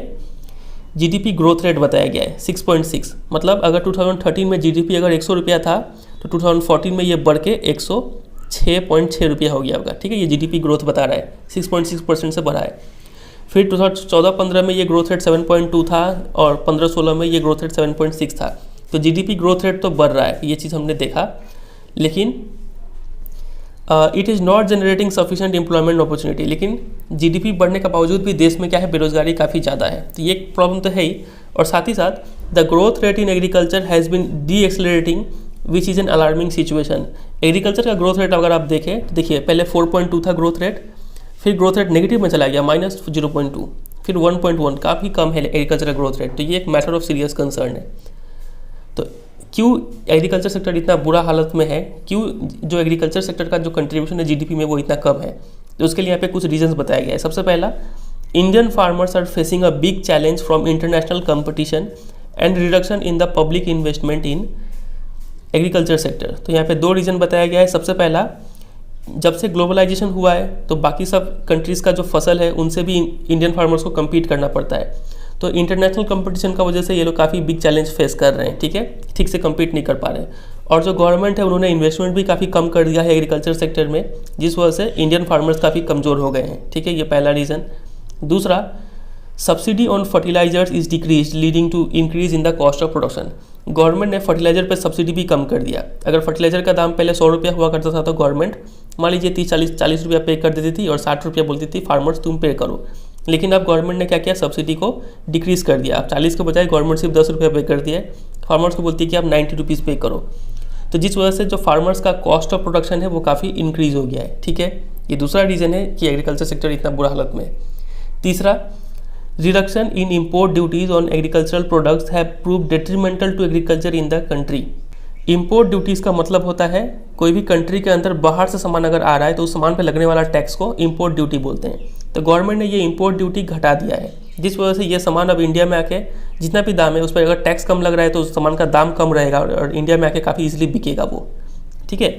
जीडीपी ग्रोथ रेट बताया गया है 6.6। मतलब अगर 2013 में जीडीपी अगर 100 रुपया था तो 2014 में ये बढ़ के 106.6 रुपया हो गया होगा, ठीक है। ये जीडीपी ग्रोथ बता रहा है, 6.6% से बढ़ा है। फिर 2014-15 में ये ग्रोथ रेट 7.2 था और 15-16 में ये ग्रोथ रेट 7.6 था। तो जीडीपी ग्रोथ रेट तो बढ़ रहा है, ये चीज़ हमने देखा, लेकिन it is not generating sufficient employment opportunity. लेकिन जीडीपी बढ़ने का बावजूद भी देश में क्या है, बेरोजगारी काफ़ी ज़्यादा है। तो ये एक प्रॉब्लम तो है ही, और साथ ही साथ the growth rate in agriculture has been de accelerating which is an alarming situation. Agriculture का ग्रोथ रेट अगर आप देखें तो देखिए पहले 4.2 था ग्रोथ रेट, फिर ग्रोथ रेट नेगेटिव में चला गया -0.2, फिर 1.1 काफ़ी कम है एग्रीकल्चर का ग्रोथ रेट। तो ये एक मैटर ऑफ सीरियस कंसर्न है। तो क्यों एग्रीकल्चर सेक्टर इतना बुरा हालत में है, क्यों जो एग्रीकल्चर सेक्टर का जो कंट्रीब्यूशन है जीडीपी में वो इतना कम है, तो उसके लिए यहाँ पे कुछ रीजंस बताया गया है। सबसे पहला, Indian farmers are facing a big challenge from international competition and reduction in the public investment in agriculture sector. तो यहाँ पे 2 रीज़न बताया गया है। सबसे पहला, जब से ग्लोबलाइजेशन हुआ है तो बाकी सब कंट्रीज़ का जो फसल है उनसे भी इंडियन फार्मर्स को कम्पीट करना पड़ता है। तो इंटरनेशनल कंपटीशन का वजह से ये लोग काफ़ी बिग चैलेंज फेस कर रहे हैं, ठीक है, ठीक से कम्पीट नहीं कर पा रहे हैं। और जो गवर्नमेंट है उन्होंने इन्वेस्टमेंट भी काफ़ी कम कर दिया है एग्रीकल्चर सेक्टर में, जिस वजह से इंडियन फार्मर्स काफ़ी कमज़ोर हो गए हैं, ठीक है, ये पहला रीज़न। दूसरा, subsidy on fertilisers is decrease leading to increase in the cost of production. Government ने फर्टिलाइजर पे सब्सिडी भी कम कर दिया। अगर फर्टिलाइजर का दाम पहले 100 रुपया हुआ करता था तो गवर्नमेंट मान लीजिए 30-40 रुपया पे कर देती थी और 60 रुपया बोलती थी फार्मर्स तुम पे करो। लेकिन अब गवर्नमेंट ने क्या किया, सब्सिडी को डिक्रीज़ कर दिया। अब 40 के बजाय गवर्नमेंट सिर्फ 10 रुपया पे कर दिया, फार्मर्स को बोलती है कि आप 90 रुपीज़ पे करो। तो जिस वजह से जो फार्मर्स का कॉस्ट ऑफ प्रोडक्शन है वो काफ़ी इंक्रीज़ हो गया है, ठीक है। ये दूसरा रीज़न है कि एग्रीकल्चर सेक्टर इतना बुरा हालत में है। तीसरा, reduction in import duties on agricultural products have prove detrimental to agriculture in the country. Import duties का मतलब होता है कोई भी कंट्री के अंदर बाहर से सामान अगर आ रहा है तो उस सामान पर लगने वाला टैक्स को इम्पोर्ट ड्यूटी बोलते हैं। तो गवर्नमेंट ने ये इम्पोर्ट ड्यूटी घटा दिया है, जिस वजह से ये सामान अब इंडिया में आके जितना भी दाम है उस पर अगर टैक्स कम लग रहा है तो उस सामान का दाम कम रहेगा और इंडिया में आके काफ़ी ईजिली बिकेगा वो, ठीक है।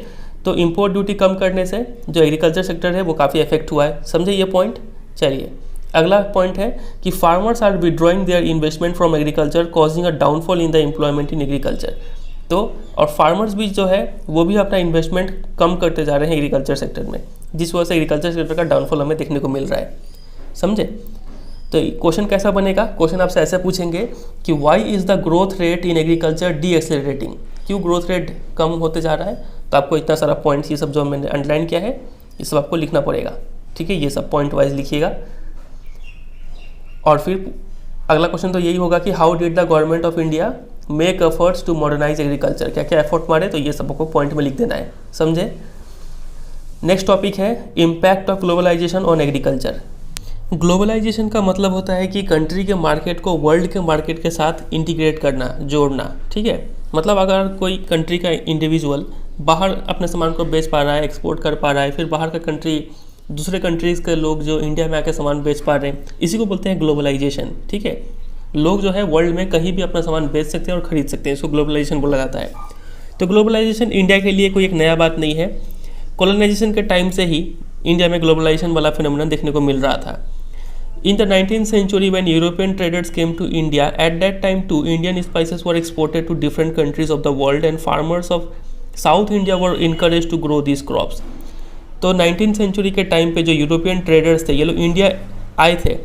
तो इम्पोर्ट ड्यूटी कम करने से जो एग्रीकल्चर सेक्टर है वो काफ़ी इफेक्ट हुआ है, समझे ये पॉइंट। चलिए अगला पॉइंट है कि farmers are withdrawing their investment from agriculture causing a downfall in the employment in agriculture. तो और फार्मर्स भी जो है वो भी अपना इन्वेस्टमेंट कम करते जा रहे हैं एग्रीकल्चर सेक्टर में, जिस वजह से एग्रीकल्चर सेक्टर का डाउनफॉल हमें देखने को मिल रहा है, समझे। तो क्वेश्चन कैसा बनेगा, क्वेश्चन आपसे ऐसे पूछेंगे कि why is the growth rate in agriculture D accelerating, क्यों ग्रोथ रेट कम होते जा रहा है। तो आपको इतना सारा पॉइंट्स ये सब जो मैंने अंडरलाइन किया है ये सब आपको लिखना पड़ेगा, ठीक है, ये सब पॉइंट वाइज लिखिएगा। और फिर अगला क्वेश्चन तो यही होगा कि how did the government of India make efforts to modernise agriculture, क्या क्या एफर्ट मारे, तो ये सब आपको पॉइंट में लिख देना है, समझे। नेक्स्ट टॉपिक है impact of globalisation on agriculture. Globalisation का मतलब होता है कि कंट्री के मार्केट को वर्ल्ड के मार्केट के साथ इंटीग्रेट करना, जोड़ना, ठीक है। मतलब अगर कोई कंट्री का इंडिविजुअल बाहर अपने सामान को बेच पा रहा है, एक्सपोर्ट कर पा रहा है, फिर बाहर का कंट्री दूसरे कंट्रीज़ के लोग जो इंडिया में आके सामान बेच पा रहे हैं, इसी को बोलते हैं ग्लोबलाइजेशन, ठीक है। लोग जो है वर्ल्ड में कहीं भी अपना सामान बेच सकते हैं और ख़रीद सकते हैं, इसको ग्लोबलाइजेशन बोला जाता है। तो ग्लोबलाइजेशन इंडिया के लिए कोई एक नया बात नहीं है, कॉलोनाइजेशन के टाइम से ही इंडिया में ग्लोबलाइजेशन वाला फिनोमेनन देखने को मिल रहा था। In the 19th century, when European traders came to India, at that time too, Indian spices were exported to different countries of the world, and farmers of South India were encouraged to grow these crops. तो 19th सेंचुरी के टाइम पे जो यूरोपियन ट्रेडर्स थे ये लोग इंडिया आए थे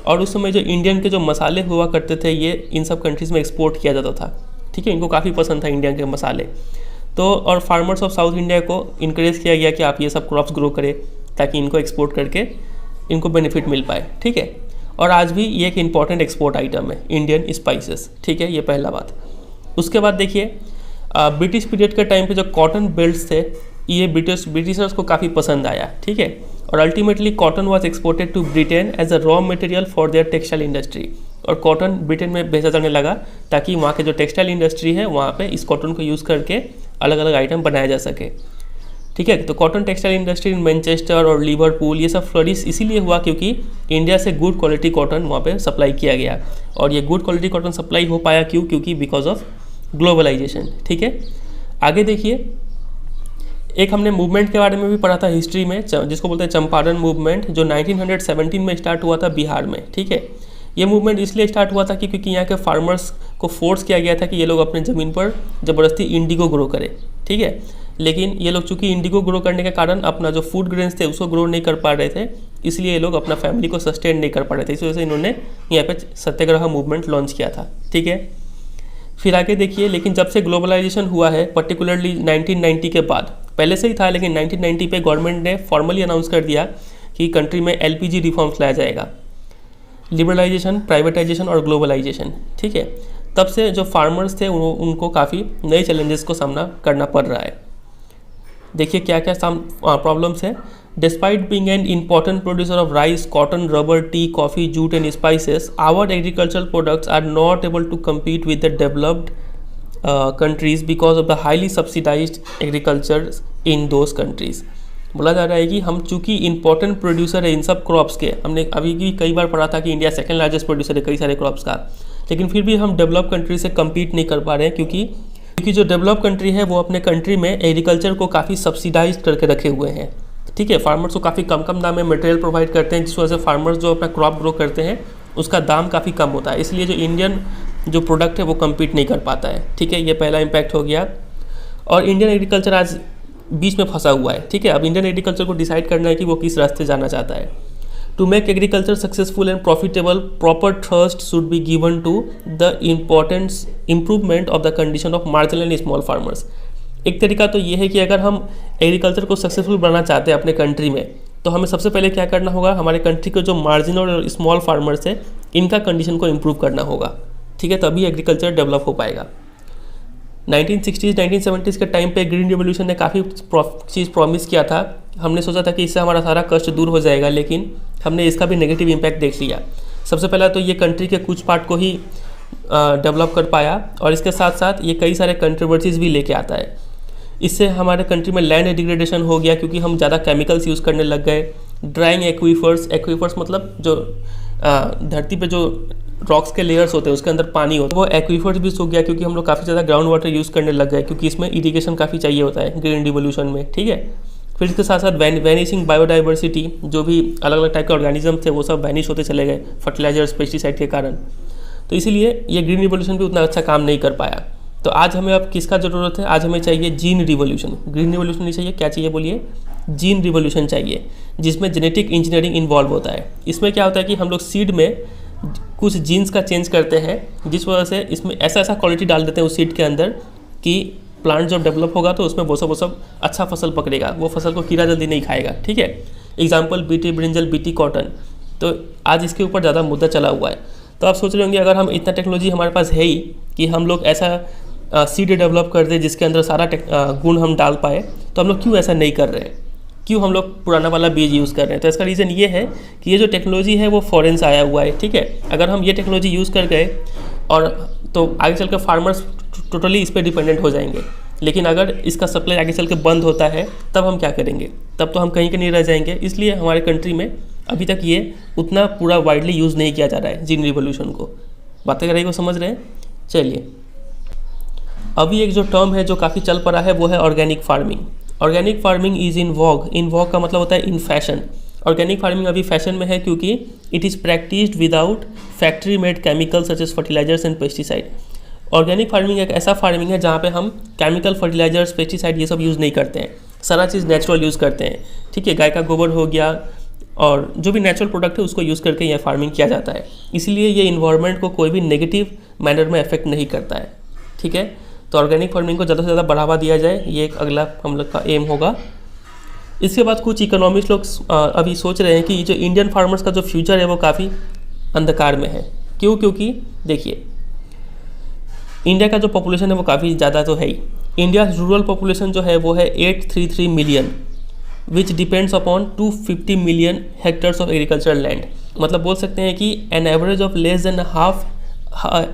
और उस समय जो इंडियन के जो मसाले हुआ करते थे ये इन सब कंट्रीज़ में एक्सपोर्ट किया जाता था, ठीक है। इनको काफ़ी पसंद था इंडिया के मसाले, तो और फार्मर्स ऑफ साउथ इंडिया को इनक्रेज किया गया कि आप ये सब क्रॉप्स ग्रो करें ताकि इनको एक्सपोर्ट करके इनको बेनिफिट मिल पाए, ठीक है। और आज भी ये एक इम्पॉर्टेंट एक्सपोर्ट आइटम है इंडियन स्पाइसेस, ठीक है, ये पहला बात। उसके बाद देखिए ब्रिटिश पीरियड के टाइम पे जो कॉटन बेल्ट्स थे ये ब्रिटिशर्स को काफ़ी पसंद आया, ठीक है। और ultimately cotton was exported to Britain as a raw material for their textile industry, और कॉटन ब्रिटेन में भेजा जाने लगा ताकि वहाँ के जो टेक्सटाइल इंडस्ट्री है वहाँ पे इस कॉटन को यूज़ करके अलग अलग आइटम बनाया जा सके, ठीक है। तो cotton textile industry in Manchester और लिवरपूल ये सब फ्लरिश इसीलिए हुआ क्योंकि इंडिया से गुड क्वालिटी कॉटन वहाँ पे सप्लाई किया गया, और ये गुड क्वालिटी कॉटन सप्लाई हो पाया क्योंकि बिकॉज ऑफ ग्लोबलाइजेशन, ठीक है। आगे देखिए एक हमने मूवमेंट के बारे में भी पढ़ा था हिस्ट्री में जिसको बोलते हैं चंपारण मूवमेंट, जो 1917 में स्टार्ट हुआ था बिहार में, ठीक है। ये मूवमेंट इसलिए स्टार्ट हुआ था कि क्योंकि यहाँ के फार्मर्स को फोर्स किया गया था कि ये लोग अपने ज़मीन पर ज़बरदस्ती इंडिगो ग्रो करें, ठीक है। लेकिन ये लोग चूँकि इंडिगो ग्रो करने के कारण अपना जो फूड ग्रेन्स थे उसको ग्रो नहीं कर पा रहे थे, इसलिए ये लोग अपना फैमिली को सस्टेन नहीं कर पा रहे थे, इस वजह से इन्होंने यहाँ पे सत्याग्रह मूवमेंट लॉन्च किया था, ठीक है। फिर आगे देखिए, लेकिन जब से ग्लोबलाइजेशन हुआ है पर्टिकुलरली 1990 के बाद, पहले से ही था लेकिन 1990 पे गवर्नमेंट ने फॉर्मली अनाउंस कर दिया कि कंट्री में LPG रिफॉर्म्स लाया जाएगा, लिबरलाइजेशन, प्राइवेटाइजेशन और ग्लोबलाइजेशन, ठीक है। तब से जो फार्मर्स थे उनको काफ़ी नए चैलेंजेस को सामना करना पड़ रहा है। देखिए क्या क्या प्रॉब्लम्स है। Despite being an important producer of rice, cotton, rubber, tea, coffee, jute and spices, our agricultural products are not able to compete with the developed countries because of the highly subsidized agriculture in those countries. बोला जा रहा है कि हम चूँकि इंपॉर्टेंट प्रोड्यूसर है इन सब क्रॉप्स के, हमने अभी भी कई बार पढ़ा था कि इंडिया सेकंड लार्जेस्ट प्रोड्यूसर है कई सारे क्रॉप्स का, लेकिन फिर भी हम डेवलप कंट्री से कम्पीट नहीं कर पा रहे हैं क्योंकि जो डेवलप कंट्री है वो अपने कंट्री में एग्रीकल्चर को काफ़ी सब्सिडाइज करके रखे हुए हैं। ठीक है, फार्मर्स को काफ़ी कम कम दाम में मटेरियल प्रोवाइड करते हैं, जिस वजह से फार्मर्स जो अपना क्रॉप ग्रो करते हैं उसका दाम काफ़ी कम होता है, इसलिए जो इंडियन जो प्रोडक्ट है वो कम्पीट नहीं कर पाता है। ठीक है, ये पहला इम्पैक्ट हो गया। और इंडियन एग्रीकल्चर आज बीच में फंसा हुआ है। ठीक है, अब इंडियन एग्रीकल्चर को डिसाइड करना है कि वो किस रास्ते जाना चाहता है। To make agriculture successful and profitable, proper thrust should be given to the importance improvement of the condition of marginal and small farmers. एक तरीका तो ये है कि अगर हम एग्रीकल्चर को सक्सेसफुल बनाना चाहते हैं अपने कंट्री में, तो हमें सबसे पहले क्या करना होगा, हमारे कंट्री के जो मार्जिनल और स्मॉल फार्मर्स है इनका कंडीशन को इम्प्रूव करना होगा। ठीक है, तभी एग्रीकल्चर डेवलप हो पाएगा। 1960s 1970s के टाइम पे ग्रीन रिवोल्यूशन ने काफ़ी चीज़ प्रॉमिस किया था। हमने सोचा था कि इससे हमारा सारा कष्ट दूर हो जाएगा, लेकिन हमने इसका भी नेगेटिव इम्पैक्ट देख लिया। सबसे पहला तो ये कंट्री के कुछ पार्ट को ही डेवलप कर पाया, और इसके साथ साथ ये कई सारे कंट्रोवर्सीज भी लेके आता है। इससे हमारे कंट्री में लैंड डिग्रेडेशन हो गया क्योंकि हम ज़्यादा केमिकल्स यूज़ करने लग गए। ड्राइंग एक्वीफर्स मतलब जो धरती पे जो रॉक्स के लेयर्स होते हैं उसके अंदर पानी होता है, वो एक्वीफर्स भी सूख गया क्योंकि हम लोग काफ़ी ज़्यादा ग्राउंड वाटर यूज़ करने लग गए, क्योंकि इसमें इरिगेशन काफ़ी चाहिए होता है ग्रीन रिवोल्यूशन में। ठीक है, फिर इसके साथ साथ वैनिशिंग बायोडाइवर्सिटी, जो भी अलग अलग टाइप के ऑर्गेनिज्म थे वो सब वैनिश होते चले गए फर्टिलाइजर्स पेस्टिसाइड के कारण। तो इसीलिए ये ग्रीन रिवोल्यूशन भी उतना अच्छा काम नहीं कर पाया। तो आज हमें अब किसका ज़रूरत है, आज हमें चाहिए जीन रिवोल्यूशन। ग्रीन रिवोल्यूशन नहीं चाहिए, क्या चाहिए बोलिए, जीन रिवोल्यूशन चाहिए, जिसमें जेनेटिक इंजीनियरिंग इन्वॉल्व होता है। इसमें क्या होता है कि हम लोग सीड में कुछ जीन्स का चेंज करते हैं, जिस वजह से इसमें ऐसा क्वालिटी डाल देते हैं उस सीड के अंदर कि प्लांट जब डेवलप होगा तो उसमें वो सब अच्छा फसल पकड़ेगा, वो फसल को कीड़ा जल्दी नहीं खाएगा। ठीक है, example BT brinjal, BT cotton. तो आज इसके ऊपर ज़्यादा मुद्दा चला हुआ है। तो आप सोच रहे होंगे अगर हम इतना टेक्नोलॉजी हमारे पास है ही कि हम लोग ऐसा सीड डेवलप कर दे जिसके अंदर सारा गुण हम डाल पाए, तो हम लोग क्यों ऐसा नहीं कर रहे हैं, क्यों हम लोग पुराना वाला बीज यूज़ कर रहे हैं। तो इसका रीज़न ये है कि ये जो टेक्नोलॉजी है वो फॉरेन से आया हुआ है। ठीक है, अगर हम ये टेक्नोलॉजी यूज़ कर गए और तो आगे चल के फार्मर्स टोटली इस पर डिपेंडेंट हो जाएंगे, लेकिन अगर इसका सप्लाई आगे चल के बंद होता है तब हम क्या करेंगे, तब तो हम कहीं के नहीं रह जाएंगे। इसलिए हमारे कंट्री में अभी तक ये उतना पूरा वाइडली यूज़ नहीं किया जा रहा है जीन रिवोल्यूशन को। बातें कर रही को समझ रहे हैं। चलिए, अभी एक जो टर्म है जो काफ़ी चल पड़ा है वो है organic farming. Organic farming is in vogue. In vogue का मतलब होता है इन फैशन। ऑर्गेनिक फार्मिंग अभी फैशन में है क्योंकि it is practised without factory made chemical such as fertilisers and pesticide. Organic farming एक ऐसा फार्मिंग है जहाँ पे हम केमिकल फर्टिलाइजर्स, पेस्टिसाइड ये सब यूज़ नहीं करते हैं, सारा चीज़ नेचुरल यूज़ करते हैं। ठीक है, गाय का गोबर हो गया और जो भी नेचुरल प्रोडक्ट है उसको यूज़ करके यह फार्मिंग किया जाता है। इसीलिए ये इन्वायरमेंट को कोई भी नेगेटिव मैनर में अफेक्ट नहीं करता है। ठीक है, तो ऑर्गेनिक फार्मिंग को ज़्यादा से ज़्यादा बढ़ावा दिया जाए, ये एक अगला हम लोग का एम होगा। इसके बाद कुछ इकोनॉमिस्ट लोग अभी सोच रहे हैं कि जो इंडियन फार्मर्स का जो फ्यूचर है वो काफ़ी अंधकार में है। क्यों? क्योंकि देखिए, इंडिया का जो पॉपुलेशन है वो काफ़ी ज़्यादा तो है ही। इंडिया रूरल पॉपुलेशन जो है वो है 833 million, which depends upon 250 million hectares of agricultural land. मतलब बोल सकते हैं कि an average of less than half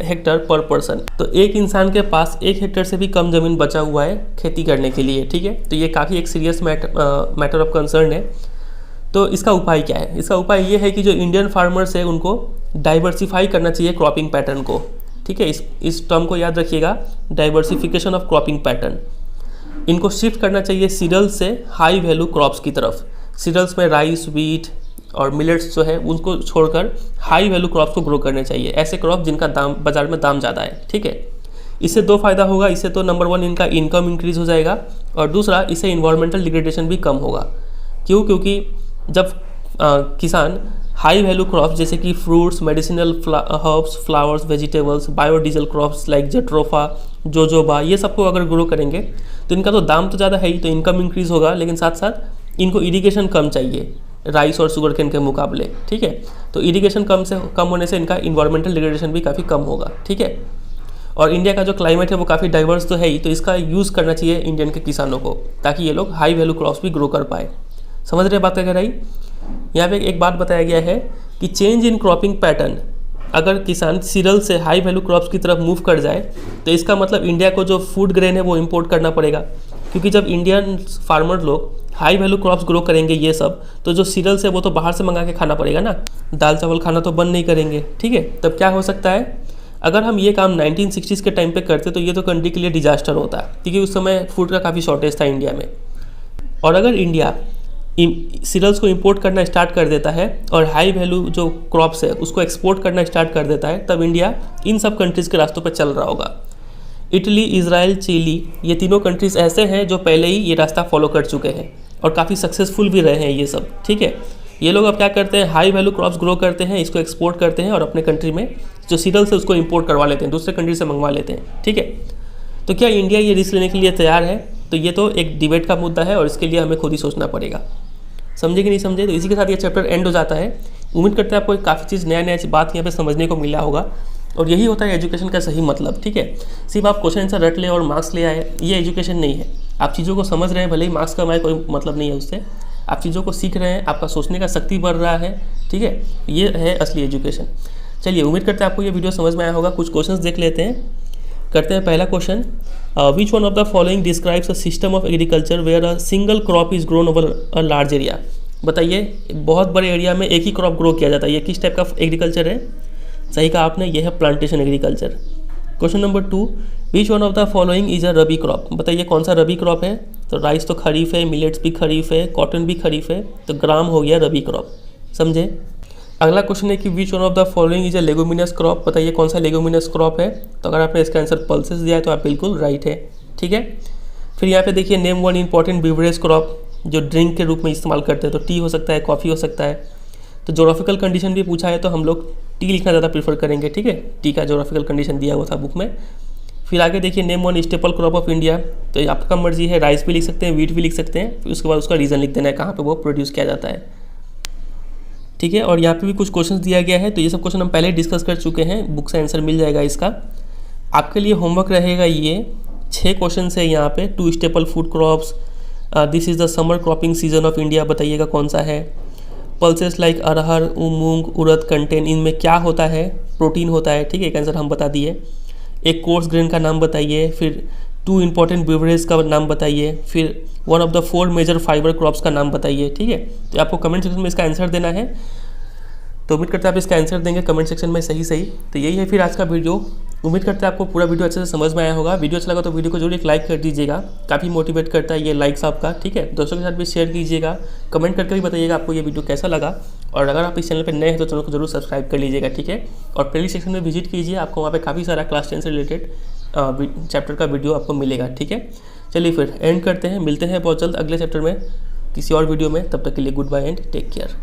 Hector पर पर्सन। तो एक इंसान के पास 1 हेक्टर से भी कम ज़मीन बचा हुआ है खेती करने के लिए। ठीक है, तो ये काफ़ी एक सीरियस मैटर ऑफ कंसर्न है। तो इसका उपाय क्या है? इसका उपाय ये है कि जो इंडियन फार्मर्स है उनको डाइवर्सिफाई करना चाहिए क्रॉपिंग पैटर्न को। ठीक है, इस टर्म को याद रखिएगा, डाइवर्सिफिकेशन ऑफ क्रॉपिंग पैटर्न। इनको शिफ्ट करना चाहिए सीरियल्स से हाई वैल्यू क्रॉप्स की तरफ। सीरियल्स में राइस, व्हीट और मिलेट्स जो है उनको छोड़कर हाई वैल्यू क्रॉप्स को ग्रो करने चाहिए, ऐसे क्रॉप जिनका दाम बाजार में दाम ज़्यादा है। ठीक है, इससे 2 फायदा होगा। इससे तो नंबर 1 इनका इनकम इंक्रीज हो जाएगा, और दूसरा इससे इन्वायरमेंटल डिग्रेडेशन भी कम होगा। क्यों? क्योंकि जब किसान हाई वैल्यू क्रॉप्स जैसे कि fruits, medicinal herbs, flowers, vegetables, biodiesel crops like jatropha, jojoba, ये सबको अगर ग्रो करेंगे तो इनका तो दाम तो ज़्यादा है ही, तो इनकम इंक्रीज होगा, लेकिन साथ साथ इनको इरिगेशन कम चाहिए राइस और शुगर केन के मुकाबले। ठीक है, तो इरिगेशन कम होने से इनका इन्वायरमेंटल डिग्रेडेशन भी काफ़ी कम होगा। ठीक है, और इंडिया का जो क्लाइमेट है वो काफ़ी डाइवर्स तो है ही, तो इसका यूज़ करना चाहिए इंडियन के किसानों को, ताकि ये लोग हाई वैल्यू क्रॉप्स भी ग्रो कर पाए। समझ रहे बात का गहराई। यहाँ पे एक बात बताया गया है कि चेंज इन क्रॉपिंग पैटर्न, अगर किसान सीरियल से हाई वैल्यू क्रॉप्स की तरफ मूव कर जाए तो इसका मतलब इंडिया को जो फूड ग्रेन है वो इंपोर्ट करना पड़ेगा, क्योंकि जब इंडियन फार्मर लोग हाई वैल्यू क्रॉप्स ग्रो करेंगे ये सब, तो जो सीरियल्स है वो तो बाहर से मंगा के खाना पड़ेगा ना, दाल चावल खाना तो बंद नहीं करेंगे। ठीक है, तब क्या हो सकता है, अगर हम ये काम 1960s के टाइम पे करते तो ये तो कंट्री के लिए डिजास्टर होता, क्योंकि उस समय फूड का काफ़ी शॉर्टेज था इंडिया में। और अगर इंडिया सीरियल्स को इंपोर्ट करना स्टार्ट कर देता है और हाई वैल्यू जो क्रॉप्स है उसको एक्सपोर्ट करना स्टार्ट कर देता है, तब इंडिया इन सब कंट्रीज़ के रास्तों पर चल रहा होगा। इटली, इजराइल, चिली, ये तीनों कंट्रीज़ ऐसे हैं जो पहले ही ये रास्ता फॉलो कर चुके हैं और काफ़ी सक्सेसफुल भी रहे हैं ये सब। ठीक है, ये लोग अब क्या करते हैं, हाई वैल्यू क्रॉप्स ग्रो करते हैं, इसको एक्सपोर्ट करते हैं और अपने कंट्री में जो सीरियल्स है उसको इंपोर्ट करवा लेते हैं, दूसरे कंट्री से मंगवा लेते हैं। ठीक है, तो क्या इंडिया ये रिस्क लेने के लिए तैयार है? तो ये तो एक डिबेट का मुद्दा है और इसके लिए हमें खुद ही सोचना पड़ेगा। समझे कि नहीं समझे? तो इसी के साथ ये चैप्टर एंड हो जाता है। उम्मीद करते हैं आपको काफ़ी चीज़ नया बात यहाँ पे समझने को मिला होगा और यही होता है एजुकेशन का सही मतलब। ठीक है, सिर्फ आप क्वेश्चन आंसर रट ले और मार्क्स ले आए, ये एजुकेशन नहीं है। आप चीज़ों को समझ रहे हैं, भले ही मार्क्स कमाए कोई मतलब नहीं है उससे, आप चीज़ों को सीख रहे हैं, आपका सोचने का शक्ति बढ़ रहा है। ठीक है, ये है असली एजुकेशन। चलिए, उम्मीद करते हैं आपको ये वीडियो समझ में आया होगा। कुछ क्वेश्चंस देख लेते हैं, करते हैं। पहला question, which one of the following describes a system of agriculture where a single crop is grown over a large area. बताइए, बहुत बड़े एरिया में एक ही क्रॉप ग्रो किया जाता है, ये किस टाइप का एग्रीकल्चर है? सही कहा आपने, ये है plantation agriculture. Question number 2, which one of the following is a rabi crop. बताइए कौन सा रबी क्रॉप है? तो राइस तो खरीफ है, मिलेट्स भी खरीफ है, कॉटन भी खरीफ है, तो ग्राम हो गया रबी क्रॉप। समझे? अगला क्वेश्चन है कि विच one of the following is a leguminous crop. बताइए कौन सा लेगुमिनस क्रॉप है? तो अगर आपने इसका आंसर पल्सेस दिया है तो आप बिल्कुल राइट है। ठीक है, फिर यहाँ पे देखिए, name one important beverage crop जो ड्रिंक के रूप में इस्तेमाल करते हैं, तो टी हो सकता है, कॉफ़ी हो सकता है। तो जोग्राफिकल कंडीशन भी पूछा है तो हम लोग टी लिखना ज़्यादा प्रेफर करेंगे। ठीक है, टी का जोग्राफिकल कंडीशन दिया हुआ था बुक में। फिर आगे देखिए, name one staple crop of India, तो आपका मर्जी है, राइस भी लिख सकते हैं, वीट भी लिख सकते हैं, फिर उसके बाद उसका रीज़न लिख देना है कहाँ पे वो प्रोड्यूस किया जाता है। ठीक है, और यहाँ पे भी कुछ क्वेश्चन दिया गया है, तो ये सब क्वेश्चन हम पहले डिस्कस कर चुके हैं, बुक से आंसर मिल जाएगा इसका। आपके लिए होमवर्क रहेगा ये 6 क्वेश्चन है यहाँ पे। 2 staple food crops, this is the summer cropping season of India, बताइएगा कौन सा है। पल्सेस लाइक अरहर, मूंग, उड़द कंटेन, इनमें क्या होता है? प्रोटीन होता है। ठीक है, एक आंसर हम बता दिए। एक कोर्स ग्रेन का नाम बताइए, फिर 2 इंपॉर्टेंट बिवरेज का नाम बताइए, फिर one of the 4 major fibre crops का नाम बताइए। ठीक है, तो आपको कमेंट सेक्शन में इसका आंसर देना है, तो उम्मीद करते हैं आप इसका आंसर देंगे कमेंट सेक्शन में सही। तो यही है फिर आज का वीडियो। उम्मीद करते हैं आपको पूरा वीडियो अच्छे से समझ में आया होगा। वीडियो अच्छा लगा तो वीडियो को जरूर एक लाइक कर दीजिएगा, काफ़ी मोटिवेट करता है ये लाइक्स आपका। ठीक है, दोस्तों के साथ भी शेयर कीजिएगा, कमेंट करके भी बताइएगा आपको ये वीडियो कैसा लगा। और अगर आप इस चैनल पर नए हैं तो चैनल को जरूर सब्सक्राइब कर लीजिएगा। ठीक है, और प्लेलिस्ट सेक्शन में विजिट कीजिए, आपको वहाँ पे काफ़ी सारा क्लास 10 से रिलेटेड चैप्टर का वीडियो आपको मिलेगा। ठीक है, चलिए फिर एंड करते हैं, मिलते हैं बहुत जल्द अगले चैप्टर में किसी और वीडियो में। तब तक के लिए goodbye and take care.